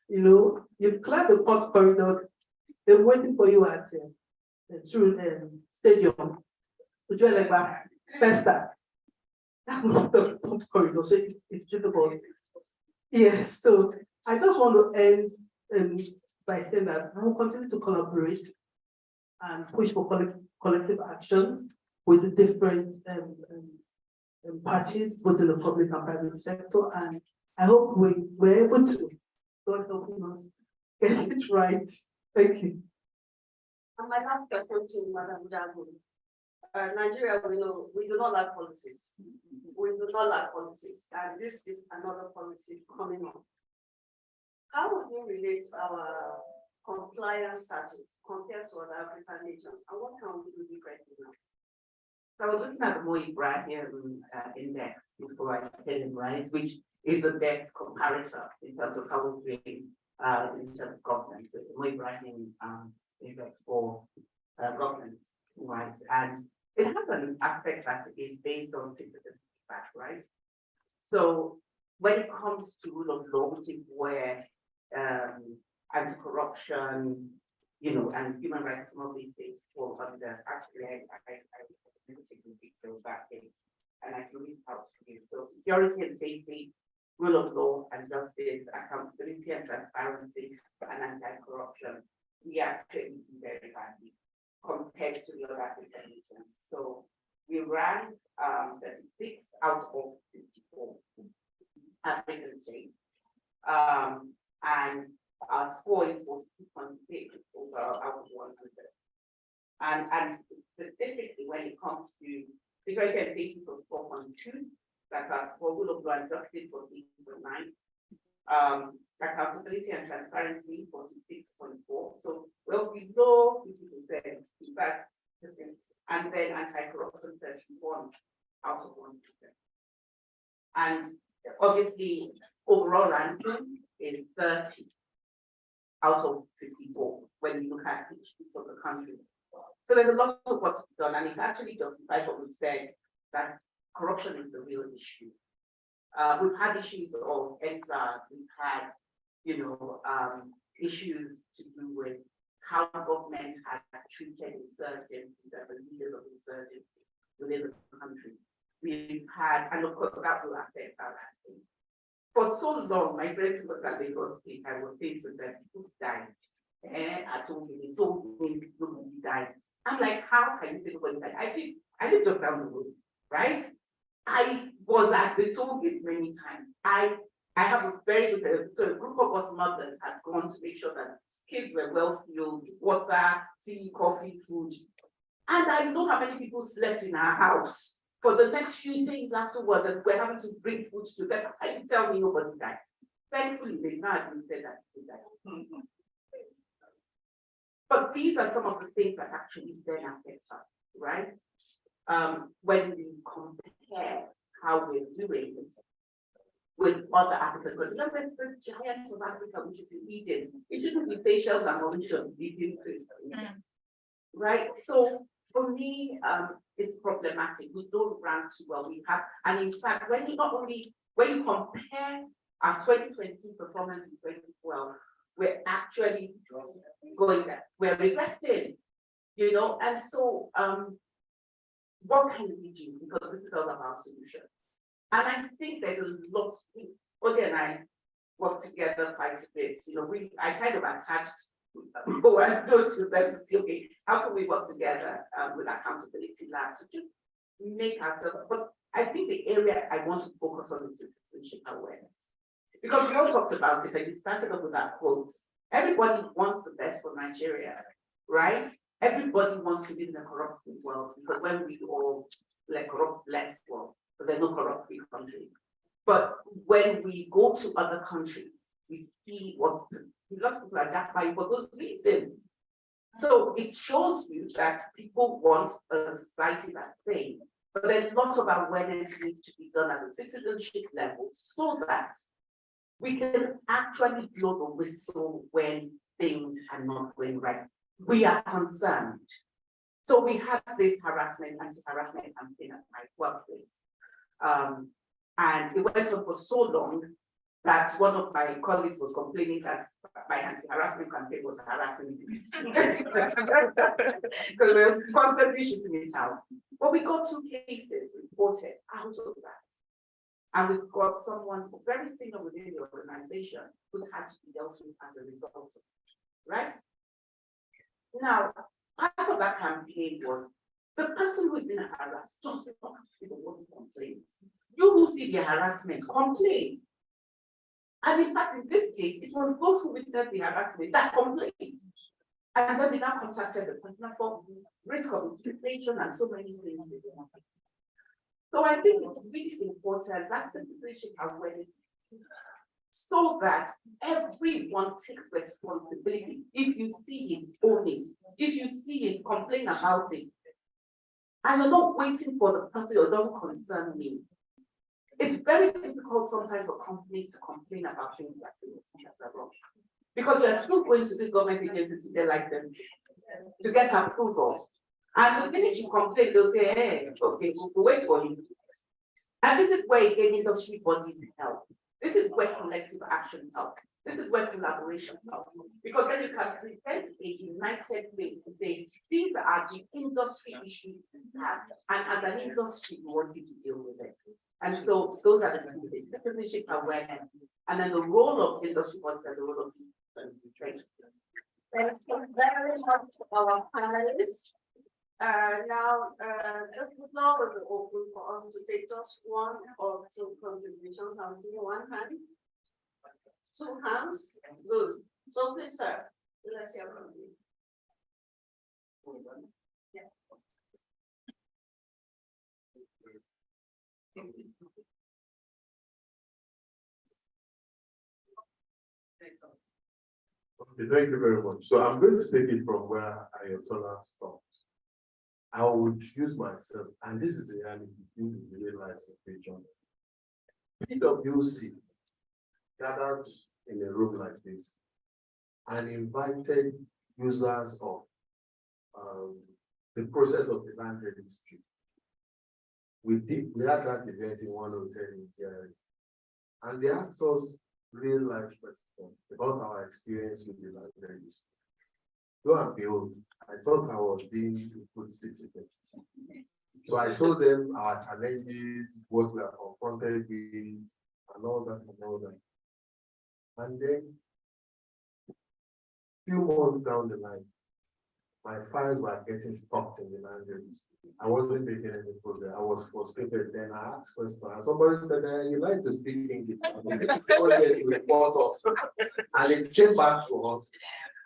you've cleared the port corridor, they're waiting for you at the stadium to join like that Festa. That's not the port corridor, so it's difficult. Yes, so I just want to end by saying that we'll continue to collaborate and push for collective actions with the different parties, both in the public and private sector. And I hope we're able to, God helping us, get it right. Thank you. And my last question to Madam Dago. Nigeria, we do not lack policies. We do not lack policies. And this is another policy coming on. How would you relate our compliance status compared to other African nations? And what can we do differently now? So I was looking at the Mo Ibrahim index before I came in, right, which is the best comparator in terms of how we're doing in terms of governance. The Mo Ibrahim index for governance, right? And it has an aspect that is based on citizen feedback, right? So when it comes to rule of law, which is where anti-corruption, and human rights, some of these things fall under. Actually, I taking details back in, and I can read out to you. So security and safety, rule of law and justice, accountability and transparency, and anti-corruption, we actually do very badly compared to the other African nations. So we ranked 36 out of 54 African states. And our score is 42.6 over out of 100. And specifically when it comes to security and safety for 4.2, like for rule of law and justice for 8.9, accountability and transparency for 6.4. So well below 50%, in fact, and then anti-corruption 31 out of 100. And obviously overall ranking is 30 out of 54 when you look at each of the countries. So there's a lot of work to be done, and it's actually justified what we said, that corruption is the real issue. We've had issues of NSAS, we've had, issues to do with how governments have treated insurgents and the leaders of insurgents within the country. We've had, and of course, that will affect our ranking. For so long, my friends who worked at Lagos State, I would think that people died I told you, they told me nobody died. I'm like, how can you say nobody died? I lived just down the road, right? I was at the toll gate many times. I have a very good, so a group of us mothers had gone to make sure that kids were well fueled, water, tea, coffee, food. And I know how many people slept in our house for the next few days afterwards, and we're having to bring food to them. I can tell me nobody died. Thankfully, they now admitted that they died. But these are some of the things that actually then affect us, right? When we compare how we're doing this with other African countries, look at the giant of Africa, which is Eden. It shouldn't be Seychelles and Mauritius, right? So for me, it's problematic. We don't rank too well. We have, and in fact, when you compare our 2022 performance with 2012, we're actually going there. We're regressing, you know, and so what can we do? Because this is all about solutions. And I think there's a lot. Ode and I work together quite a bit. You know, I kind of attached what to them to see, okay, how can we work together with Accountability Lab to just make ourselves. But I think the area I want to focus on is citizenship awareness. Because we all talked about it, and you started off with that quote. Everybody wants the best for Nigeria, right? Everybody wants to live in a corrupt world, because when we all like corrupt less world, but there's no corrupt free country. But when we go to other countries, we see what lots of people are jackpot for those reasons. So it shows you that people want a society that's sane, but then lots of awareness needs to be done at the citizenship level so that we can actually blow the whistle when things are not going right. We are concerned. So we had this anti-harassment campaign at my workplace. And it went on for so long that one of my colleagues was complaining that my anti-harassment campaign was harassing me. Because we were constantly shooting it out. But we got 2 cases reported out of that. And we've got someone very senior within the organization who's had to be dealt with as a result of it, right? Now, part of that campaign was the person who's been harassed doesn't have to be the one who complains. You who see the harassment, complain. And in fact, in this case, it was those who witnessed the harassment that complained. And then we now contacted the person for risk of intimidation and so many things. So I think it's really important that the citizenship awareness so that everyone takes responsibility. If you see it, own it. If you see it, complain about it. And you're not waiting for the person who doesn't concern me. It's very difficult sometimes for companies to complain about things that are wrong. Because you are still going to the government agencies to get like them to get approvals. And the minute you complain, they'll say, hey, okay, we'll wait for you. And this is where again industry bodies help. This is where collective action help. This is where collaboration help. Because then you can present a united way to say, these are the industry issues we have. And as an industry, we want you to deal with it. And so those are the two things, citizenship awareness, and then the role of industry bodies and the role of trade. Thank you very much to our panelists. Now, this floor will be open for us to take just 1 or 2 contributions. I'll give you 1 hand. 2 hands. Good. So please, sir, let's hear from you. Yeah. Okay, thank you very much. So I'm going to take it from where Ayatollah stopped. I would use myself, and this is the reality, this is the real life situation. PwC gathered in a room like this and invited users of the process of the land registry. We had that event in one hotel in Jerry, and they asked us real life questions about our experience with the land registry. Lo and behold, I thought I was being a good citizen. So I told them our challenges, what we are confronted with, and all that and all that. And then few months down the line, my files were getting stuck in the language. I wasn't making any progress. I was frustrated. Then I asked questions. And somebody said, you like to speak English. I wanted to report us. And it came back to us.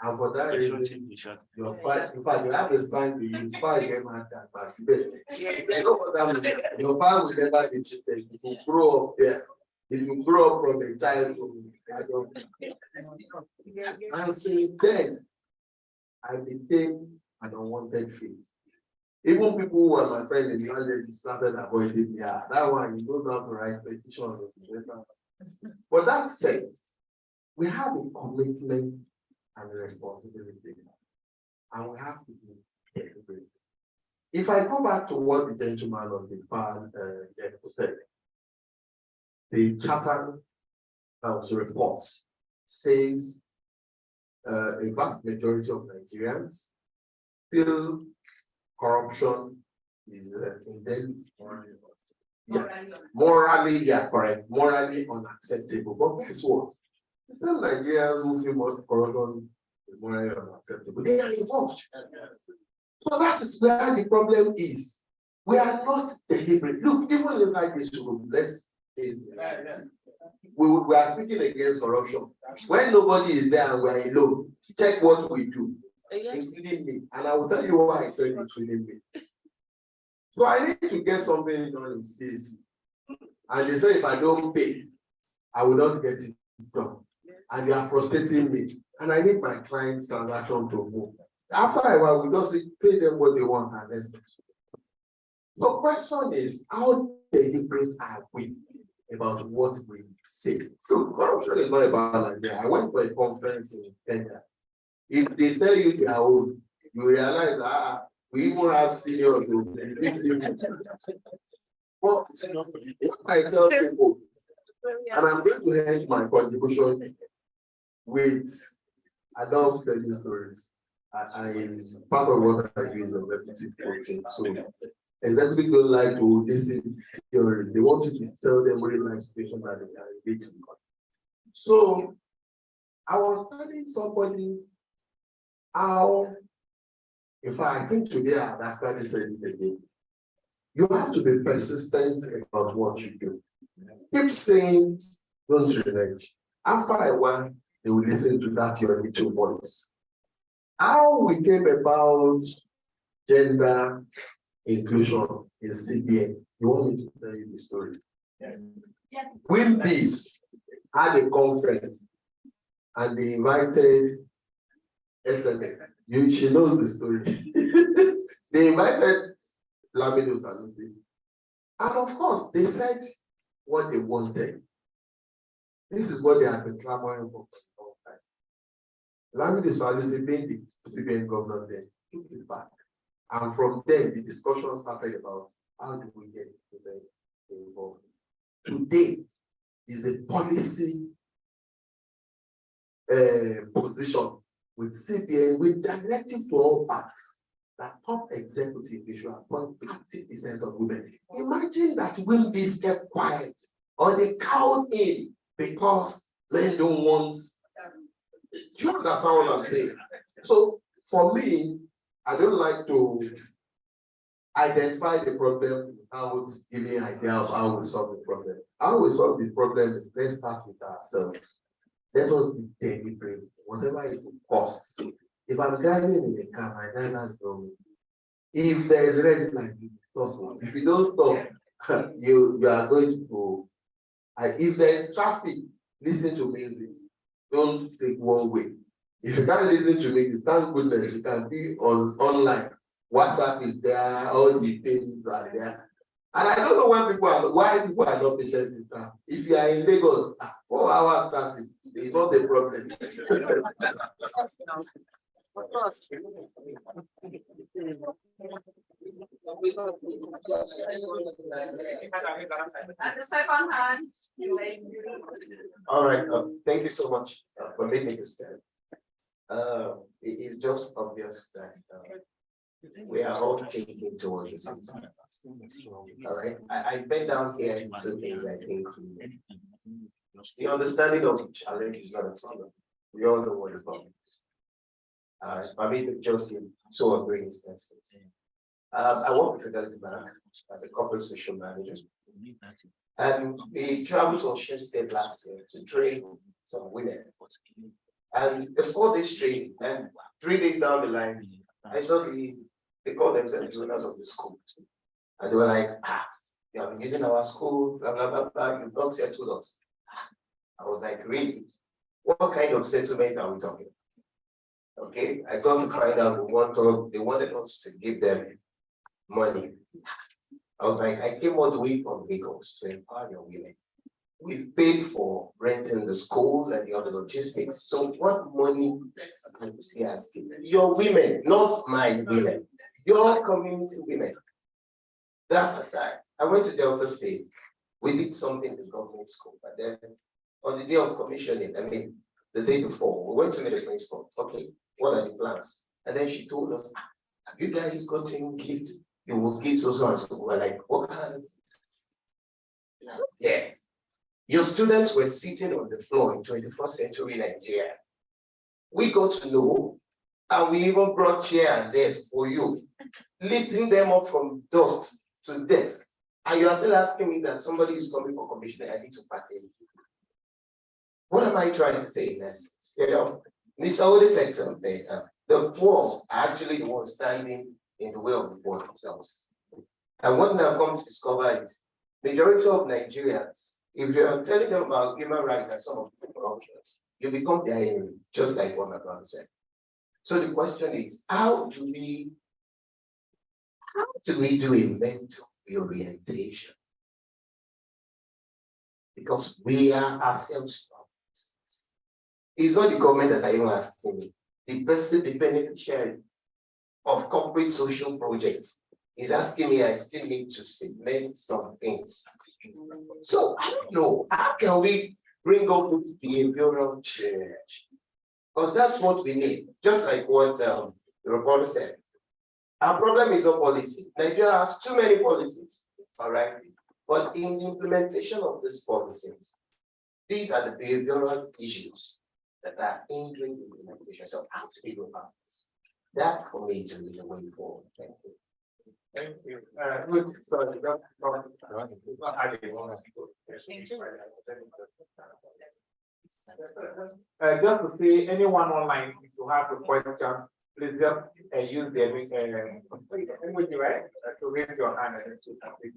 And for that reason, your file, in fact, you have a line to use file get mad at you know what that means? Your file will never be treated. If you grow up there, if you grow up from a childhood, I don't. And since then, I became an unwanted face. Even people who were my friend in language started avoiding me. Yeah, that one, you don't have to write petition. But that said, we have a commitment and a responsibility, and we have to be deliberate. If I go back to what the gentleman on the panel said, the Chatham House report says a vast majority of Nigerians feel corruption is morally, correct, morally unacceptable. But guess what? It's not Nigerians who feel more corruption is morally unacceptable. They are involved. So that is where the problem is. We are not deliberate. Look, even inside this room, let's face the reality. We are speaking against corruption. When nobody is there and we are alone, check what we do, including me. And I will tell you why I said including me. So I need to get something done in CAC. And they say if I don't pay, I will not get it done. And they are frustrating me. And I need my client's transaction to move. After a while, we just pay them what they want and let's go. The question is, how deliberate are we about what we say? So corruption is not about Nigeria. I went for a conference in Kenya. If they tell you they are old, you realize that we even have seniors. Well, I tell people, and I'm going to end my contribution with adult telling stories. I part of what I do is executive coaching. So executives don't like to listen theory. They want you to tell them real life situations that they can relate to. So I was telling somebody how, in fact, I think today I've actually said it again. You have to be persistent about what you do. Keep saying, don't relent. After a while, they will listen to that your little voice. How we came about gender inclusion in CBN. You want me to tell you the story? Yes. Winbies had a conference and they invited SNF. She knows the story. They invited Lamido Sanusi. And of course, they said what they wanted. This is what they had been clamoring for a long time. Lamido Sanusi being the CBN governor then took it back. And from there, the discussion started about how do we get them involved. Today is a policy position with CBN, with directive to all banks that top executive they should appoint 30% of women. Imagine that when this kept quiet or they cowed in because men don't want. Do you understand what I'm saying? So for me, I don't like to identify the problem without giving an idea of how we solve the problem. How we solve the problem is let's start with ourselves. Let us be deliberate, whatever it will cost. If I'm driving in a car, my drivers know me. If there is red light, if you don't stop, you are going to go. If there is traffic, listen to music. Don't take one way. If you can't listen to me, thank goodness you can be online. WhatsApp is there, all the things are there. And I don't know why people are not patient in traffic. If you are in Lagos, 4 hours traffic is not a problem. And the second hand. All right, thank you so much for making this stand. It is just obvious that we are all thinking towards the same time. All right, I bent down here two things I think. The understanding of the challenge is not a problem. We all know what the problem is. I mean, just in two or three instances. I work with Fidelity Bank as a corporate social manager. And we traveled to Osun State last year to train some women. And the 4 days training, and 3 days down the line, I saw they call themselves the owners of the school. And they were like, you have been using our school, blah, blah, blah, blah, you've not settled us. I was like, really? What kind of settlement are we talking about? Okay, I got to find out they wanted us to give them money. I was like, I came all the way from Lagos to empower your women. We've paid for renting the school and the other logistics. So what money are you still asking? Your women, not my women, your community women. That aside, I went to Delta State. We did something in the government school, but then on the day of commissioning, I mean, the day before, we went to meet the principal. Okay, what are the plans? And then she told us, have you guys gotten gifts? You will give so and so. We're like, what kind of gifts? Yes. Your students were sitting on the floor in 21st century Nigeria. We got to know, and we even brought chair and desk for you, lifting them up from dust to desk. And you are still asking me that somebody is coming for commissioner, I need to partake. What am I trying to say in essence? You know, Mr. Ode said something. The poor are actually the ones standing in the way of the poor themselves. And what I've come to discover is majority of Nigerians, if you're telling them about human rights and some of the corruptions, you become their enemy, just like what my brother said. So the question is, how do we do a mental reorientation? Because we are ourselves. It's not the government that are even asking me. The person, the beneficiary of corporate social projects is asking me, I still need to cement some things. So I don't know, how can we bring up this behavioral change? Because that's what we need, just like what the reporter said. Our problem is not policy. Nigeria has too many policies, all right? But in the implementation of these policies, these are the behavioral issues that are hindering implementation. So how do we go about this? That for me is really the way forward. Thank you. Thank you. Just to see anyone online, if you have a question, please just use the emoji, right? To raise your hand and to complete.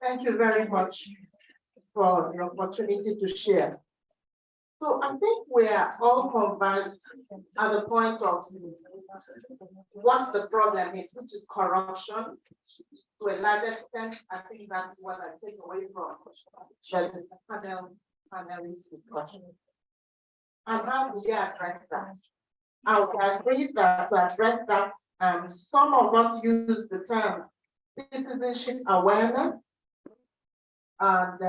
Thank you very much for the opportunity to share. So I think we are all converged at the point of what the problem is, which is corruption. To a large extent, I think that's what I take away from the panelist discussion. And how do we address that? I would agree that to address that, some of us use the term citizenship awareness and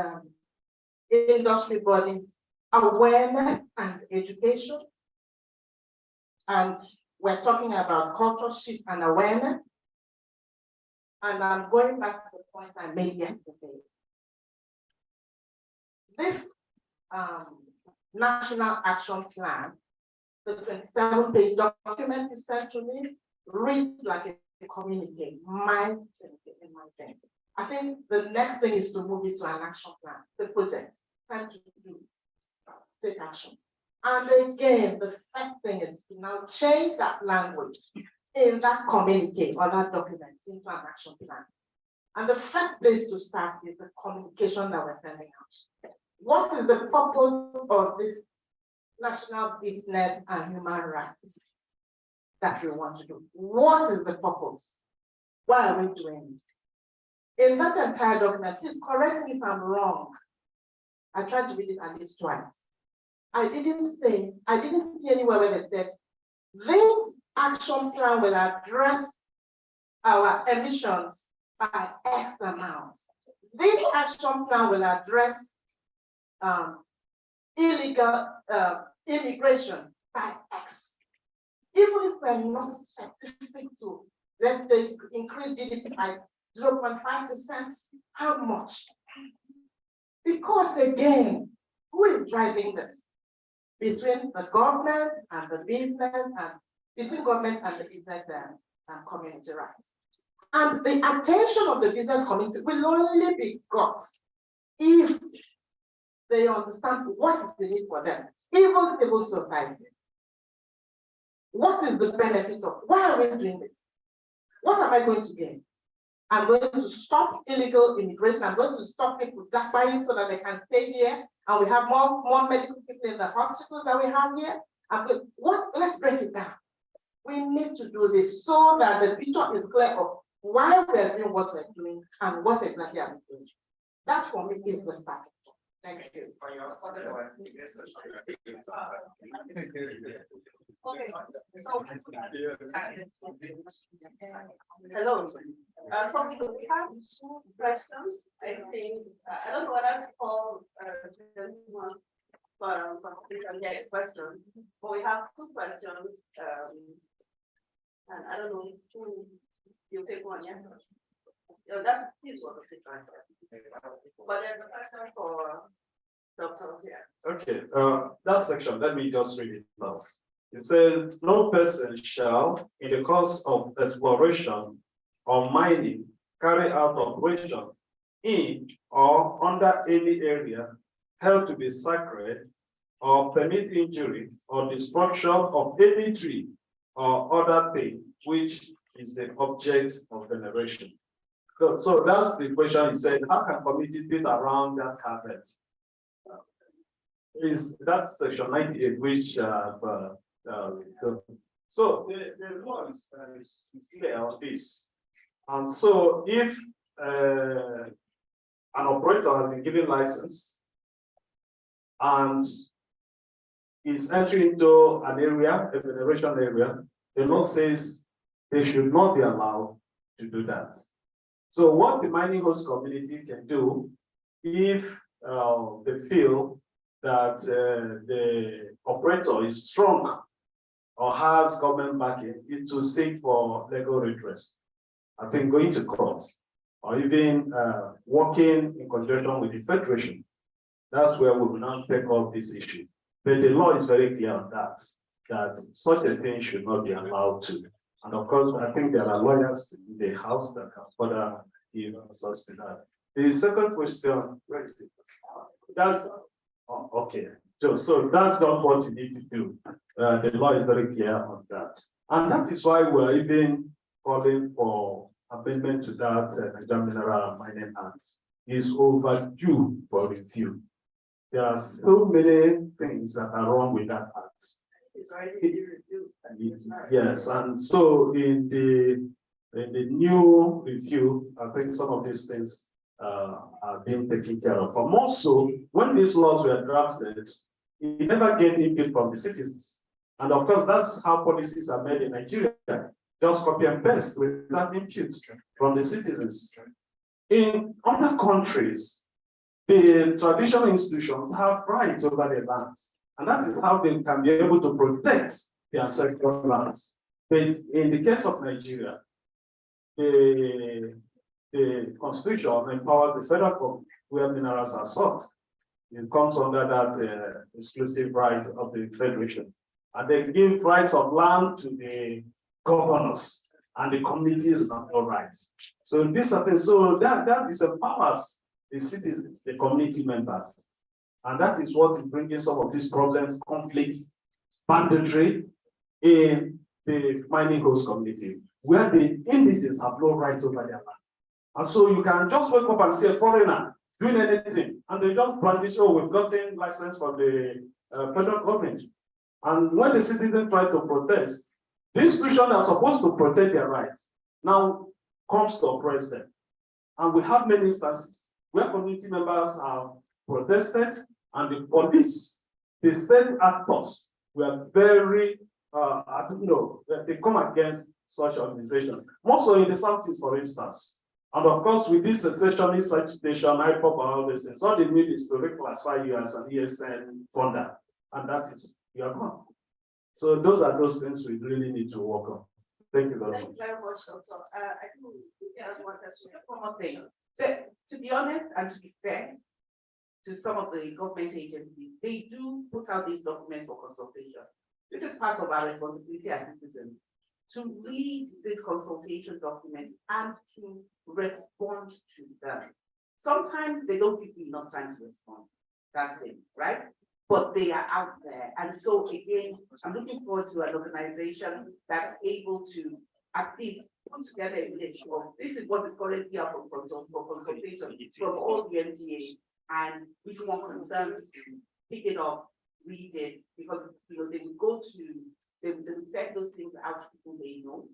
industry bodies awareness and education. And we're talking about culture shift and awareness. And I'm going back to the point I made yesterday. This National Action Plan, the 27-page document you sent to me, reads like a communique, my thing. I think the next thing is to move it to an action plan, the project, time to do, take action. And again, the first thing is to now change that language in that communique or that document into an action plan. And the first place to start is the communication that we're sending out. What is the purpose of this national business and human rights that we want to do? What is the purpose? Why are we doing this? In that entire document, please correct me if I'm wrong. I tried to read it at least twice. I didn't see anywhere where they said, this action plan will address our emissions by X amounts. This action plan will address illegal immigration by X. Even if we're not specific to, let's say, increase GDP by 0.5%, how much? Because again, who is driving this? between the government and the business and between government and the business and community rights. And the attention of the business community will only be got if they understand what is the need for them, even civil society. What is the benefit of, why are we doing this? What am I going to gain? I'm going to stop illegal immigration. I'm going to stop people dying so that they can stay here. And we have more medical people in the hospitals that we have here. Let's break it down. We need to do this so that the picture is clear of why we're doing what we're doing and what exactly are we doing. That for me is the starting point. Thank you for your Okay, so hello. So we have 2 questions. I think I don't know what to call gentlemen from the question, but we have 2 questions. And I don't know who you take one, yeah. That's his one. But there's a question for Dr. here. Okay, that section, let me just read it first. It says, no person shall, in the course of exploration or mining, carry out operation in or under any area held to be sacred, or permit injury or destruction of any tree or other thing which is the object of veneration. So that's the question. He said, how can communities build around that carpet? Is that section 98, which so the law is clear on this. And so if an operator has been given license and is entering into an area, a veneration area, the law says they should not be allowed to do that. So what the mining host community can do, if they feel that the operator is strong or has government backing, is to seek for legal redress. I think going to court or even working in conjunction with the federation. That's where we will now take up this issue. But the law is very clear on that such a thing should not be allowed to. And of course, I think there are lawyers in the house that can further give answers to that. The second question, where is it? That's okay. So that's not what you need to do. The law is very clear on that. And that is why we're even calling for amendment to that Mineral Mining Act. Is overdue for review. There are so many things that are wrong with that act. It's already reviewed. Yes, and so in the new review, I think some of these things are being taken care of. And also, when these laws were drafted, it never get input from the citizens. And of course, that's how policies are made in Nigeria. Just copy and paste without input from the citizens. In other countries, the traditional institutions have rights over their lands. And that is how they can be able to protect their ancestral lands. But in the case of Nigeria, the constitution empowers the federal government where minerals are sought. It comes under that exclusive right of the federation. And they give rights of land to the governors and the communities have no rights. So this so that disempowers the citizens, the community members. And that is what is bringing some of these problems, conflicts, banditry in the mining host community, where the indigenous have no right over their land. And so you can just wake up and see a foreigner doing anything, and they just brandish, oh, we've gotten license from the federal government. And when the citizens try to protest, the institutions are supposed to protect their rights now comes to oppress them. And we have many instances where community members have protested, and the police, the state actors were very, I don't know, they come against such organizations. More so in the Southeast, for instance. And of course, with this secessionist agitation, IPOP, all this, all they need is to reclassify you as an ESN funder. And that is, you are gone. So those are those things we really need to work on. Thank you very much. Thank you very much, Doctor. I think we have one question. One more thing. To be honest and to be fair, to some of the government agencies, they do put out these documents for consultation. This is part of our responsibility as citizens to read these consultation documents and to respond to them. Sometimes they don't give you enough time to respond. That's it, right? But they are out there. And so again, I'm looking forward to an organization that's able to at least put together a list of this is what is currently up for consultation from all the MTA and which one concerns you, pick it up, read it, because they will go to they will send those things out to people they know,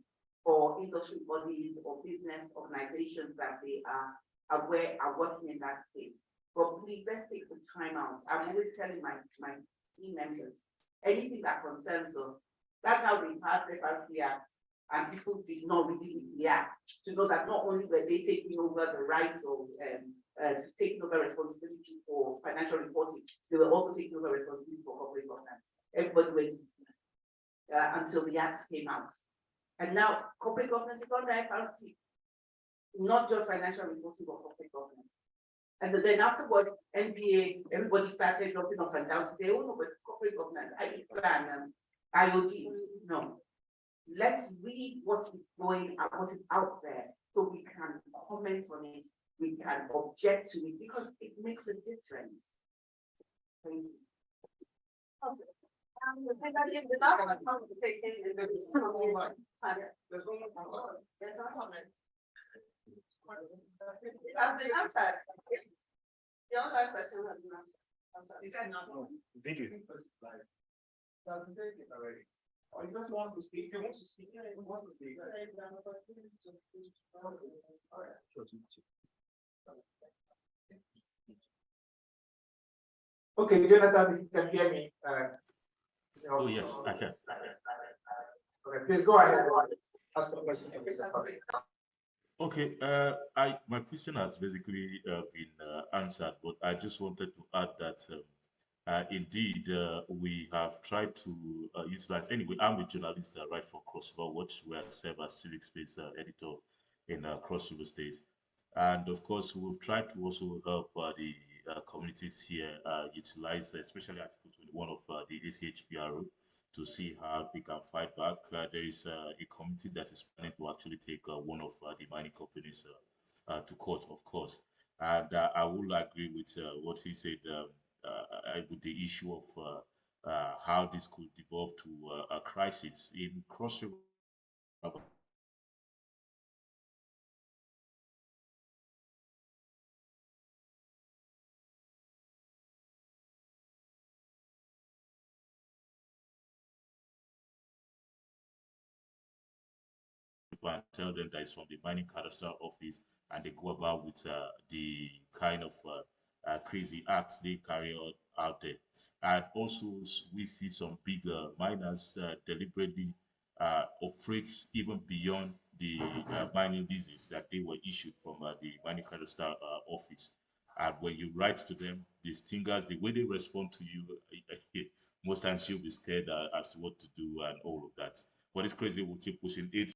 or industry bodies or business organizations that they are aware are working in that space. But please, let's take the time out. I'm always telling my team members, anything that concerns us, that's how we passed the FRP Act, and people did not really react to know that not only were they taking over the rights of to take over responsibility for financial reporting, they were also taking over responsibility for corporate governance. Everybody went until the acts came out. And now corporate governance is under FRC, not just financial reporting, but corporate governance. And then afterward, NPA, everybody started jumping up and down to say, oh no, but it's corporate governance, IoT. No. Let's read what is going out, what is out there, so we can comment on it, we can object to it, because it makes a difference. Thank you. Okay. The last one to take in is the has been answered. The online question has been answered. Video. Or he doesn't want to speak, he wants to speak, he wants to speak. Okay, Jonathan, if you can hear me. Oh, yes, I can. Okay, please go ahead. Ask the question. Okay, my question has basically been answered, but I just wanted to add that indeed we have tried to utilize. Anyway, I'm a journalist right for Cross River Watch, where I serve as civic space editor in Cross River State, and of course we've tried to also help the communities here utilize, especially Article 21 of the ACHPRO, to see how we can fight back. There is a committee that is planning to actually take one of the mining companies to court, of course. And I will agree with what he said with the issue of how this could devolve to a crisis in Cross River. And tell them that it's from the mining cadastral office, and they go about with the kind of crazy acts they carry out there. And also, we see some bigger miners deliberately operate even beyond the mining leases that they were issued from the mining cadastral office. And when you write to them, the stingers, the way they respond to you, most times you'll be scared as to what to do and all of that. But it's crazy, we keep pushing it.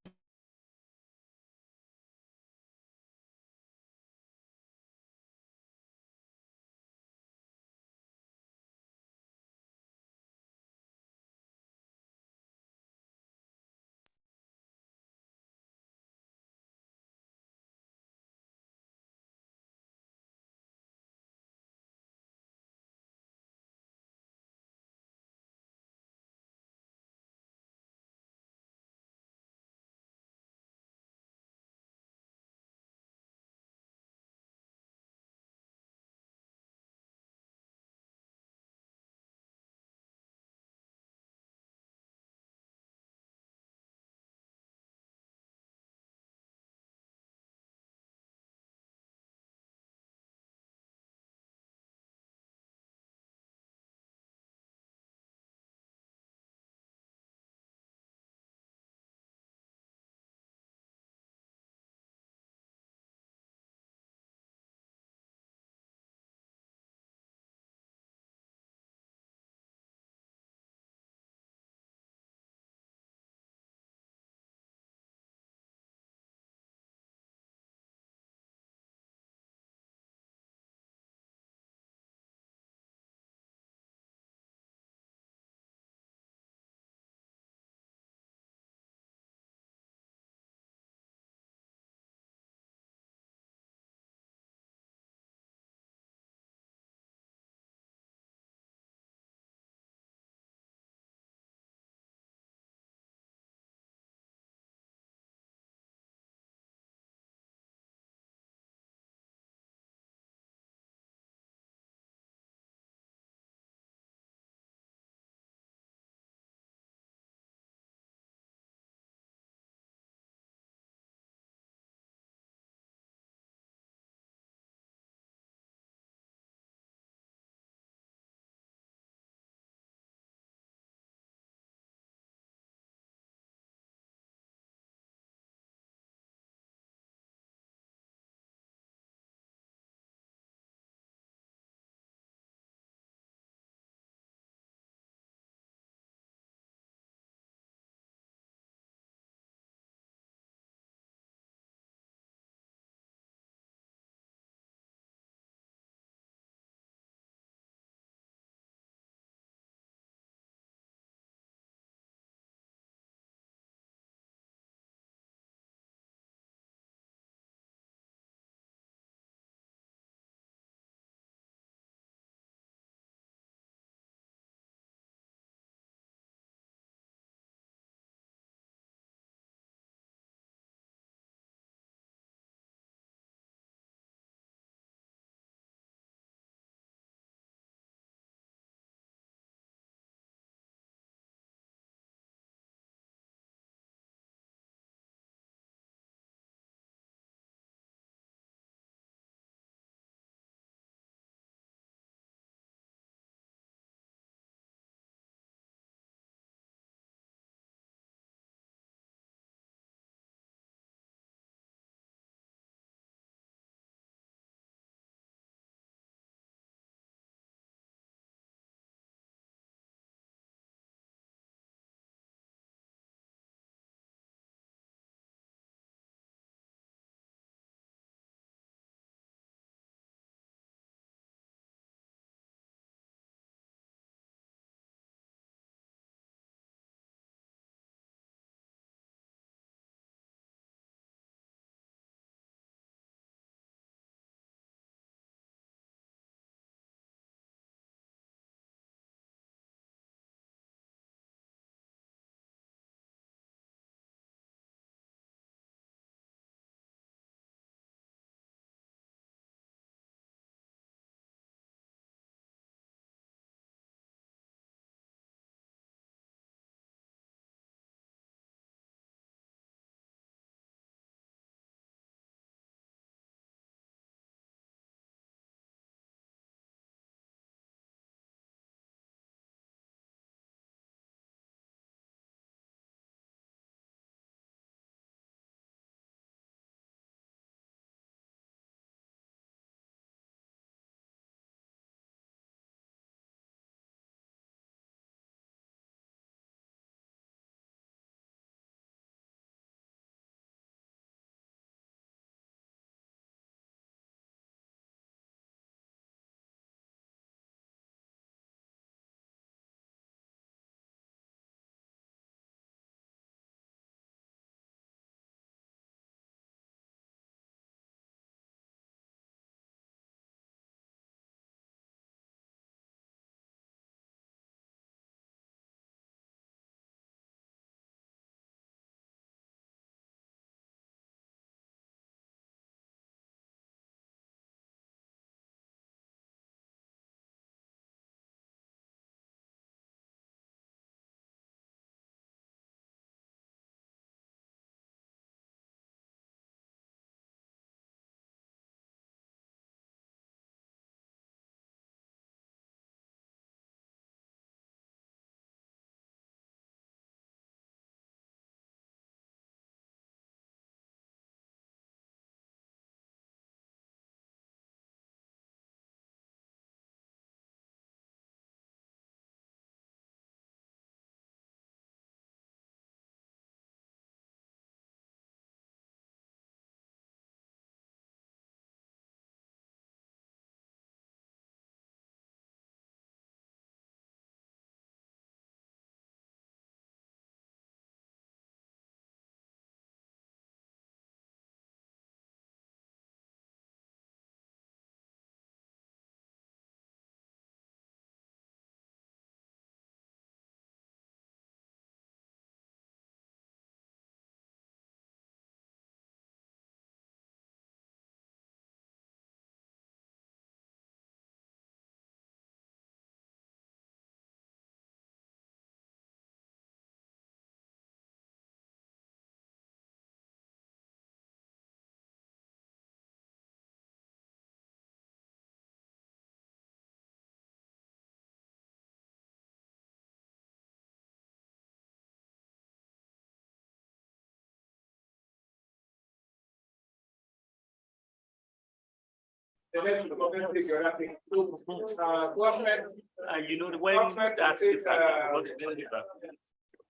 you know, when that's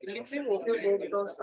the meeting will be because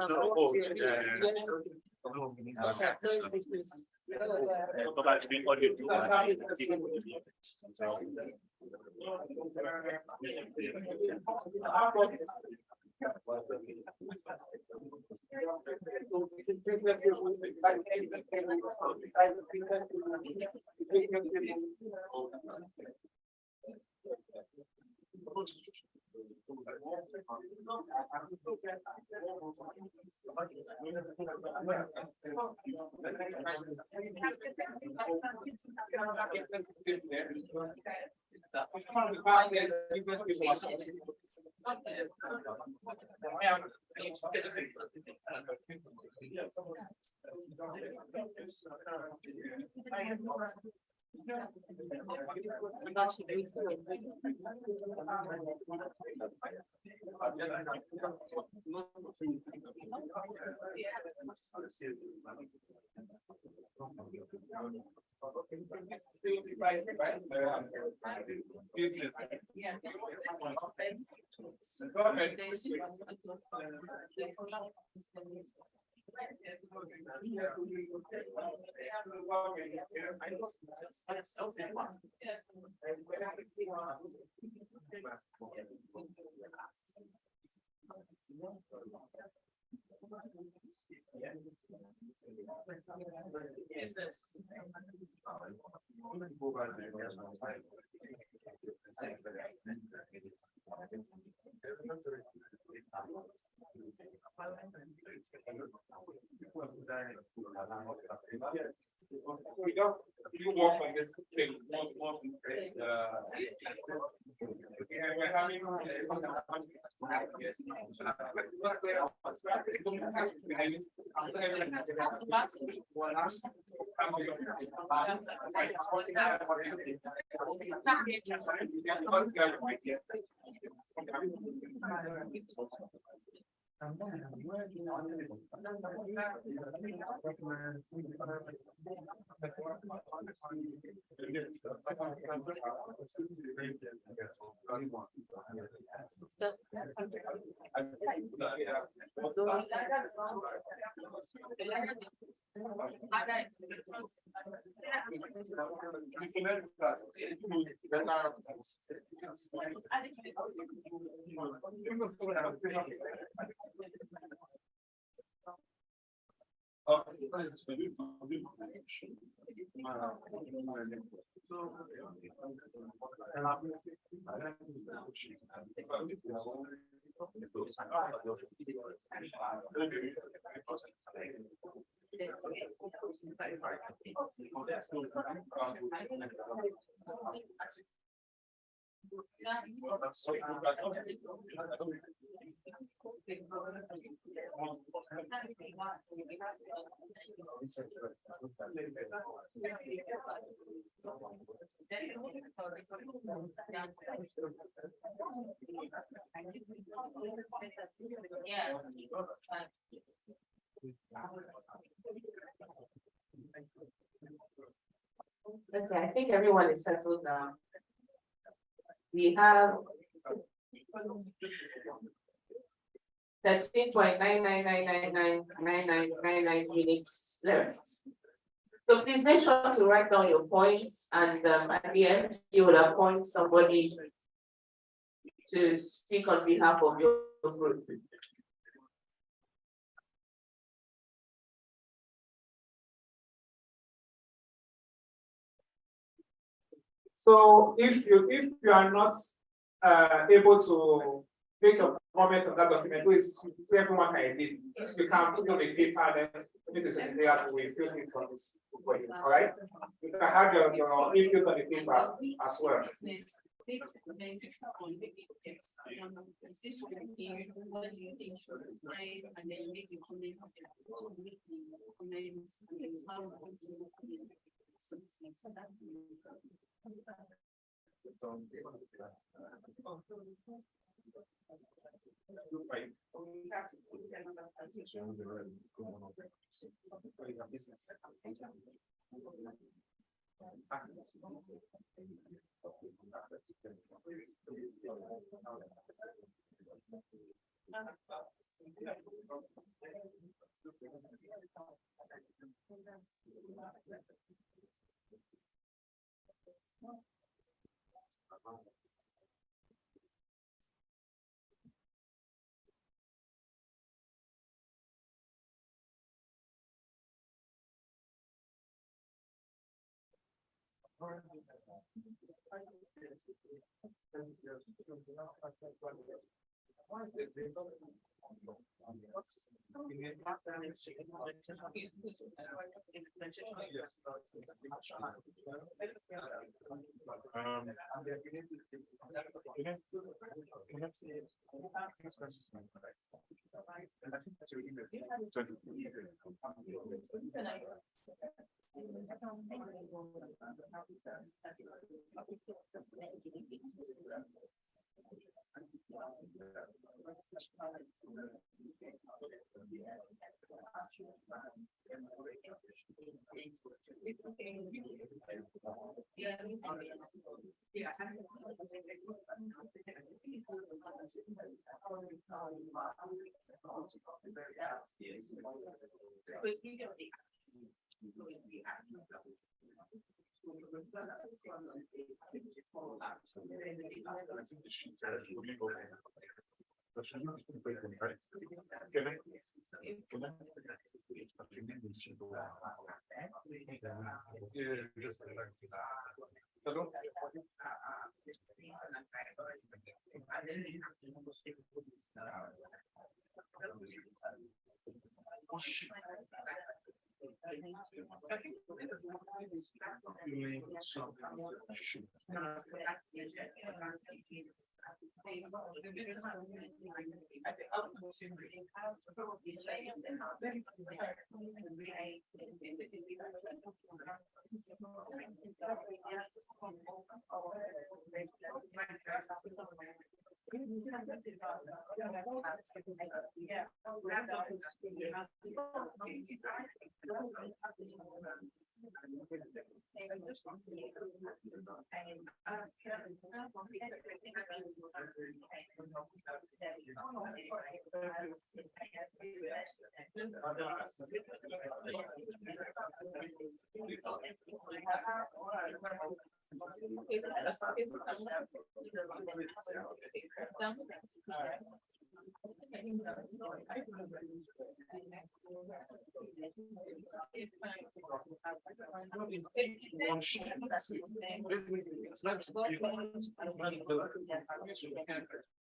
you work on this thing we're having Okay, I think everyone is settled now. We have 13.999999999 minutes left. So please make sure to write down your points, and at the end, you will appoint somebody to speak on behalf of your group. So if you are not able to make a comment on that document, please everyone can edit. If you can put on a paper, then it is in there we still need on this. All right. You can have your input on the paper as well.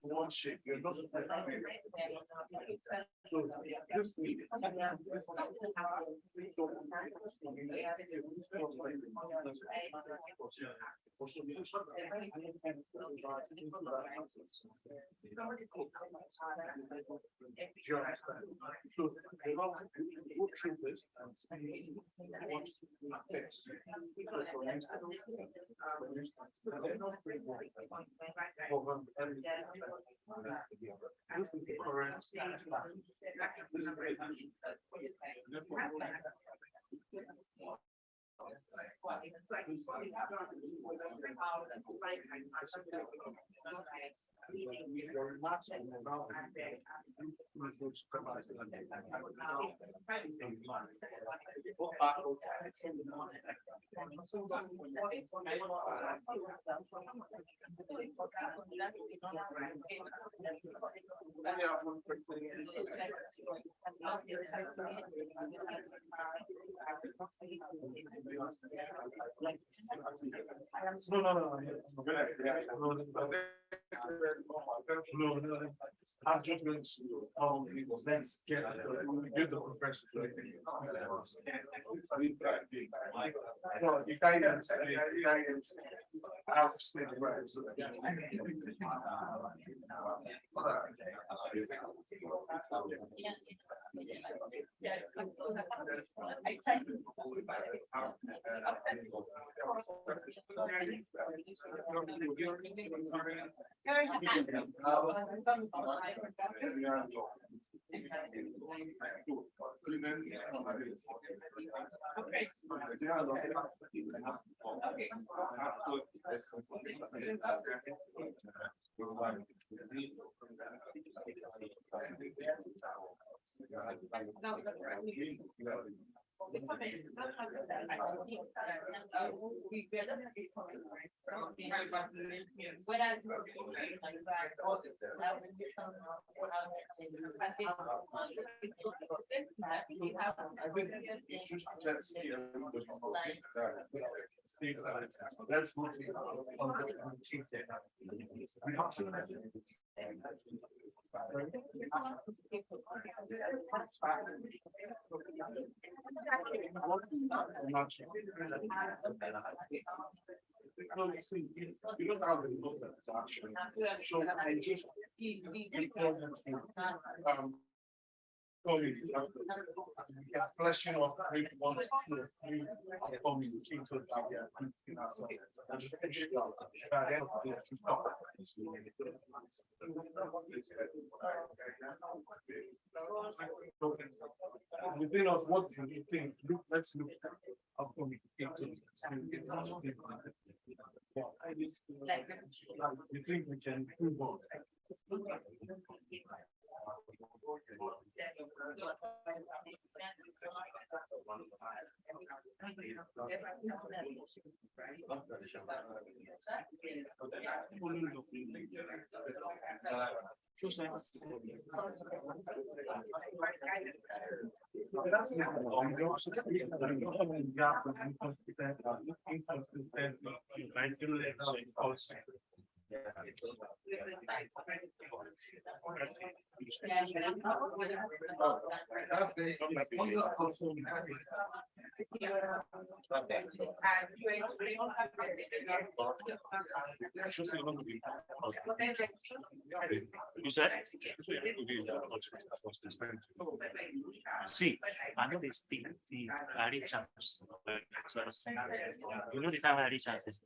One shape, you're not No. I'm just going to let's get the conference. No, the guidance, I have to stay right. Let's move no, you see, you don't have the look that's actually. So I just question of maybe one or two communicating to that we are thinking ourselves. Within us, what do you think? Let's look at how communicating. You think we can improve on? See, I know this thing, the early chance. You know the time I reach chance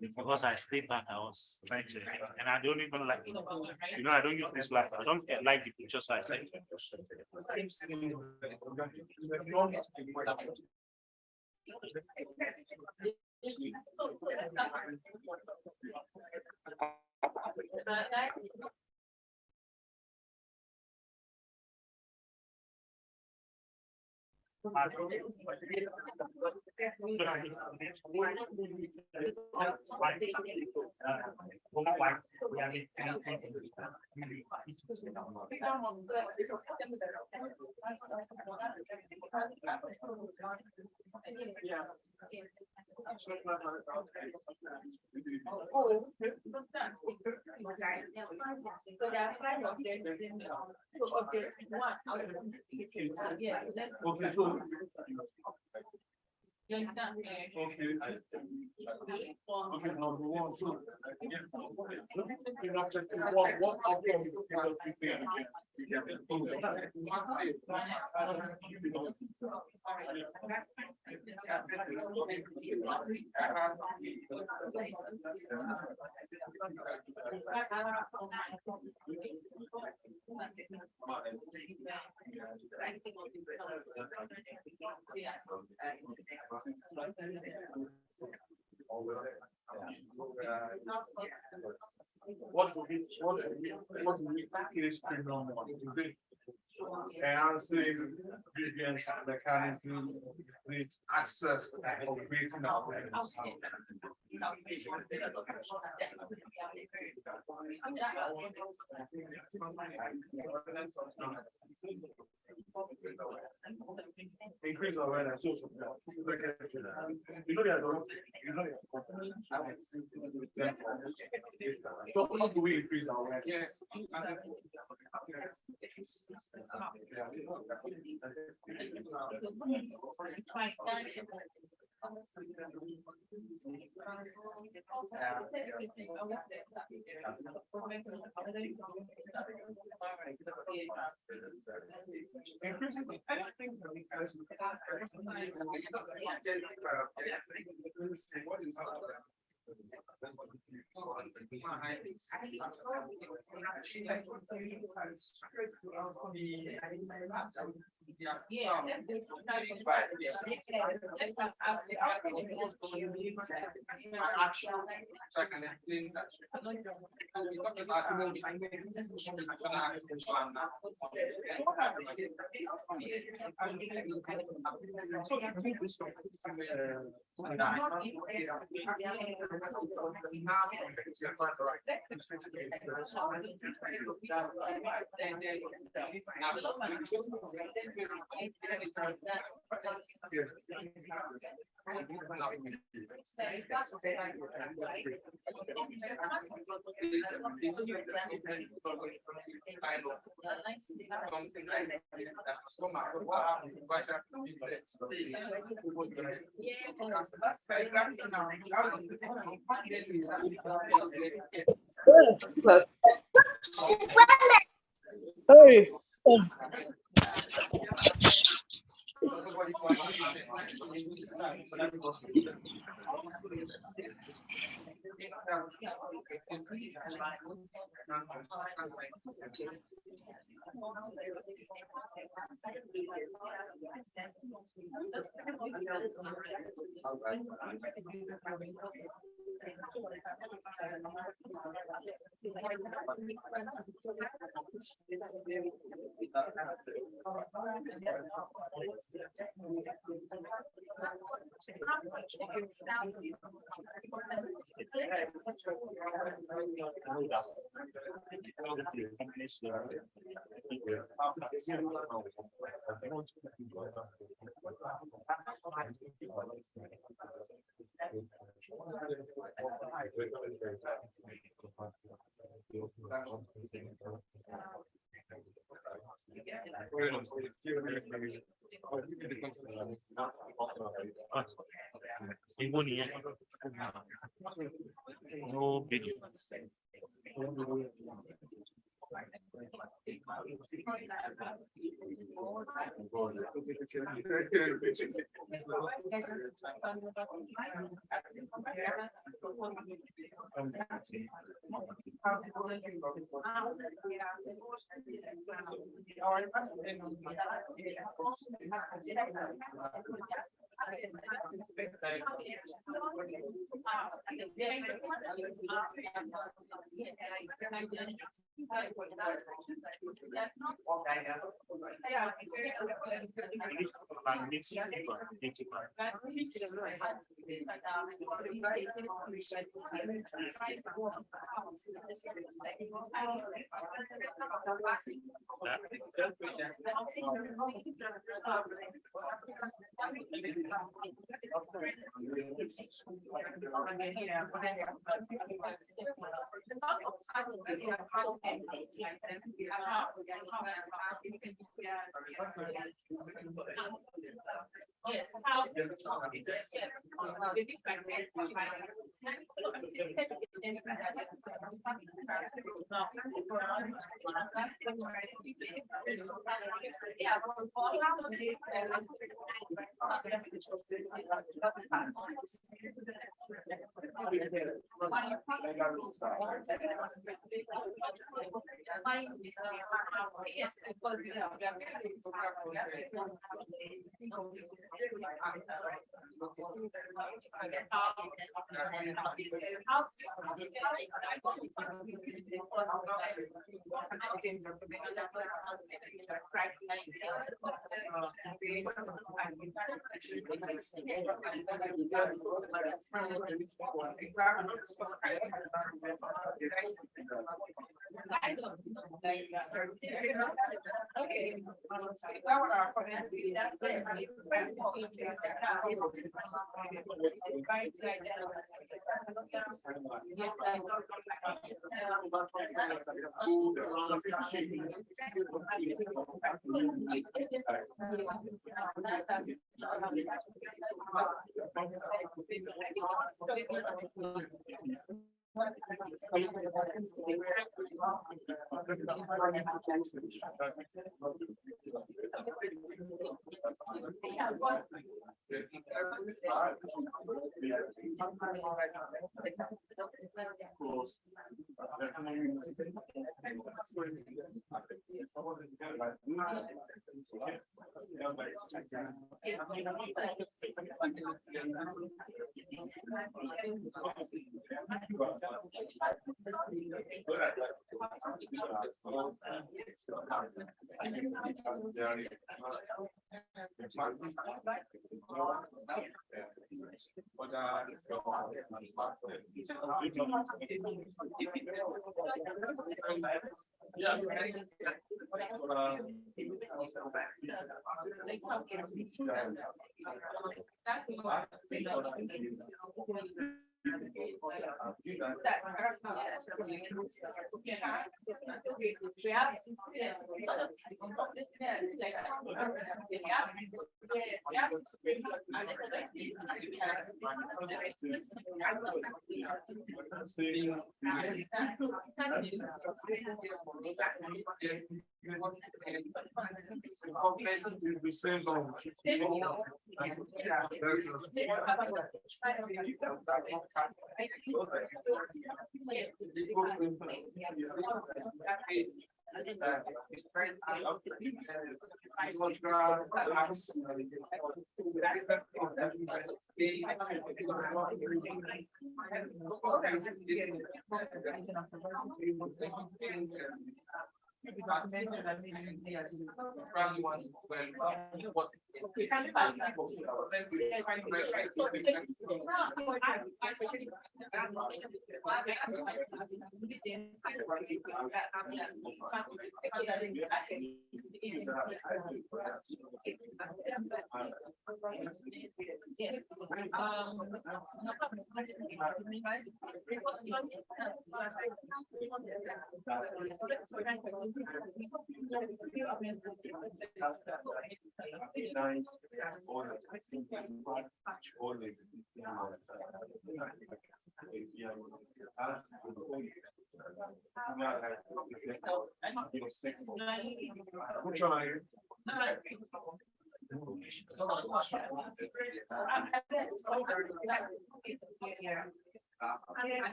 because I stayed back, I was trying to, and I don't even like, you know, I don't use this light. I don't like the pictures I sent. Okay, so okay, number one, so what outcome what do we is premium one? Enhancing grievance mechanism with access of creating awareness. Increase awareness. You know they are so how do we increase awareness? Hey. Ibo nìyẹn. No video.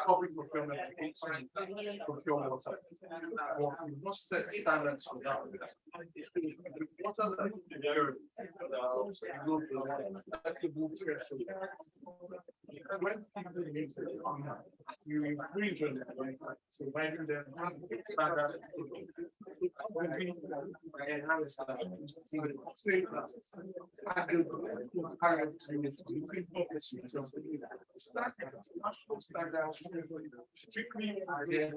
Public procurement, procurement. We must set standards for that. What are the when people need to you encourage them, providing them standard, enhance strictly as a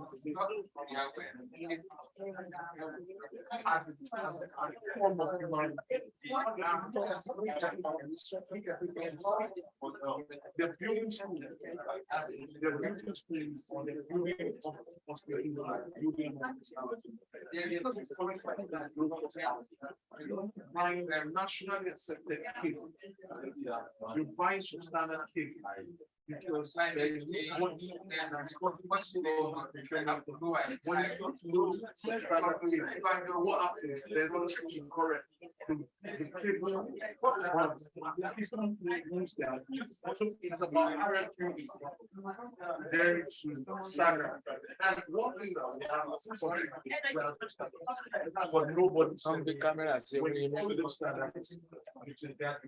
form of human. The building school, the building schools, or the building of hospital, building buying a nationally accepted cake. You buy some standard cake. Because there is one that's called when you don't know what happens, there's no correct. The people also it's about there to standard. And one thing that we have but nobody on the camera when you know the standards, which is that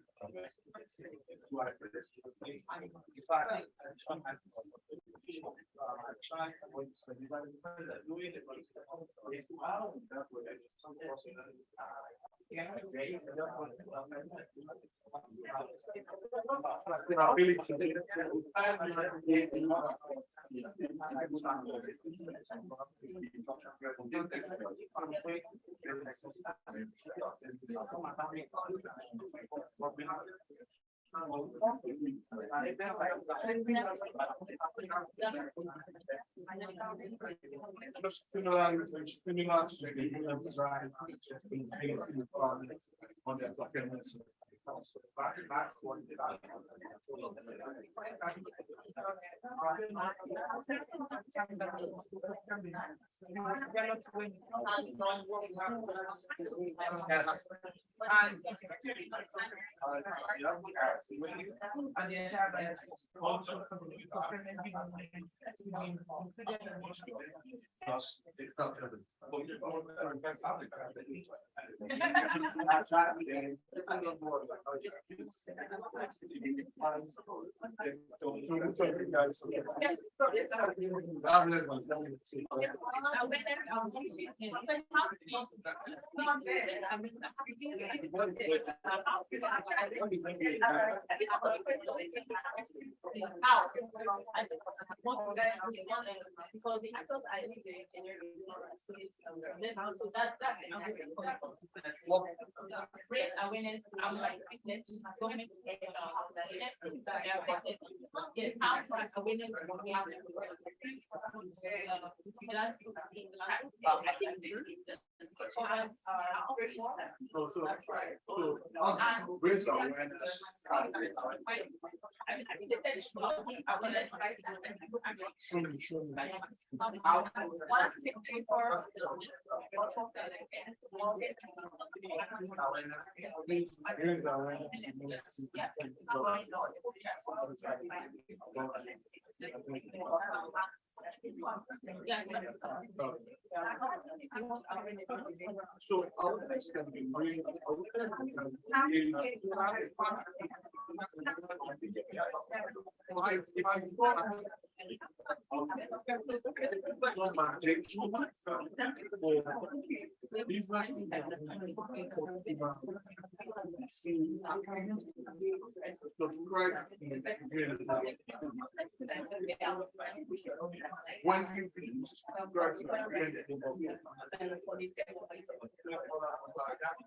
So awareness can be really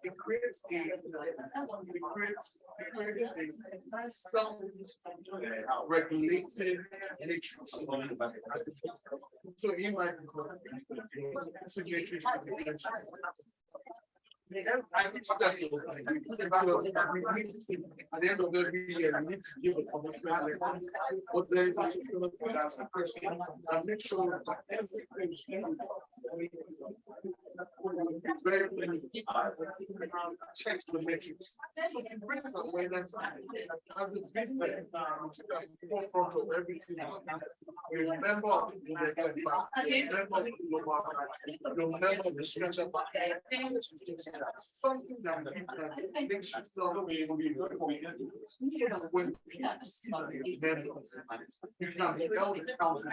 it creates a self-regulated matrix. So in my signatory at the end of every year, we need to give a commitment, but there is a security for that question and make sure that everything very check the metrics. So to bring awareness as a business, forefront of everything. We remember the structure. Something that makes you start being so that when people see that you can be held accountable.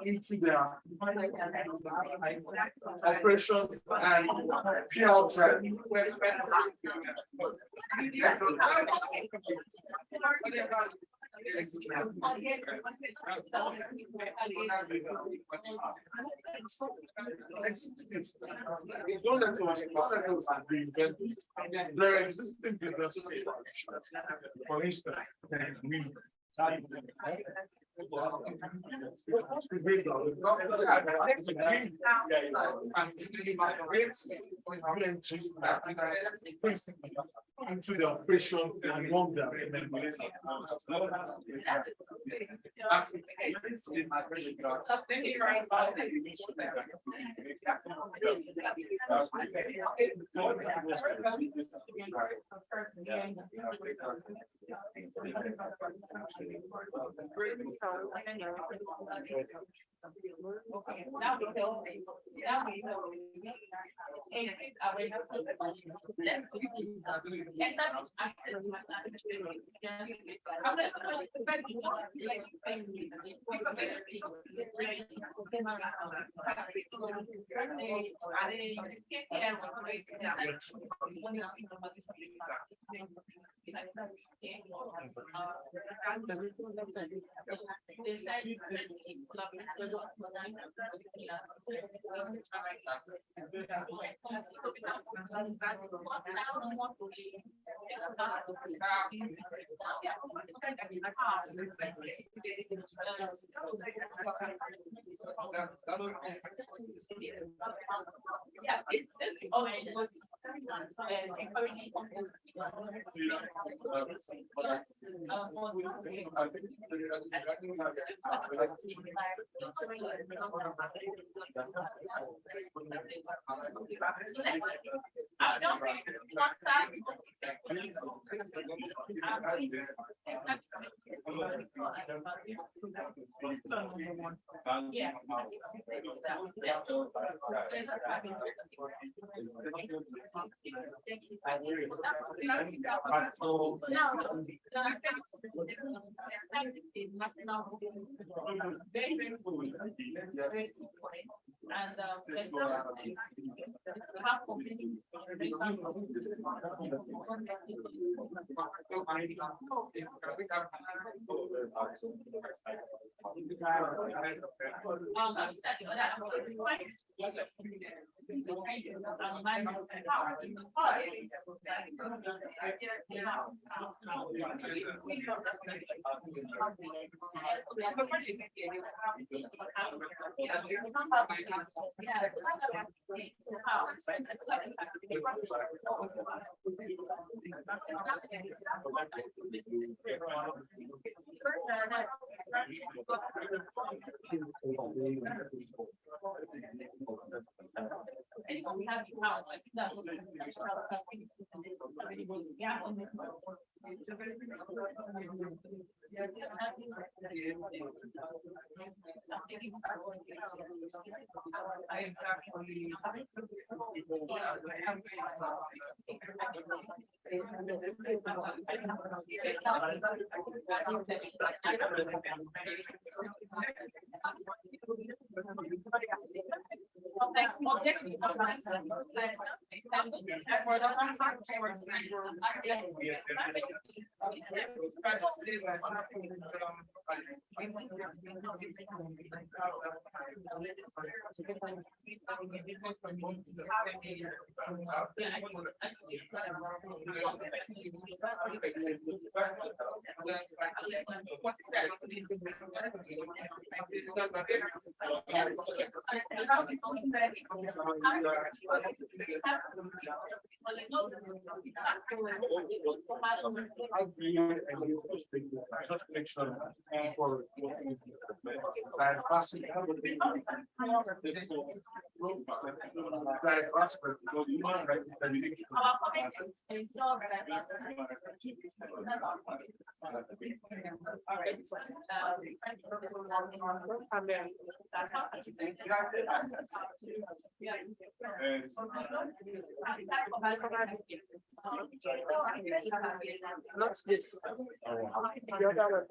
Into their operations and PR training. There are existing business. For instance, into the operation among them. Not this. The other one.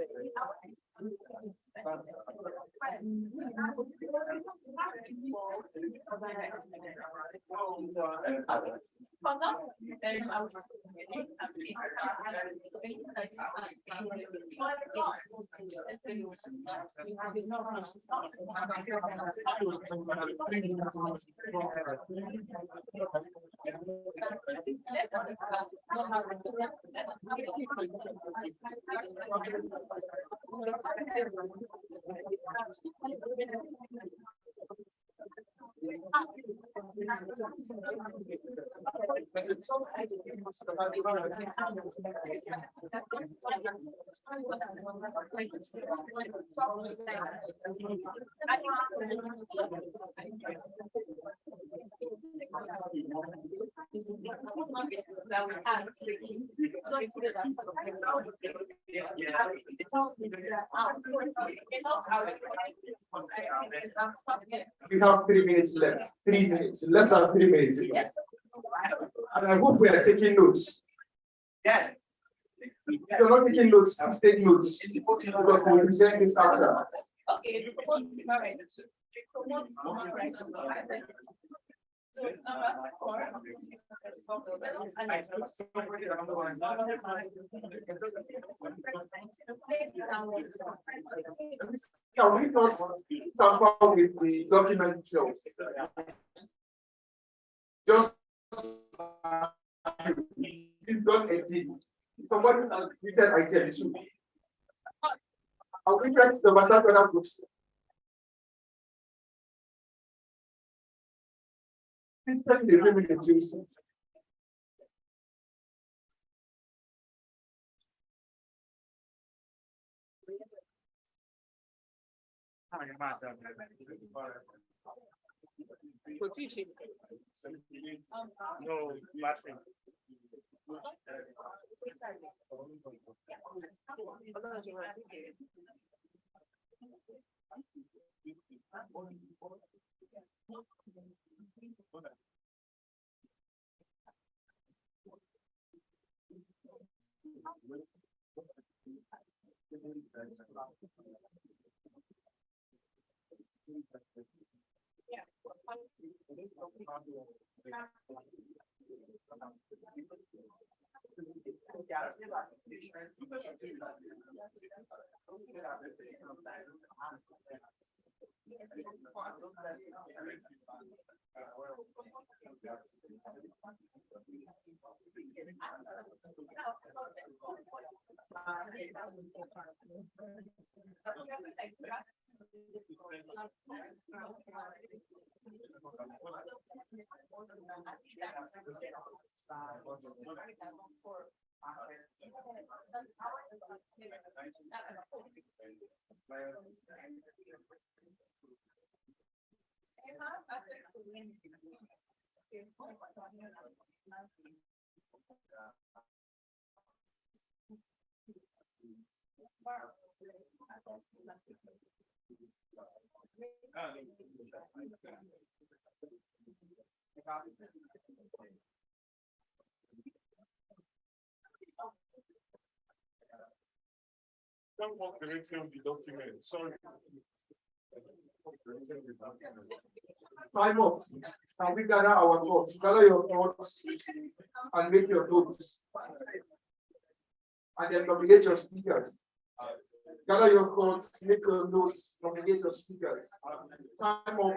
We have 3 minutes left. 3 minutes, less than 3 minutes. And I hope we are taking notes. Yes. If you're not taking notes, please take notes. Because we'll present this after. Okay. So number 4. Can we not tamper with the document itself? Just it's not a deal. Somebody has written item 2. I'll read the matter for that books. Please tell me the minutes you see. For teaching. No, battery. Don't walk directly on the document, sorry. Time up. Can we gather our thoughts? Gather your thoughts and make your notes. And then nominate your speakers. Gather your thoughts, make your notes, nominate your speakers. Time up.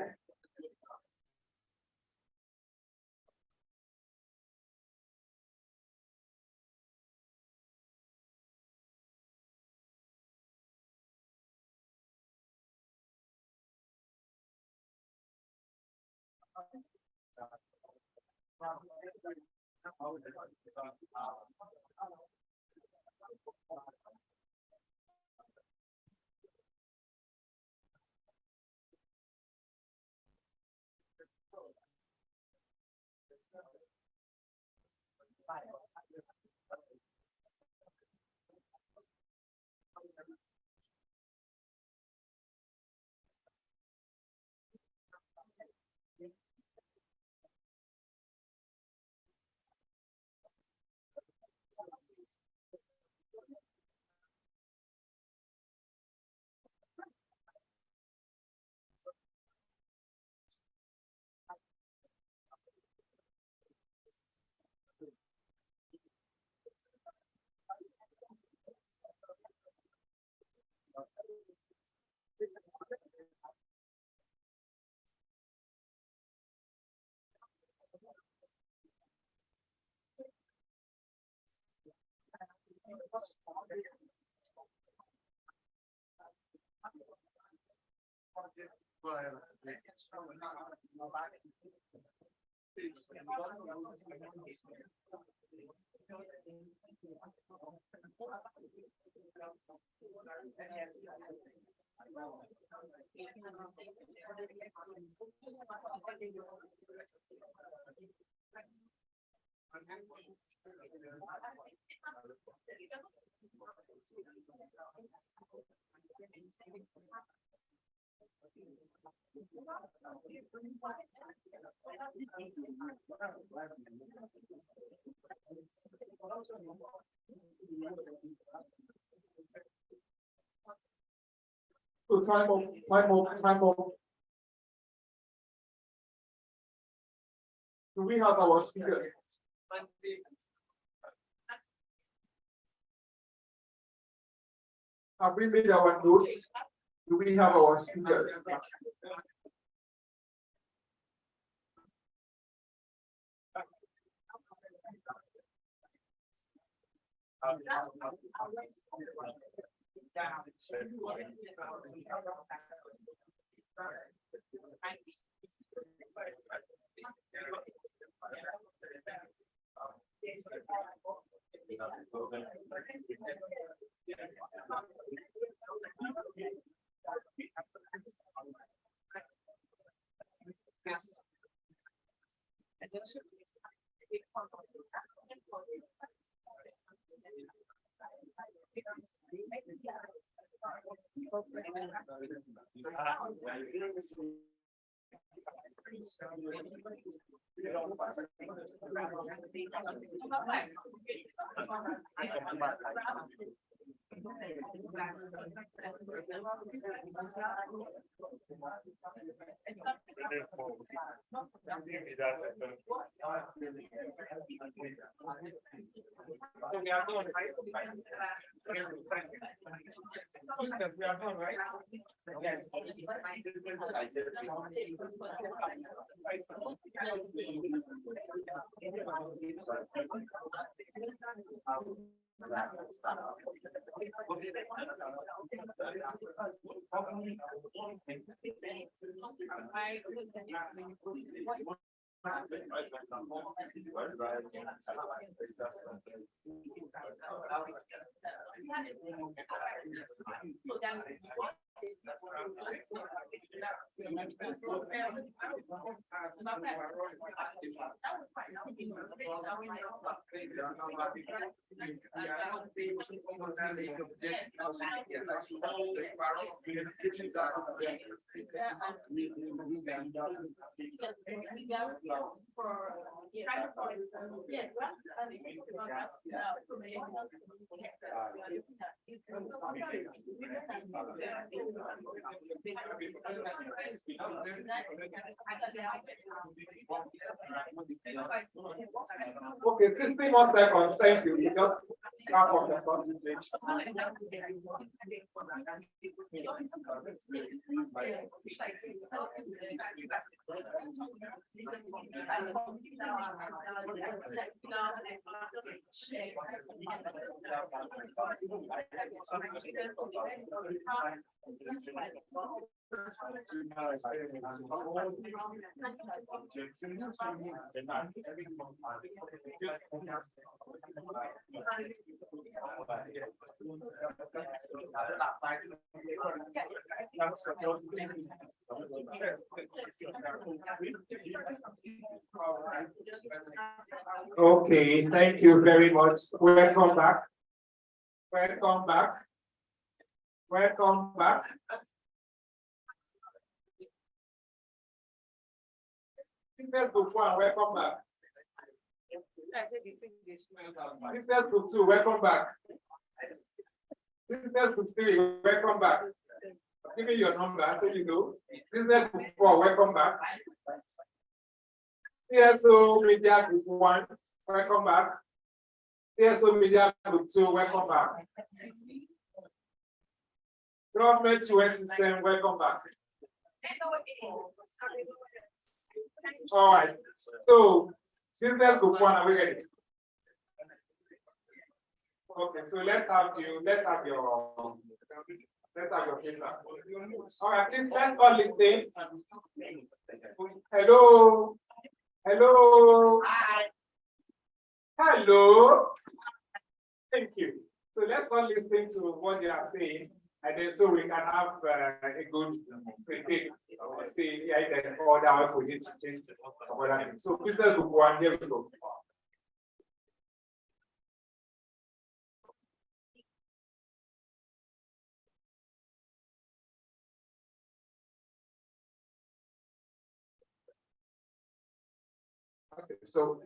So time up, time up, time up. Do we have our speaker? Have we made our notes? Do we have our speakers? Okay, 60 more seconds. Thank you. You just wrap up the conversation. Okay, thank you very much. Welcome back. Welcome back. Welcome back. Group 1, welcome back. Group 2, welcome back. Group 3, welcome back. Give me your number so you know. Group 4, welcome back. CSO Media Group 1, welcome back. CSO Media Group 2, welcome back. Government US system, welcome back. All right. So, business group 1, are we ready? Okay, so let's have your feedback. All right, please let's all listen. Hello. Hello. Hi. Hello. Thank you. So let's all listen to what they are saying, and then so we can have a good critique. See, yeah, then order if we need to change some other things. So business group one, here we go. Okay, so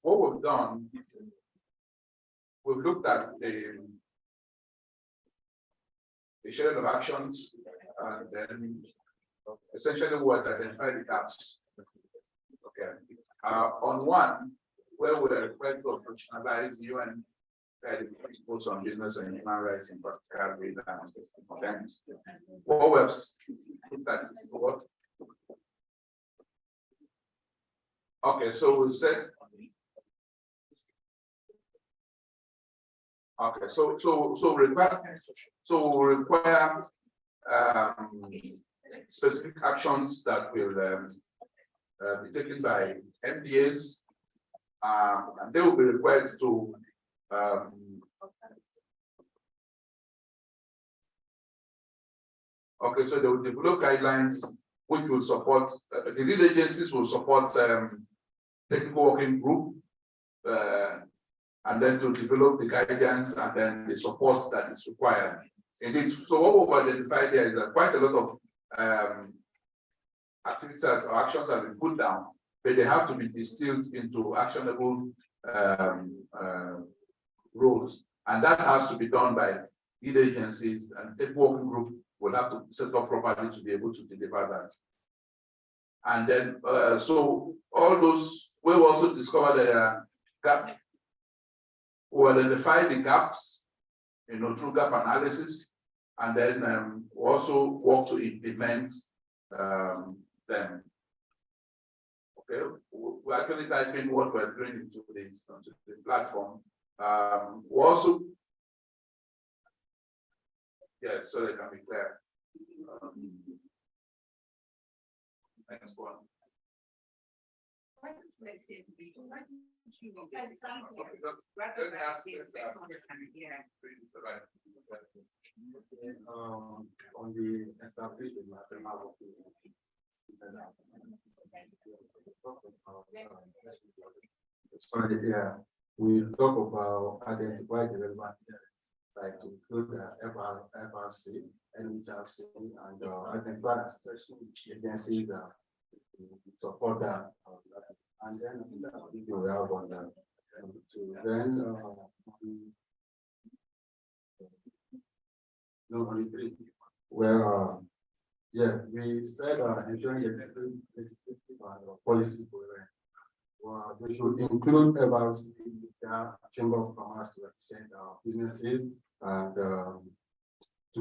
what we've done is we've looked at the schedule of actions and then essentially what identify the gaps. Okay. On one, where we are required to operationalize UN principles on business and human rights in particular with events. What we have looked at is what. Okay, so we said. Okay, so we require specific actions that will be taken by MDAs, and they will be required to okay, so they will develop guidelines which will support the lead agencies will support technical working group, and then to develop the guidance and then the support that is required. Indeed, so what we've identified here is that quite a lot of activities or actions have been put down, but they have to be distilled into actionable roles, and that has to be done by lead agencies, and the working group will have to set up properly to be able to deliver that. And then, so all those, we also discovered that there are gaps. We identify the gaps, through gap analysis, and then also work to implement them. Okay, we actually type in what we're doing into the platform. We also, yes, so they can be clear. Next one. On the establishment sorry, yeah, we talk about identify the relevant areas, like to include FRC, NHRC, and identify agencies that support that. And then we have on that. Then no, only three. Well, yeah, we said ensuring the policy coherent. Well, we should include FRC, the Chamber of Commerce to represent businesses and to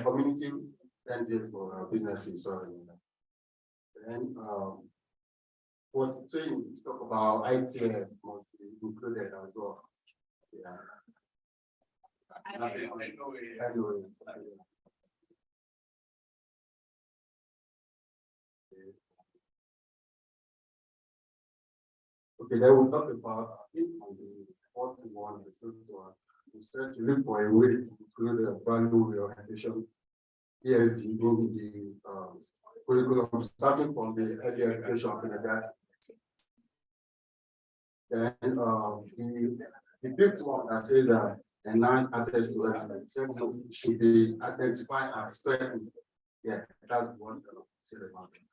community and for businesses. Sorry. Then what saying talk about ITF must be included as well. Yeah. Okay, then we'll talk about on the 41, the first one. We start to look for a way to include a value orientation ESG in the curriculum, starting from the early education of the then the fifth one that says that enhanced access to education should be identified as strengthened. Yeah, that's one say about it.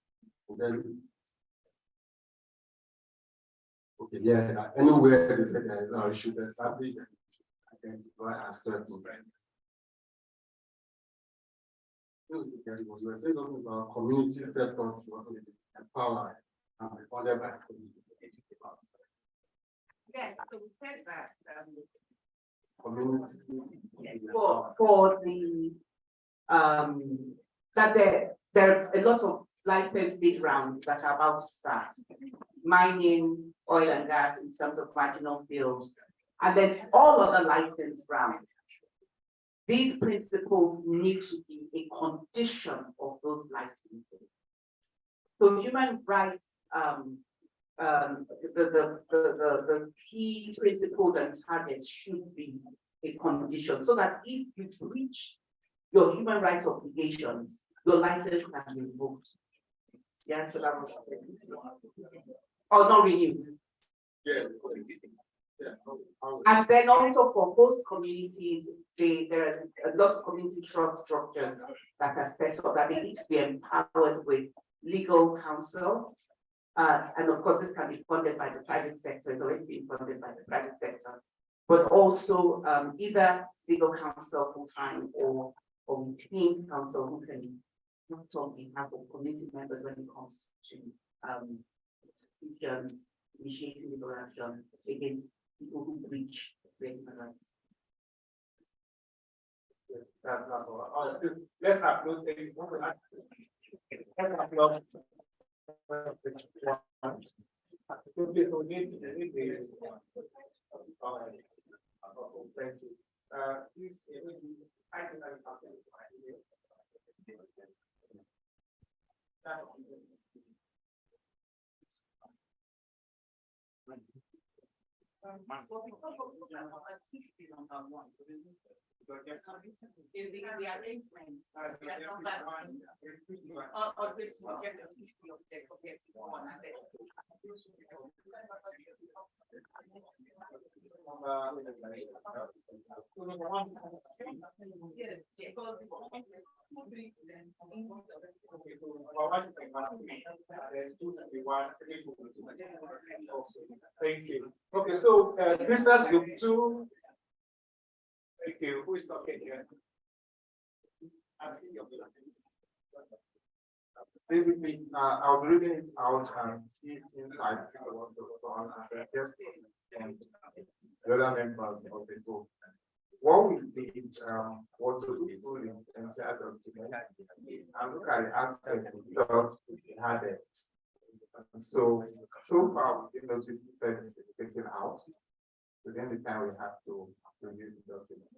Then okay, yeah, anywhere they say that should establish and identify as strengthened. We're talking about community sector to empower and be funded by community. Yeah, so we said that Community. for the that there are a lot of license bid rounds that are about to start. Mining, oil and gas in terms of marginal fields, And then all other license rounds. These principles need to be a condition of those licenses. So human rights, the key principles and targets should be a condition so that if you breach your human rights obligations, your license can be revoked. Yeah, so that was or not renewed. Yeah. And then also for host communities, there are a lot of community trust structures that are set up that they need to be empowered with legal counsel. And of course, this can be funded by the private sector, it's already being funded by the private sector, but also either legal counsel full-time or retained counsel who can not on behalf of community members when it comes to initiating legal action against people who breach their human rights. That's all. Let's upload things. Let's upload. Thank you. Please, I can in the arrangement, Thank you. Okay, so business group 2. Thank you. Who is talking here? Basically, I'll be reading it out and see inside the want to respond and just the other members of the group. What we did was to do full entire document and look at the aspect of we had it. So far, we didn't notice taken out within the time we have to review the document.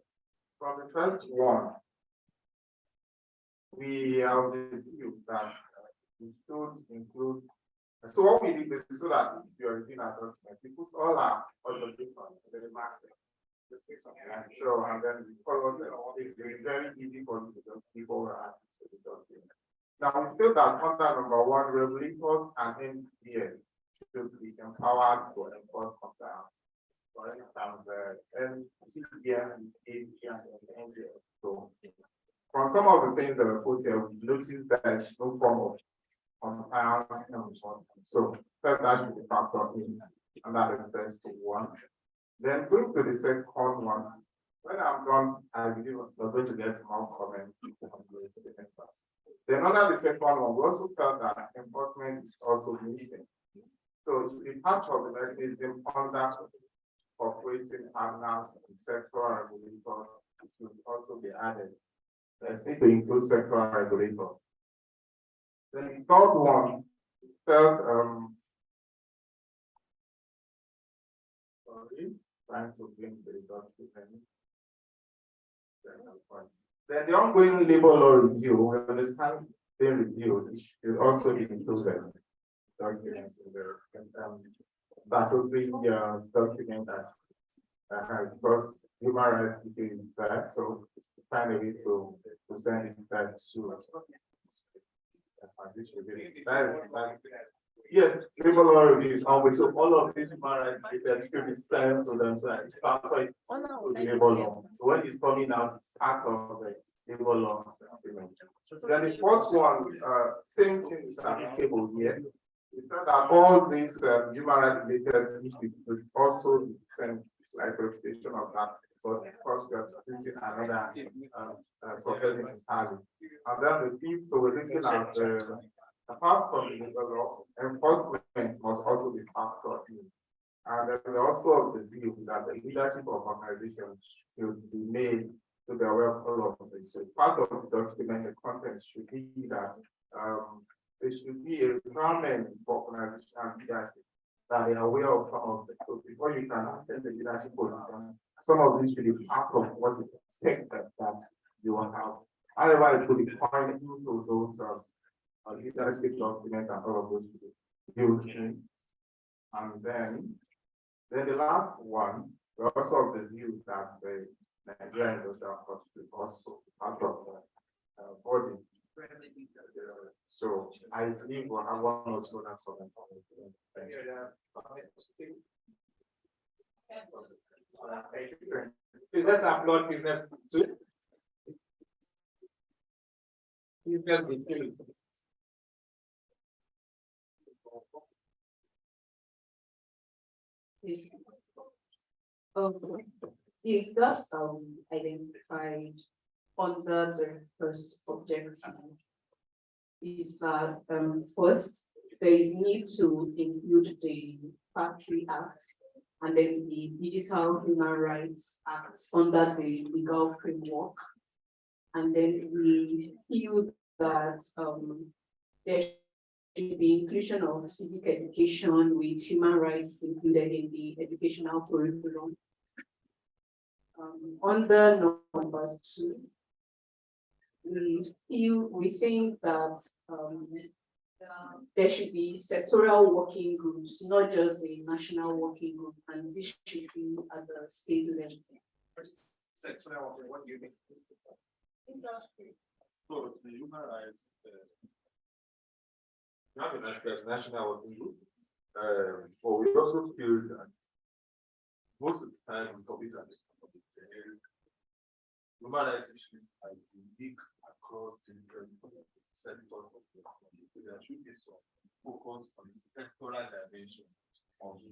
From the first one, we have reviewed that we should include. So what we did is so that if you are reviewing our document, we put all our observations in the market. Sure, and then we follow them. It's very easy for you to just people were added to the document. Now we feel that under number 1, regulators and NPS should be empowered to enforce compliance. For instance, NCPM, APM, and NGL. So from some of the things that were put here, we noticed that there's no form of compliance. So that should be factored in, and that is the first one. Then going to the second one, when I'm done, I believe we're going to get more comments on the next class. Then under the second one, we also felt that enforcement is also missing. So it should be part of the mechanism under operating partners and sectoral regulators. It should also be added. Let's need to include sectoral regulators. Then the third one felt trying to bring the document. Then the ongoing labor law review, we understand the review, it should also be included. Documents in there. That would be the document that because human rights is that, so find a way to send it back to yes, labor law review is always so all of these human rights should be sent to them. So the labor law. So when it's coming out, it's part of the labor law. Then the fourth one, same thing is applicable here. It's not that all these human rights related issues would also send like reputation of that. But of course, we are using another propelling entirely. And then the fifth, so we're looking at apart from the legal law, enforcement must also be factored in. And then we also of the view that the leadership of organizations should be made to be aware of all of this. So part of the document, the content should be that there should be a requirement for organization and leadership that they are aware of some of the, so before you can attend the leadership position, some of these should be part of what you expect that you will have. However, it could be pointing to those leadership documents and all of those buildings. And then the last one, we also of the view that the Nigerian industrial cost is also part of the body. So I believe we'll have one or two that for them. Business applaud business too. Business between. The gaps identified under the first objective is that first, there is need to include the Factory Act and then the Digital Human Rights Act under the legal framework. And then we feel that there should be inclusion of civic education with human rights included in the educational curriculum. Under number 2, we think that there should be sectoral working groups, not just the national working group, and this should be at the state level. Sectoral, what do you think? Industry. So the human rights, not the national working group, but we also feel that most of the time topics are human rights issues are unique across different sectors of the economy. So there should be some focus on the sectoral dimension of the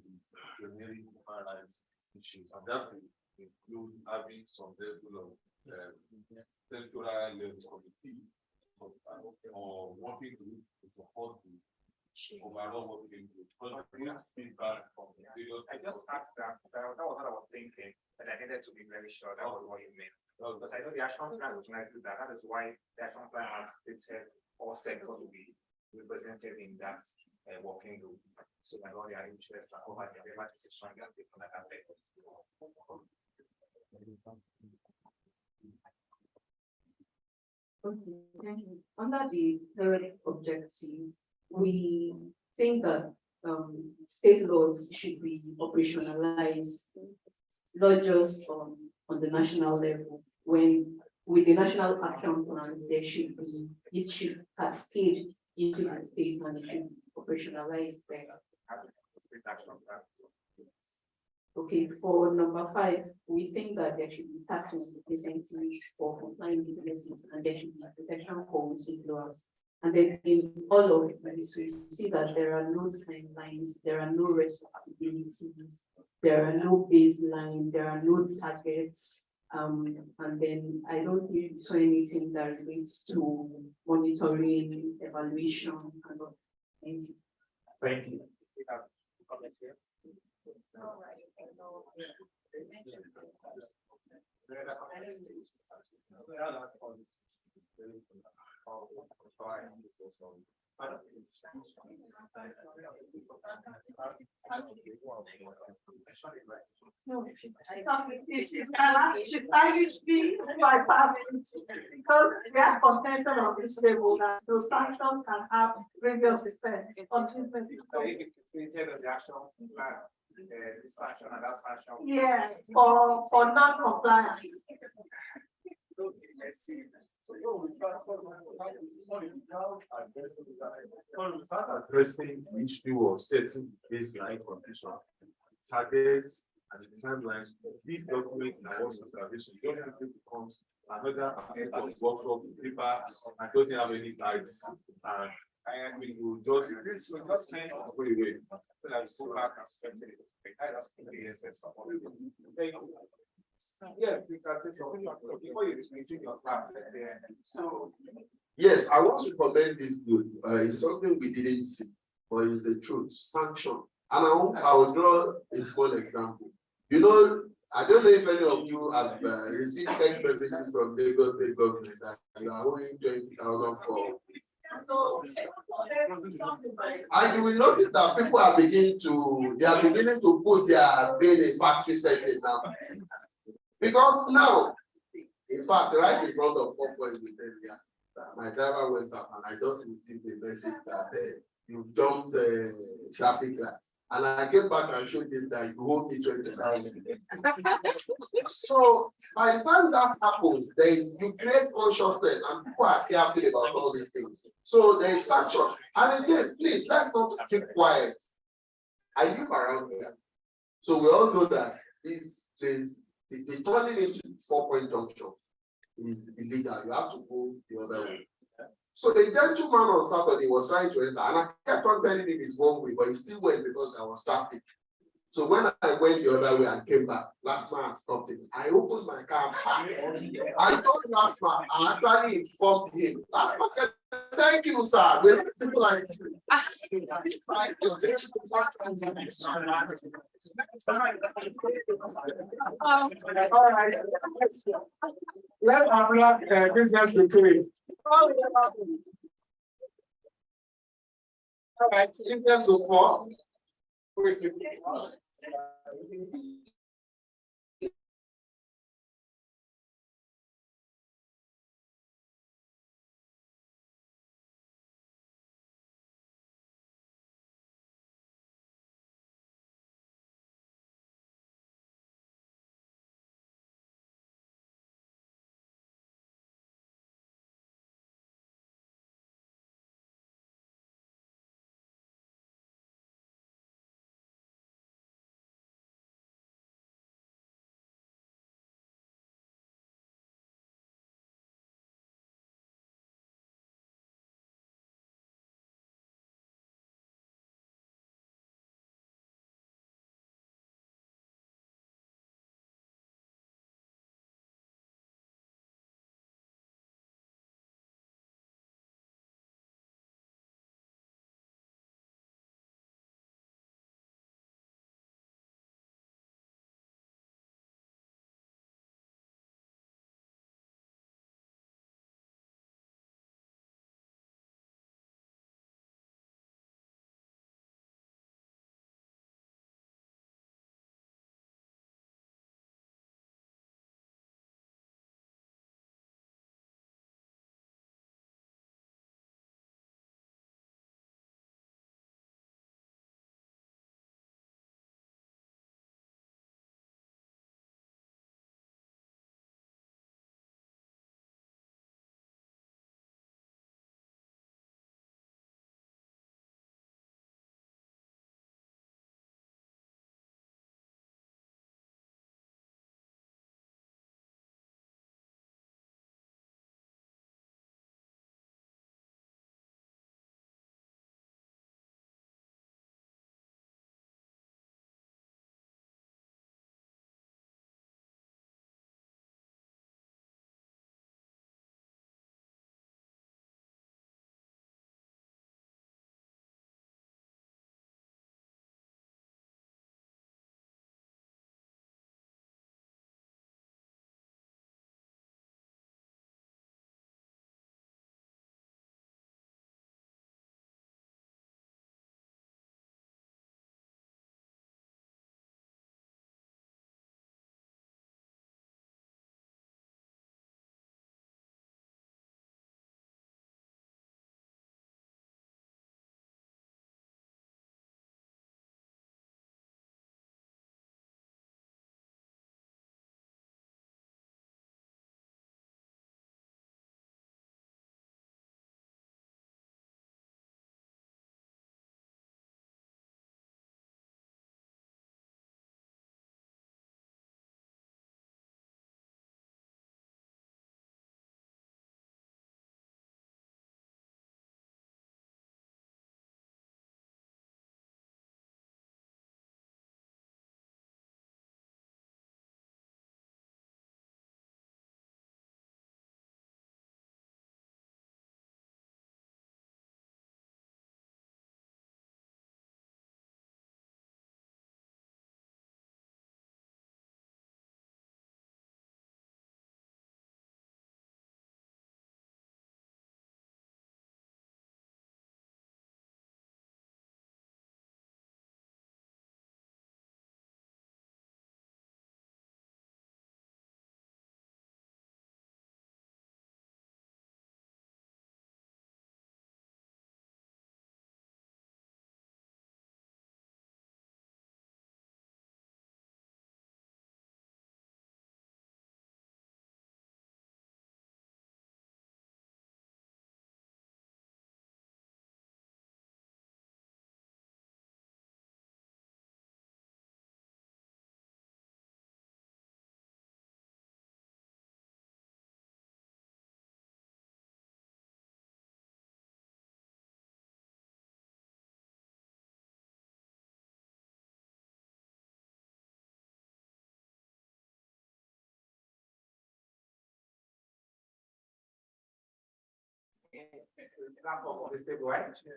generic human rights issues, and that will include having some level of sectoral committee or working groups to support the overall working group. Feedback from the I just asked that was what I was thinking, and I needed to be very sure that was what you meant. Because I know the action plan recognizes that. That is why the action plan has stated all sectors will be represented in that working group. So that all their interests are over whatever decision they are taken at that level. Okay. Under the third objective, we think that state laws should be operationalized, not just on the national level. When with the national action plan, there should be, it should cascade into the state and it should be operationalized there. Okay, for number 5, we think that there should be tax incentives for compliant businesses and there should be protection codes in laws. And then in all of this, we see that there are no timelines, there are no responsibilities, there are no baseline, there are no targets. And then I don't really saw anything that relates to monitoring, evaluation, and all. Thank you. Thank you. No, should I be bypassed because we are contented on this level that those sanctions can have previous effects on different people. Yes, for non-compliance. Addressing the issue of setting baseline condition, targets, and timelines. These documents are also observation. It just becomes another aspect of workshop paper and doesn't have any guides. And we will just send away. Yes, we can say something before you dismissing your staff. So yes, I want to commend this bill. It's something we didn't see, but it's the truth. Sanction. And I will draw a small example. You know, I don't know if any of you have received text messages from Lagos State government that you are owing 20,000 for And you will notice that people are beginning to put their brain in factory setting now. Because now, in fact, right in front of Popeye with them, yeah, my driver went up and I just received a message that you jumped traffic light. And I came back and showed him that you owe me 20,000. So by the time that happens, you create consciousness and people are careful about all these things. So there is sanction. And again, please, let's not keep quiet. I live around here. So we all know that the turning into 4-point junction is illegal. You have to go the other way. So a gentleman on Saturday was trying to enter, and I kept on telling him it's one way, but he still went because there was traffic. So when I went the other way and came back, last man stopped him. I opened my car and parked. I told last man, I actually informed him. Last man said, thank you, sir. We let people like you. All right. Let our business be clear. All right, in terms of what? Who is the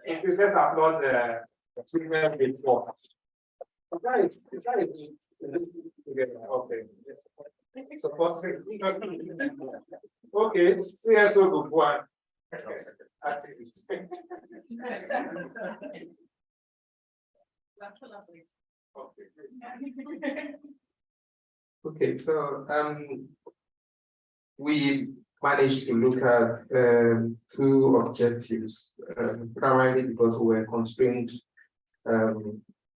If you set upload the signal before. Okay. Support. Okay, CSO group one. Activist. Okay, so we managed to look at two objectives, primarily because we were constrained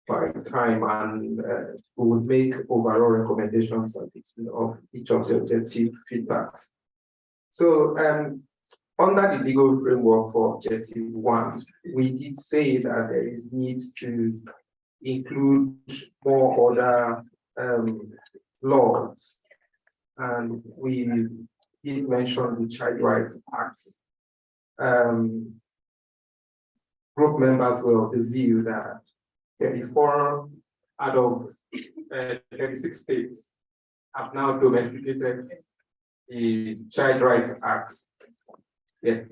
by time, and we would make overall recommendations of each of the objective feedbacks. So under the legal framework for objective one, we did say that there is need to include more other laws, and we did mention the Child Rights Act. Group members were of the view that 34 out of 36 states have now domesticated the Child Rights Act. Yes.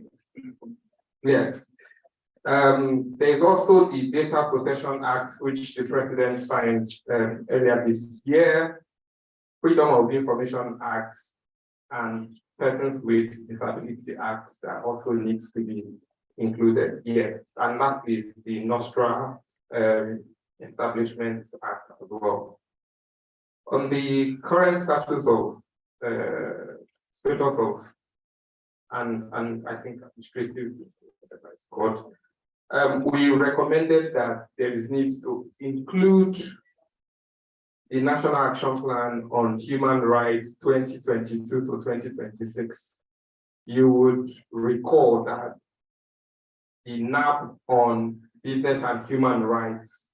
Yes. There is also the Data Protection Act, which the President signed earlier this year, Freedom of Information Act, and Persons with Disability Act that also needs to be included here. And that is the Nostra Establishment Act as well. On the current status of and I think administrative court, we recommended that there is need to include the National Action Plan on Human Rights 2022 to 2026. You would recall that the NAP on business and human rights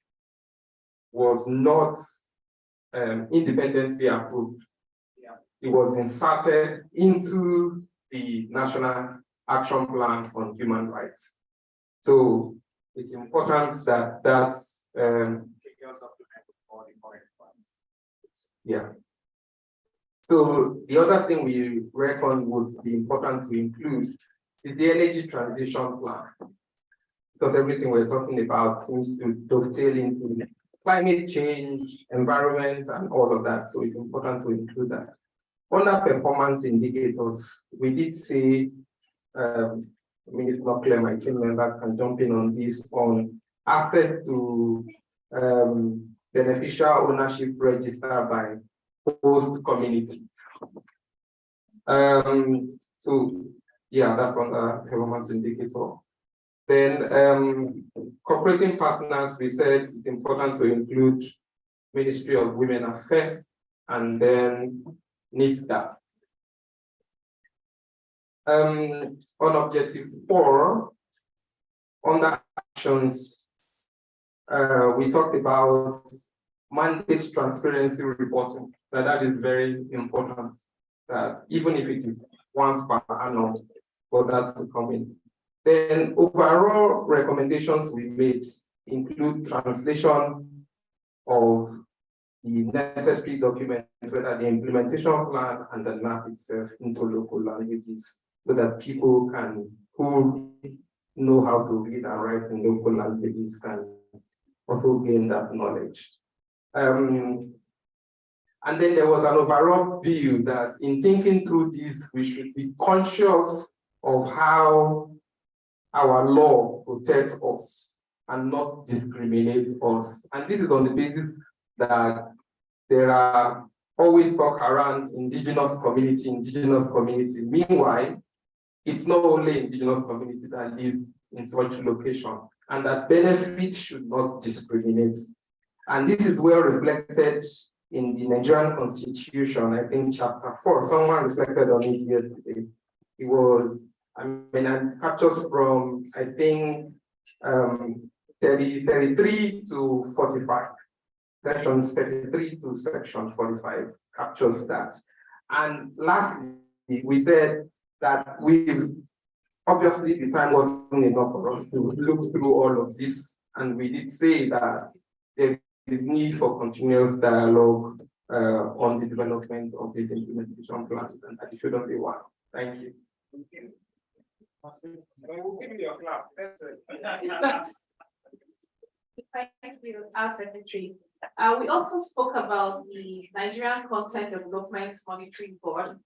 was not independently approved. It was inserted into the National Action Plan on Human Rights. So it's important that that's yeah. So the other thing we reckon would be important to include is the energy transition plan, because everything we're talking about seems to dovetail into climate change, environment, and all of that. So it's important to include that. Under performance indicators, we did say, I mean, it's not clear, my team members can jump in on this, on access to beneficial ownership register by host communities. So yeah, that's on the performance indicator. Then cooperating partners, we said it's important to include Ministry of Women Affairs and then NITDA. On objective 4, under actions, we talked about mandate transparency reporting. That is very important. Even if it is once per annum, for that to come in. Then overall recommendations we made include translation of the necessary documents, whether the implementation plan and the map itself, into local languages, so that people who know how to read and write in local languages can also gain that knowledge. And then there was an overall view that in thinking through this, we should be conscious of how our law protects us and not discriminates us. And this is on the basis that there are always talk around indigenous community. Meanwhile, it's not only indigenous community that live in such location, and that benefits should not discriminate. And this is well reflected in the Nigerian Constitution, I think chapter 4. Someone reflected on it yesterday. It was, it captures from, I think, 33 to 45. Sections 33 to section 45 captures that. And lastly, we said that obviously the time wasn't enough for us to look through all of this. And we did say that there is need for continuous dialogue on the development of these implementation plans, and that it shouldn't be one. Thank you. We'll give you your clap. That's it. Thank you, our secretary. We also spoke about the Nigerian Content Development Monitoring Board,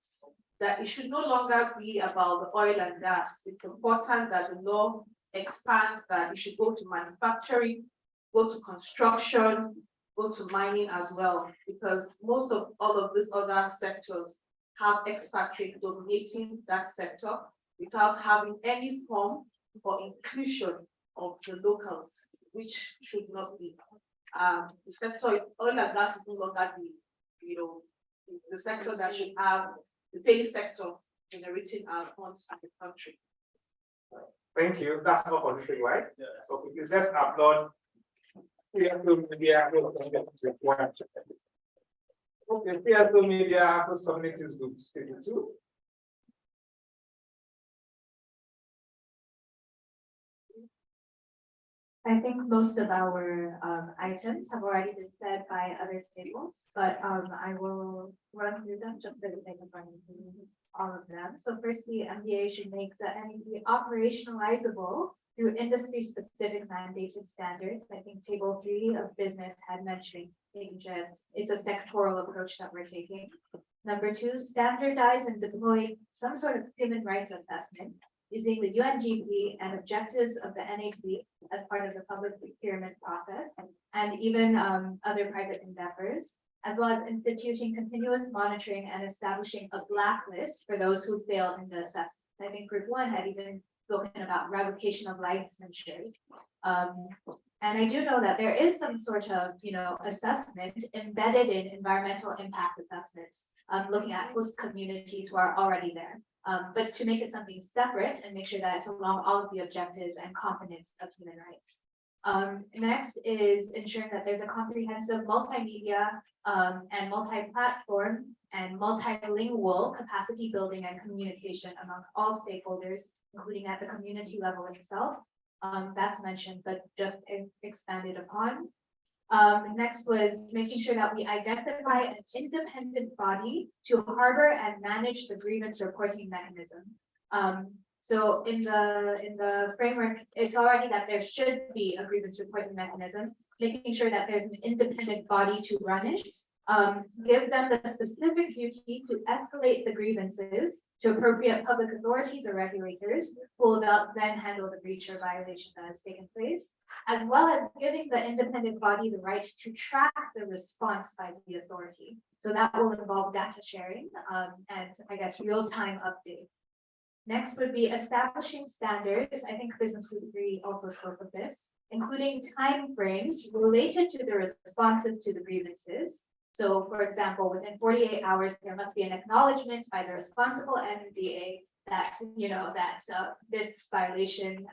that it should no longer be about the oil and gas. It's important that the law expands, that it should go to manufacturing, go to construction, go to mining as well, because most of all of these other sectors have expatriates dominating that sector without having any form or inclusion of the locals, which should not be. The sector, oil and gas is no longer the sector that should have the paying sector generating our funds in the country. Thank you. That's all for this thing, right? Yeah. So please let's applaud. PSO Media, okay, PSO Media, Host Communities Group, State 2. I think most of our items have already been said by other tables, but I will run through them just so that they can run through all of them. So firstly, MDA should make the NEP operationalizable through industry-specific mandated standards. I think table 3 of business had mentioned it's a sectoral approach that we're taking. Number 2, standardize and deploy some sort of human rights assessment using the UNGP and objectives of the NAP as part of the public procurement process, and even other private endeavors, as well as instituting continuous monitoring and establishing a blacklist for those who fail in the assessment. I think Group 1 had even spoken about revocation of licensures. And I do know that there is some sort of, assessment embedded in environmental impact assessments, looking at host communities who are already there. But to make it something separate and make sure that it's along all of the objectives and components of human rights. Next is ensuring that there's a comprehensive multimedia and multi-platform and multilingual capacity building and communication among all stakeholders, including at the community level itself. That's mentioned, but just expanded upon. Next was making sure that we identify an independent body to harbor and manage the grievance reporting mechanism. So in the framework, it's already that there should be a grievance reporting mechanism, making sure that there's an independent body to run it, give them the specific duty to escalate the grievances to appropriate public authorities or regulators who will then handle the breach or violation that has taken place, as well as giving the independent body the right to track the response by the authority. So that will involve data sharing and I guess real-time updates. Next would be establishing standards. I think Business Group 3 also spoke of this, including timeframes related to the responses to the grievances. So for example, within 48 hours, there must be an acknowledgement by the responsible MDA that, this violation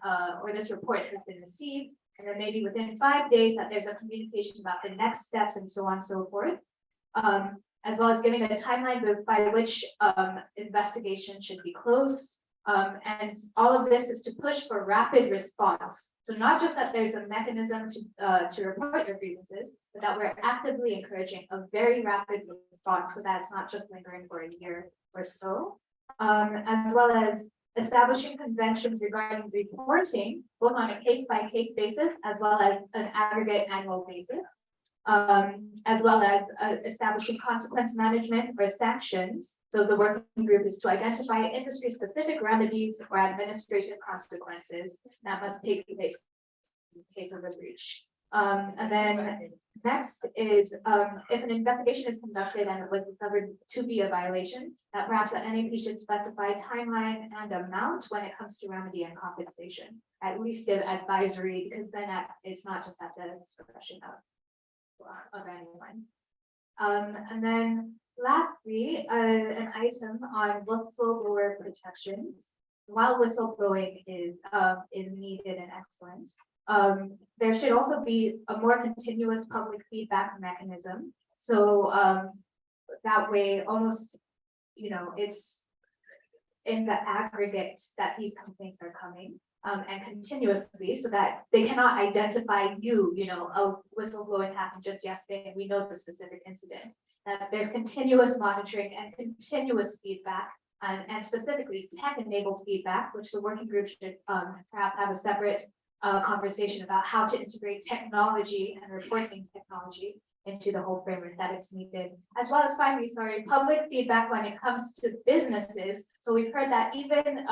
or this report has been received. And then maybe within 5 days that there's a communication about the next steps and so on and so forth. As well as giving a timeline by which investigation should be closed. And all of this is to push for rapid response. So not just that there's a mechanism to report your grievances, but that we're actively encouraging a very rapid response so that it's not just lingering for a year or so. As well as establishing conventions regarding reporting, both on a case-by-case basis, as well as an aggregate annual basis. As well as establishing consequence management or sanctions. So the working group is to identify industry-specific remedies or administrative consequences that must take place in case of a breach. And then next is if an investigation is conducted and it was discovered to be a violation, that perhaps the NAP should specify timeline and amount when it comes to remedy and compensation. At least give advisory, because then it's not just at the discretion of anyone. And then lastly, an item on whistleblower protections. While whistleblowing is needed and excellent, there should also be a more continuous public feedback mechanism. So that way, almost, it's in the aggregate that these complaints are coming. And continuously, so that they cannot identify a whistleblowing happened just yesterday and we know the specific incident. That there's continuous monitoring and continuous feedback and specifically tech-enabled feedback, which the working group should perhaps have a separate conversation about how to integrate technology and reporting technology into the whole framework that it's needed, as well as finally, public feedback when it comes to businesses. So we've heard that even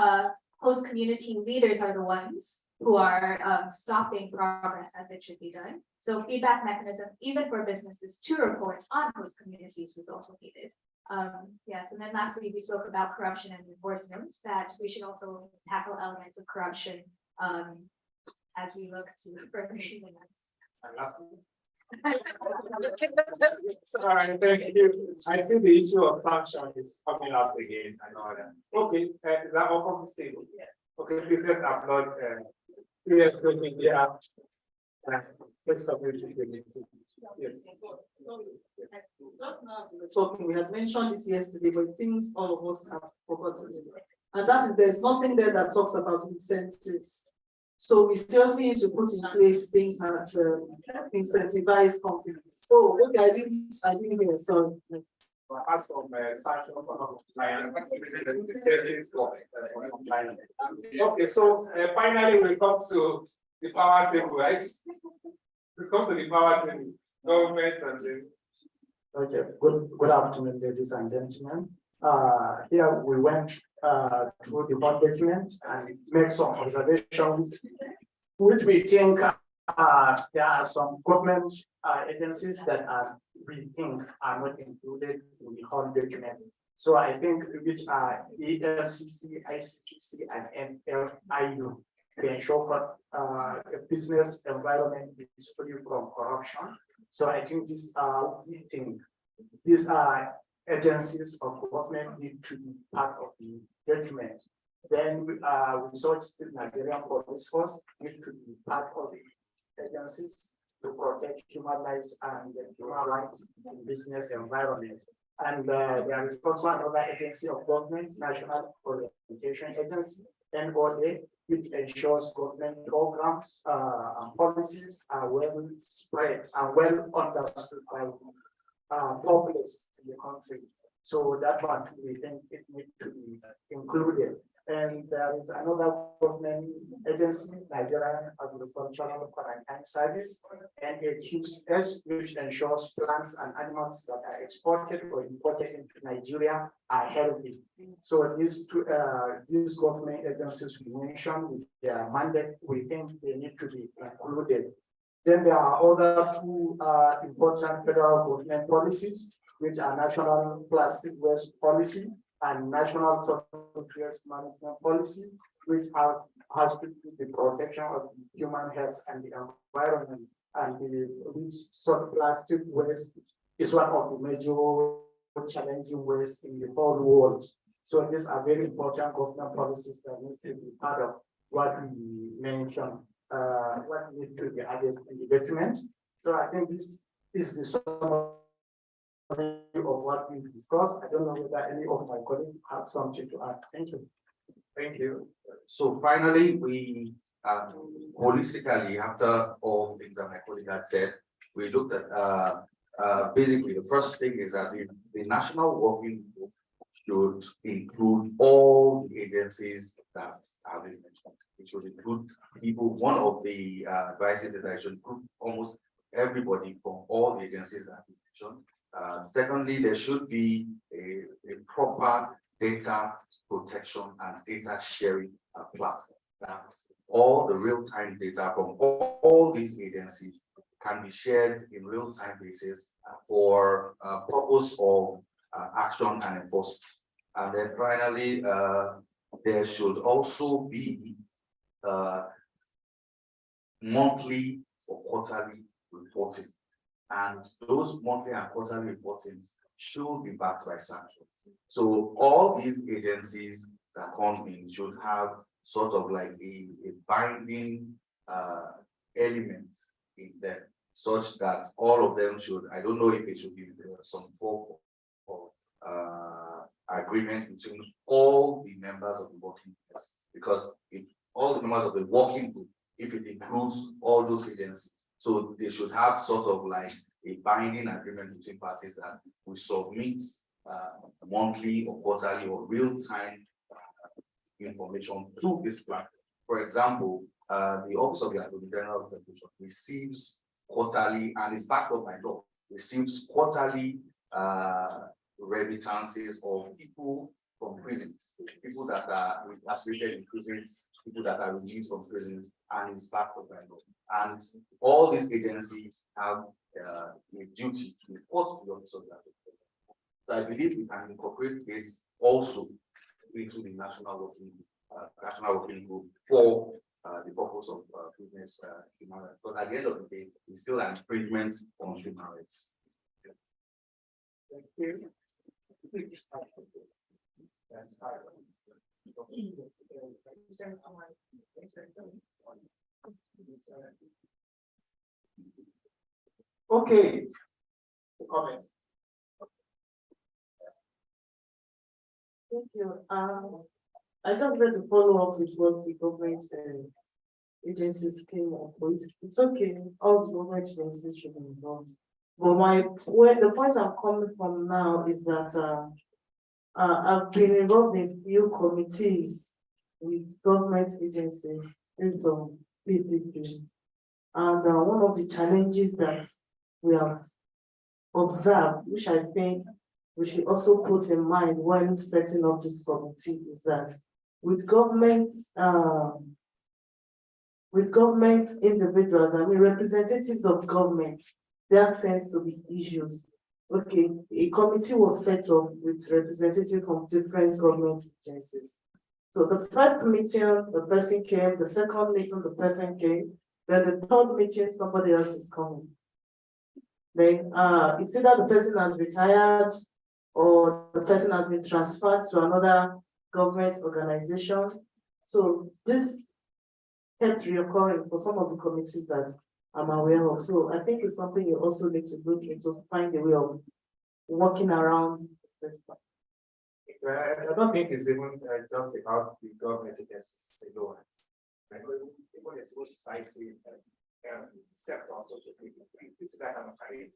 host community leaders are the ones who are stopping progress as it should be done. So feedback mechanism, even for businesses to report on host communities, was also needed. Yes, and then lastly, we spoke about corruption and enforcement, that we should also tackle elements of corruption as we look to further implement. Sorry, thank you. I see the issue of function is coming out again. I know that. Okay, is that all from the table? Yeah. Okay, please let's upload. Let's community meeting. Yes. Talking, we had mentioned it yesterday, but it seems all of us have forgotten it. And that is, there's nothing there that talks about incentives. So we seriously need to put in place things that incentivize companies. So okay, I didn't hear, sorry. As from sanction for non-compliance. Okay, so finally we come to the power table, right? We come to the power table, government and the. Okay, good afternoon, ladies and gentlemen. Here we went through the board document and make some observations, which we think there are some government agencies that we think are not included in the whole document. So I think which are EFCC, ICPC, and NFIU to ensure the business environment is free from corruption. So I think these are agencies of government need to be part of the document. Then research the Nigerian police force need to be part of the agencies to protect human rights and human rights in business environment. And there is also another agency of government, National Orientation Agency, NOA, which ensures government programs and policies are well spread and well understood by populace in the country. So that one we think it needs to be included. And there is another government agency, Nigerian Agricultural Quarantine Service, NAQS, which ensures plants and animals that are exported or imported into Nigeria are healthy. So these two, these government agencies we mentioned with their mandate, we think they need to be included. Then there are other two important federal government policies, which are National Plastic Waste Policy and National Total Waste Management Policy, which has to do with the protection of human health and the environment. And which solid plastic waste is one of the major challenging waste in the whole world. So these are very important government policies that need to be part of what we mentioned, what needs to be added in the document. So I think this is the summary of what we discussed. I don't know whether any of my colleagues have something to add. Thank you. Thank you. So finally, we holistically, after all things that my colleague had said, we looked at basically the first thing is that the national working group should include all the agencies that have been mentioned. It should include people. One of the advices that I should include almost everybody from all the agencies that have been mentioned. Secondly, there should be a proper data protection and data sharing platform. That's all the real-time data from all these agencies can be shared in real-time basis for purpose of action and enforcement. And then finally, there should also be monthly or quarterly reporting. And those monthly and quarterly reportings should be backed by sanctions. So all these agencies that come in should have sort of like a binding element in them, such that all of them should, I don't know if it should be some form of agreement between all the members of the working group, because if all the members of the working group, if it includes all those agencies, so they should have sort of like a binding agreement between parties that we submit monthly or quarterly or real-time information to this platform. For example, the Office of the Attorney General of the Federation receives quarterly, and is backed up by law, receives quarterly remittances of people from prisons, people that are incarcerated in prisons, people that are released from prisons, and is backed up by law. And all these agencies have a duty to report to the Office of the Attorney General. So I believe we can incorporate this also into the national working group for the purpose of business human rights. But at the end of the day, it's still an infringement on human rights. Thank you. Okay. Comments. Thank you. I just want to follow up with what the government agencies came up with. It's okay, all the government agencies should be involved. But the point I'm coming from now is that I've been involved in few committees with government agencies based on PPP. And one of the challenges that we have observed, which I think we should also put in mind when setting up this committee, is that with government individuals, I mean representatives of government, there seems to be issues. Okay, a committee was set up with representatives from different government agencies. So the first meeting, the person came, the second meeting, the person came, then the third meeting, somebody else is coming. Then it's either the person has retired or the person has been transferred to another government organization. So this kept reoccurring for some of the committees that I'm aware of. So I think it's something you also need to look into, find a way of working around this stuff. I don't think it's even just about the government agencies alone. Even the civil society sector, social media, this is that kind of career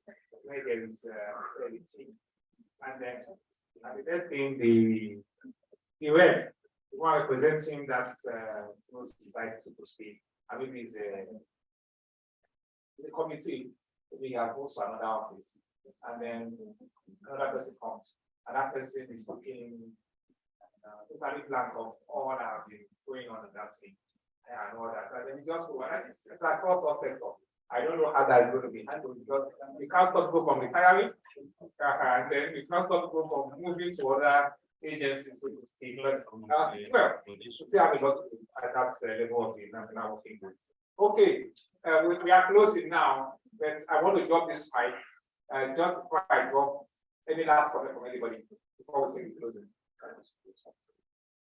where there is a team. And then the best thing, the web, the one representing that civil society, so to speak, I mean, is the committee, we have also another office, and then another person comes, and that person is looking totally blank of all that have been going on in that thing and all that. And then you just go, and it's like all sector. I don't know how that is going to be handled because we can't stop go from retiring, and then we can't stop go from moving to other agencies. So to speak. Well, you should have a lot at that level of the national working group. Okay, we are closing now, but I want to drop this slide just before I drop any last comment from anybody before we take the closing.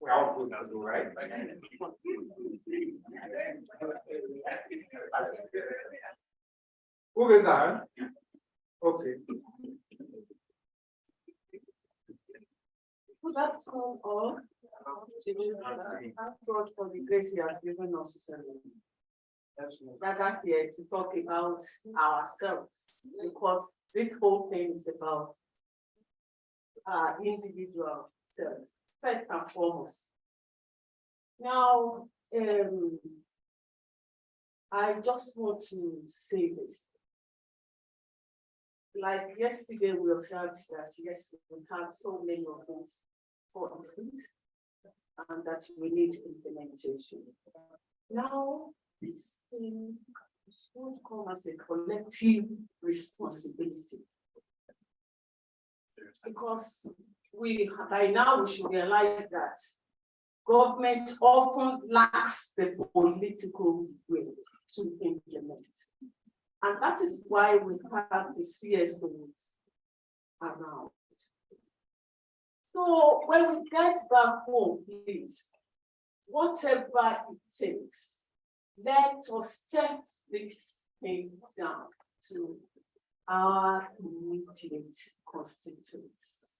We are all good as well, right? Who is that? Okay. Good afternoon, all. Thank God for the grace He has given us rather here to talk about ourselves, because this whole thing is about individual selves, first and foremost. Now, I just want to say this. Like yesterday, we observed that yes, we have so many of these policies and that we need implementation. Now, this thing should come as a collective responsibility. Because by now we should realize that government often lacks the political will to implement. And that is why we have the CSOs around. So when we get back home, please, whatever it takes, let us step this thing down to our immediate constituents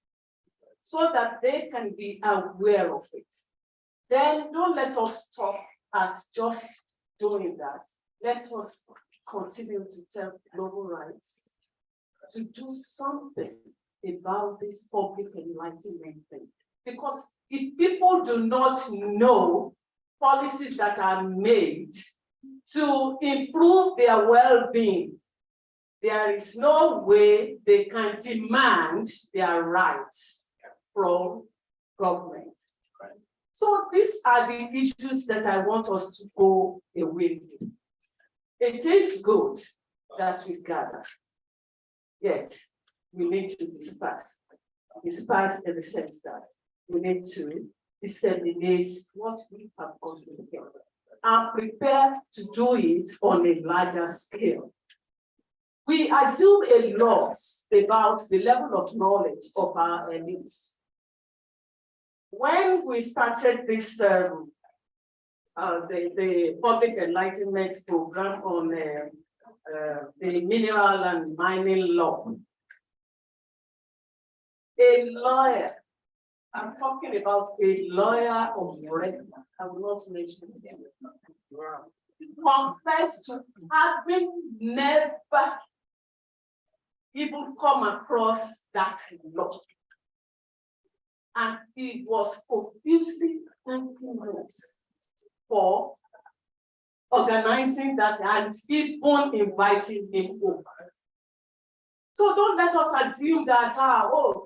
so that they can be aware of it. Then don't let us stop at just doing that. Let us continue to tell global rights to do something about this public enlightenment thing. Because if people do not know policies that are made to improve their well-being, there is no way they can demand their rights from government. So these are the issues that I want us to go away with. It is good that we gather, yet we need to disperse. Disperse in the sense that we need to disseminate what we have got together and prepare to do it on a larger scale. We assume a lot about the level of knowledge of our elites. When we started this, the public enlightenment program on the mineral and mining law, a lawyer, I'm talking about a lawyer of record, I will not mention him, confessed to having never even come across that law. And he was profusely thanking us for organizing that and even inviting him over. So don't let us assume that,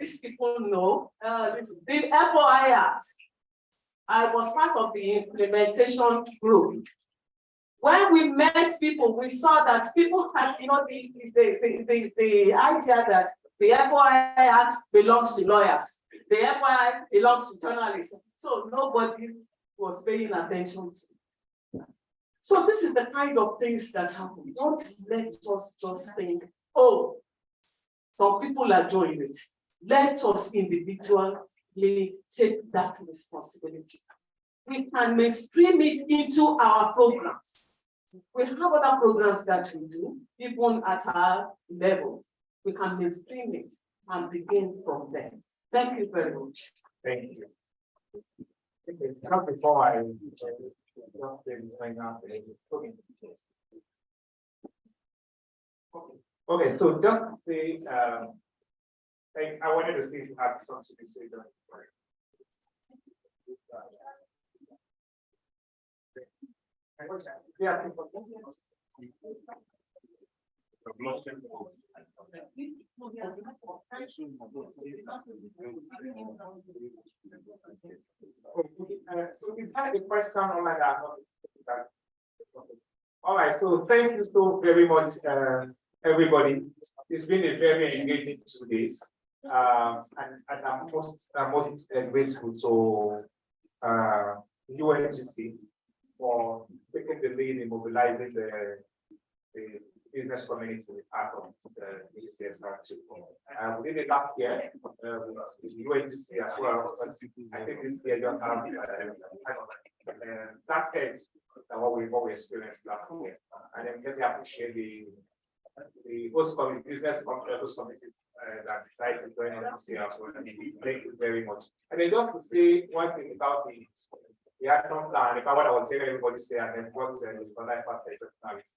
these people know. The FOI Act, I was part of the implementation group. When we met people, we saw that people had, the idea that the FOI Act belongs to lawyers. The FOI belongs to journalists. So nobody was paying attention to. So this is the kind of things that happen. Don't let us just think, some people are doing it. Let us individually take that responsibility. We can mainstream it into our programs. We have other programs that we do, even at our level. We can mainstream it and begin from there. Thank you very much. Thank you. Not before I okay, so just to say, I wanted to see if you have something to say. Yeah. So we've had a question online. All right, so thank you so very much, everybody. It's been a very engaging 2 days. And I'm most grateful to UNGC for taking the lead in mobilizing the business community part of this year's hardship. We did it last year with UNGC as well, but I think this year just have that edge than what we experienced last year. And then really appreciate the host committee, business host committees that decided to join us this year as well. Thank you very much. And then just to say one thing about the action plan, about what I was saying, everybody say, and then what's the life personality.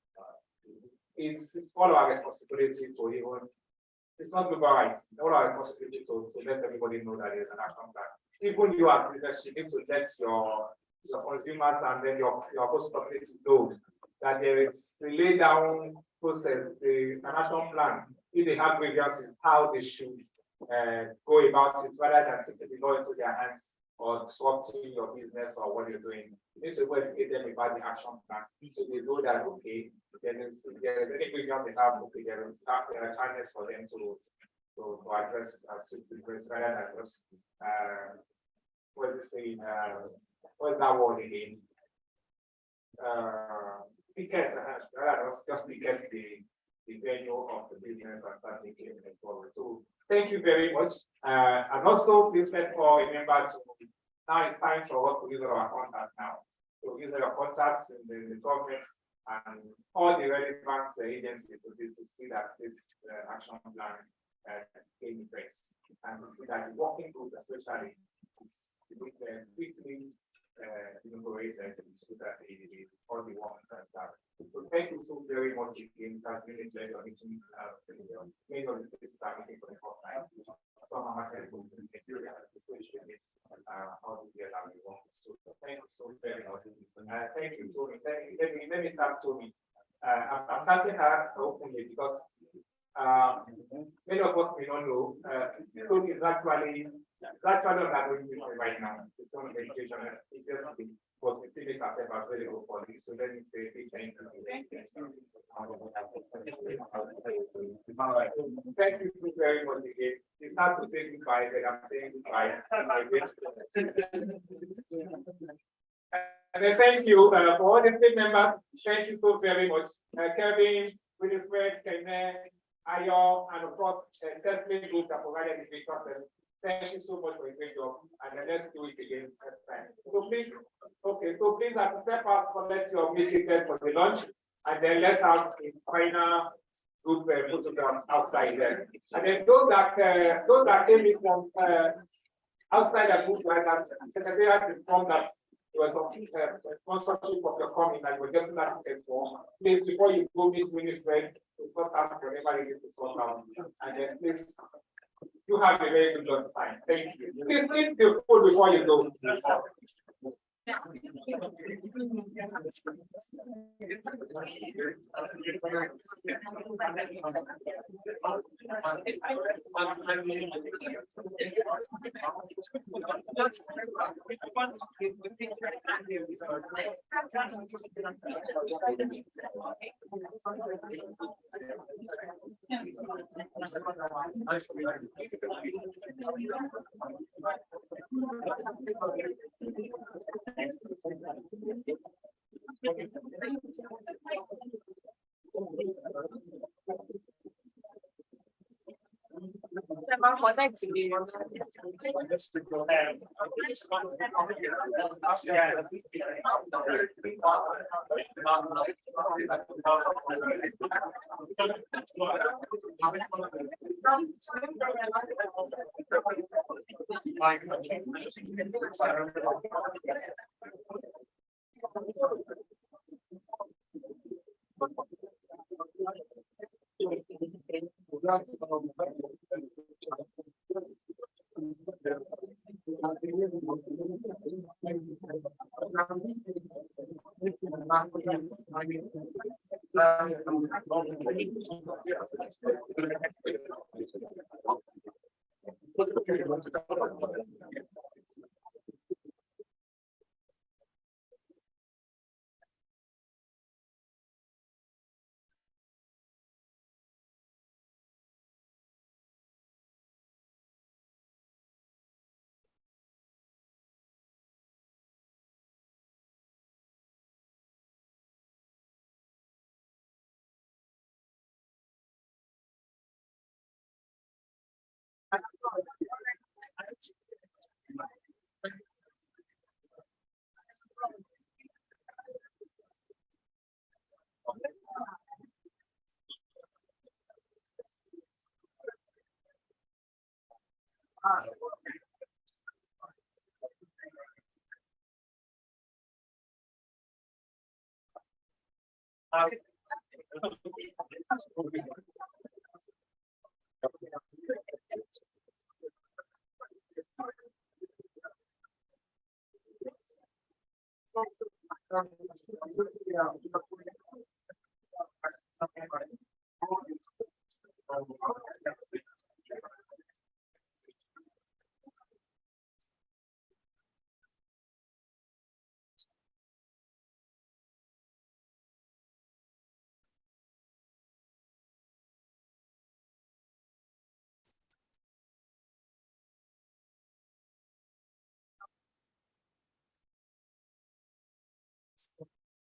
It's all our responsibility to even, it's not global rights, all our responsibility to let everybody know that there's an action plan. Even you as business, you need to let your consumers and then your host community know that there is a lay down process, an action plan. If they have grievances, how they should go about it, rather than taking the law into their hands or disrupting your business or what you're doing. You need to educate them about the action plan so they know that, okay, there is any grievance they have, okay, there is a chance for them to address rather than just what is saying, what's that word again? Picket, just picket the venue of the business and start making it forward. So thank you very much. And also please let all remember to now it's time for us to use our contacts now. So use your contacts in the governments and all the relevant agencies to see that this action plan came in place. And we see that the working group especially is quickly so that all the work can start. So thank you so very much again. That's been a pleasure meeting. Many of this time for the first time. Some of my people in Nigeria how to get out of the work. So thank you so very much. Thank you, Tony. Let me thank Tony. I'm thanking her openly because many of us may not know. Tony is actually not doing right now. It's on education. It's just but we still make ourselves available for this. So let me say thank you. Thank you very much again. It's hard to say goodbye, but I'm saying goodbye. And then thank you for all the team members. Thank you so very much. Kevin, Winifred, Kenneth, Ayo, and of course, Tesla Group that provided the great content. Thank you so much for a great job, and then let's do it again next time. So please, as a step out, collect your meeting there for the lunch, and then let's have a final group photograph outside there. And then those that came in from outside the group, like that, Secretariat informed that there was a sponsorship of your coming, and we're getting that ticket for. Please, before you go meet Winifred, to sort out whatever you need to sort out, and then please. You have a very good lunch time. Thank you. Please eat the food before you go.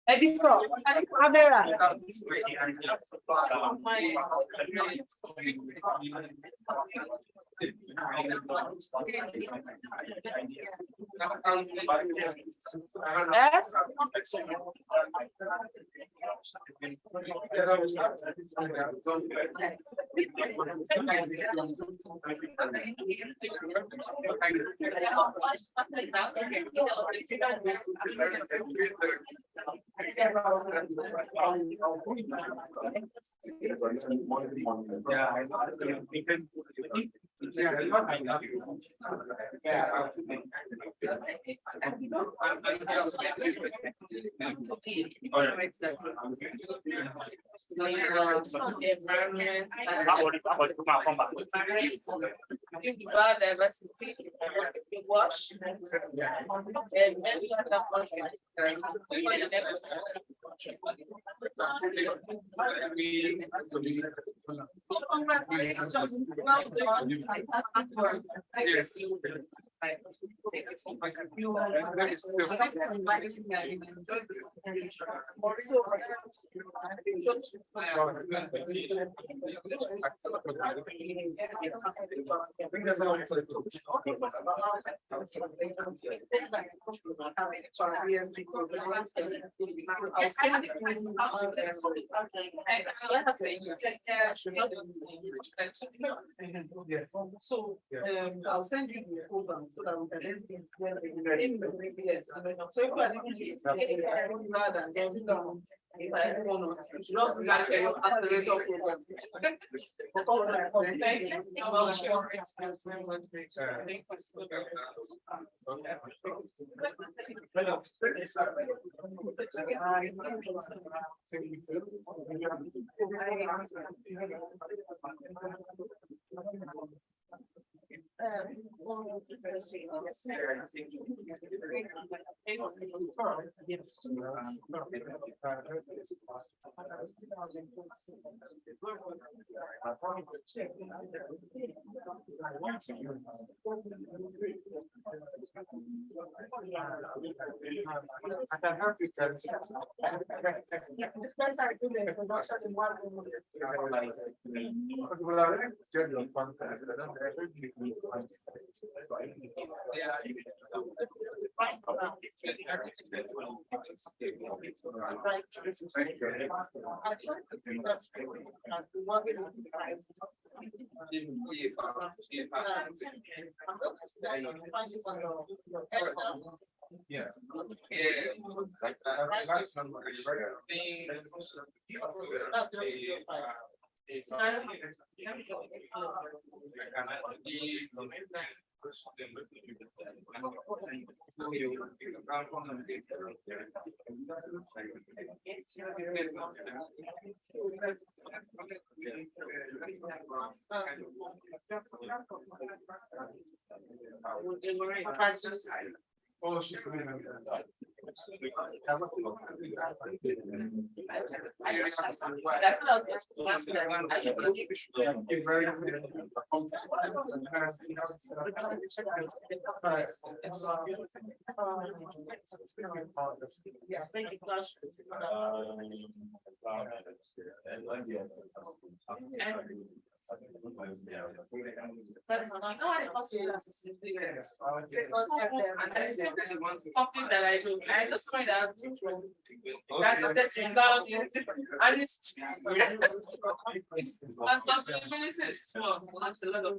Editor, camera. Wash and many other So, I'll send you the program so that we can then see where the yes, so if you are doing rather than then if I don't know, you should not be like accelerator program. Thank Yes. Oh, shit. Yes, thank you. Something that I do. I just find out that's what that's about. And it's that's a lot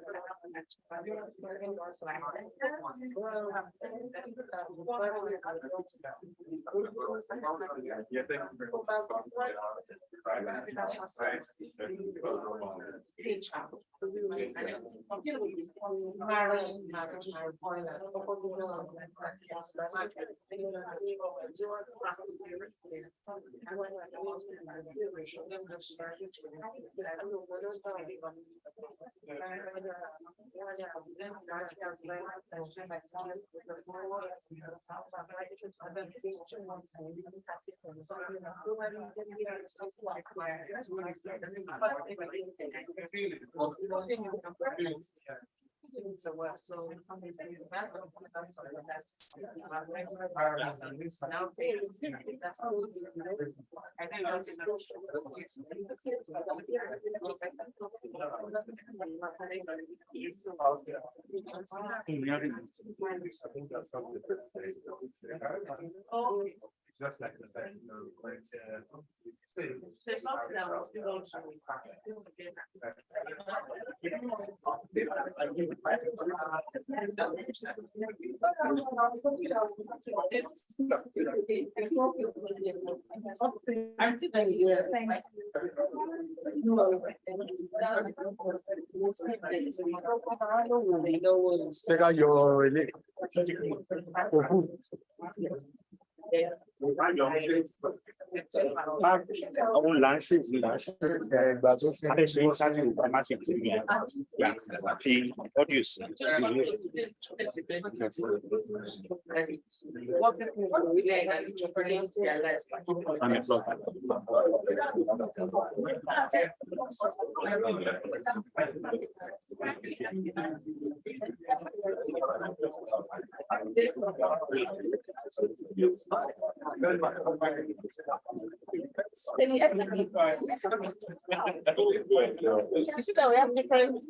of Just like the fact, there's something that was still also Check out your àwọn láńṣẹ́ ti láńṣẹ́ ẹgbà tó ti ń ṣe ṣáájú automatic fi audio sí. You see that we have different.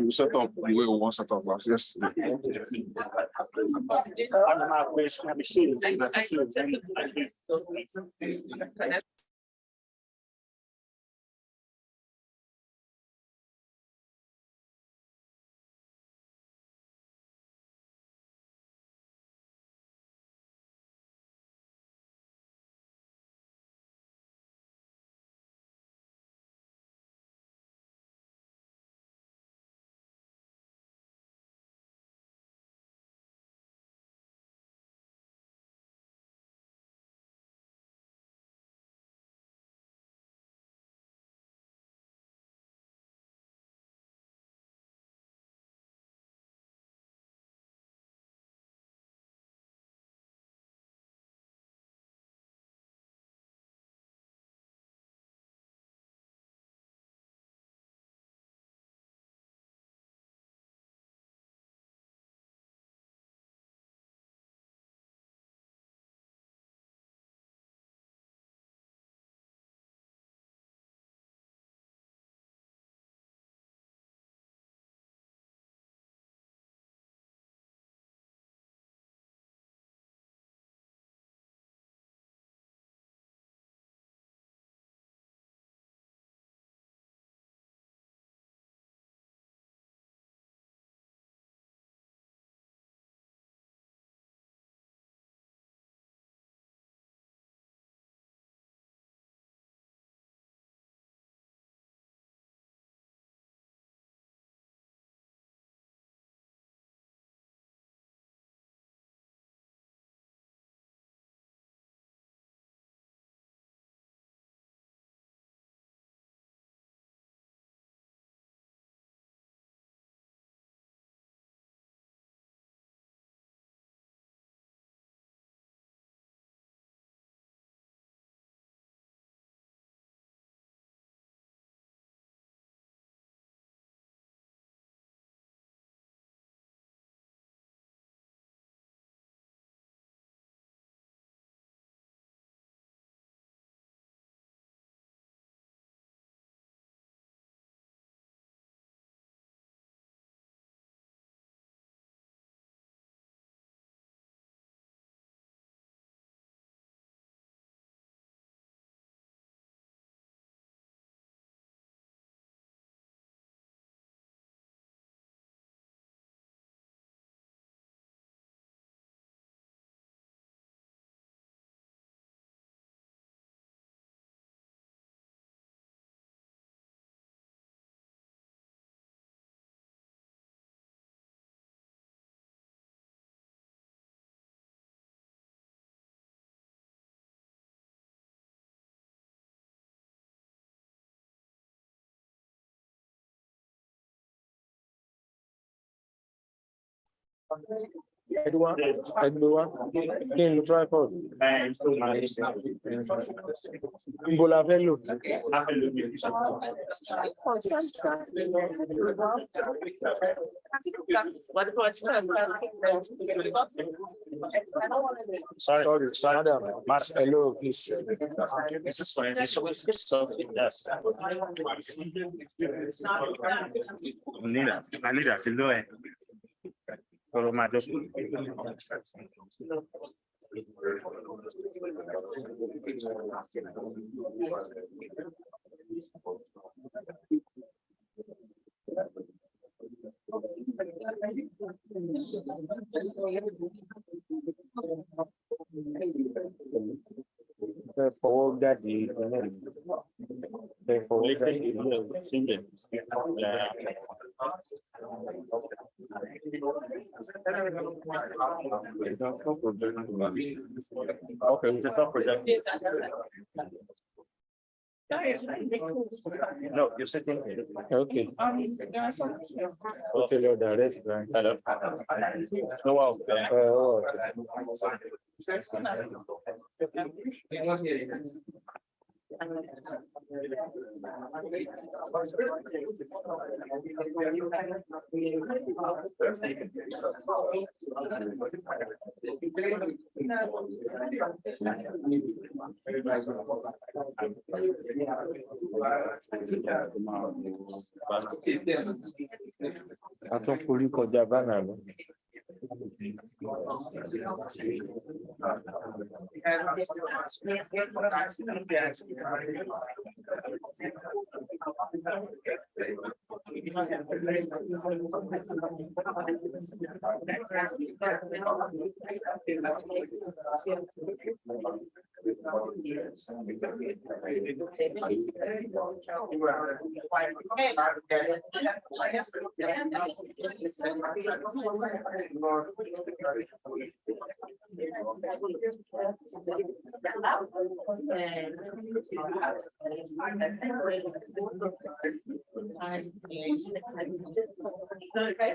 You set up the way we want set up, yes. Edward, kí n lo tripod. Ibo la fẹ́ lò. Sorry, madam. Hello, please. This is fine. This is something that's. I need that. Forward that the forward Okay, it's a top project. No, you're sitting here. Okay. There are some. I'll tell you the rest. Hello. No, wow. Atún forí kọjá bánà lọ. Okay.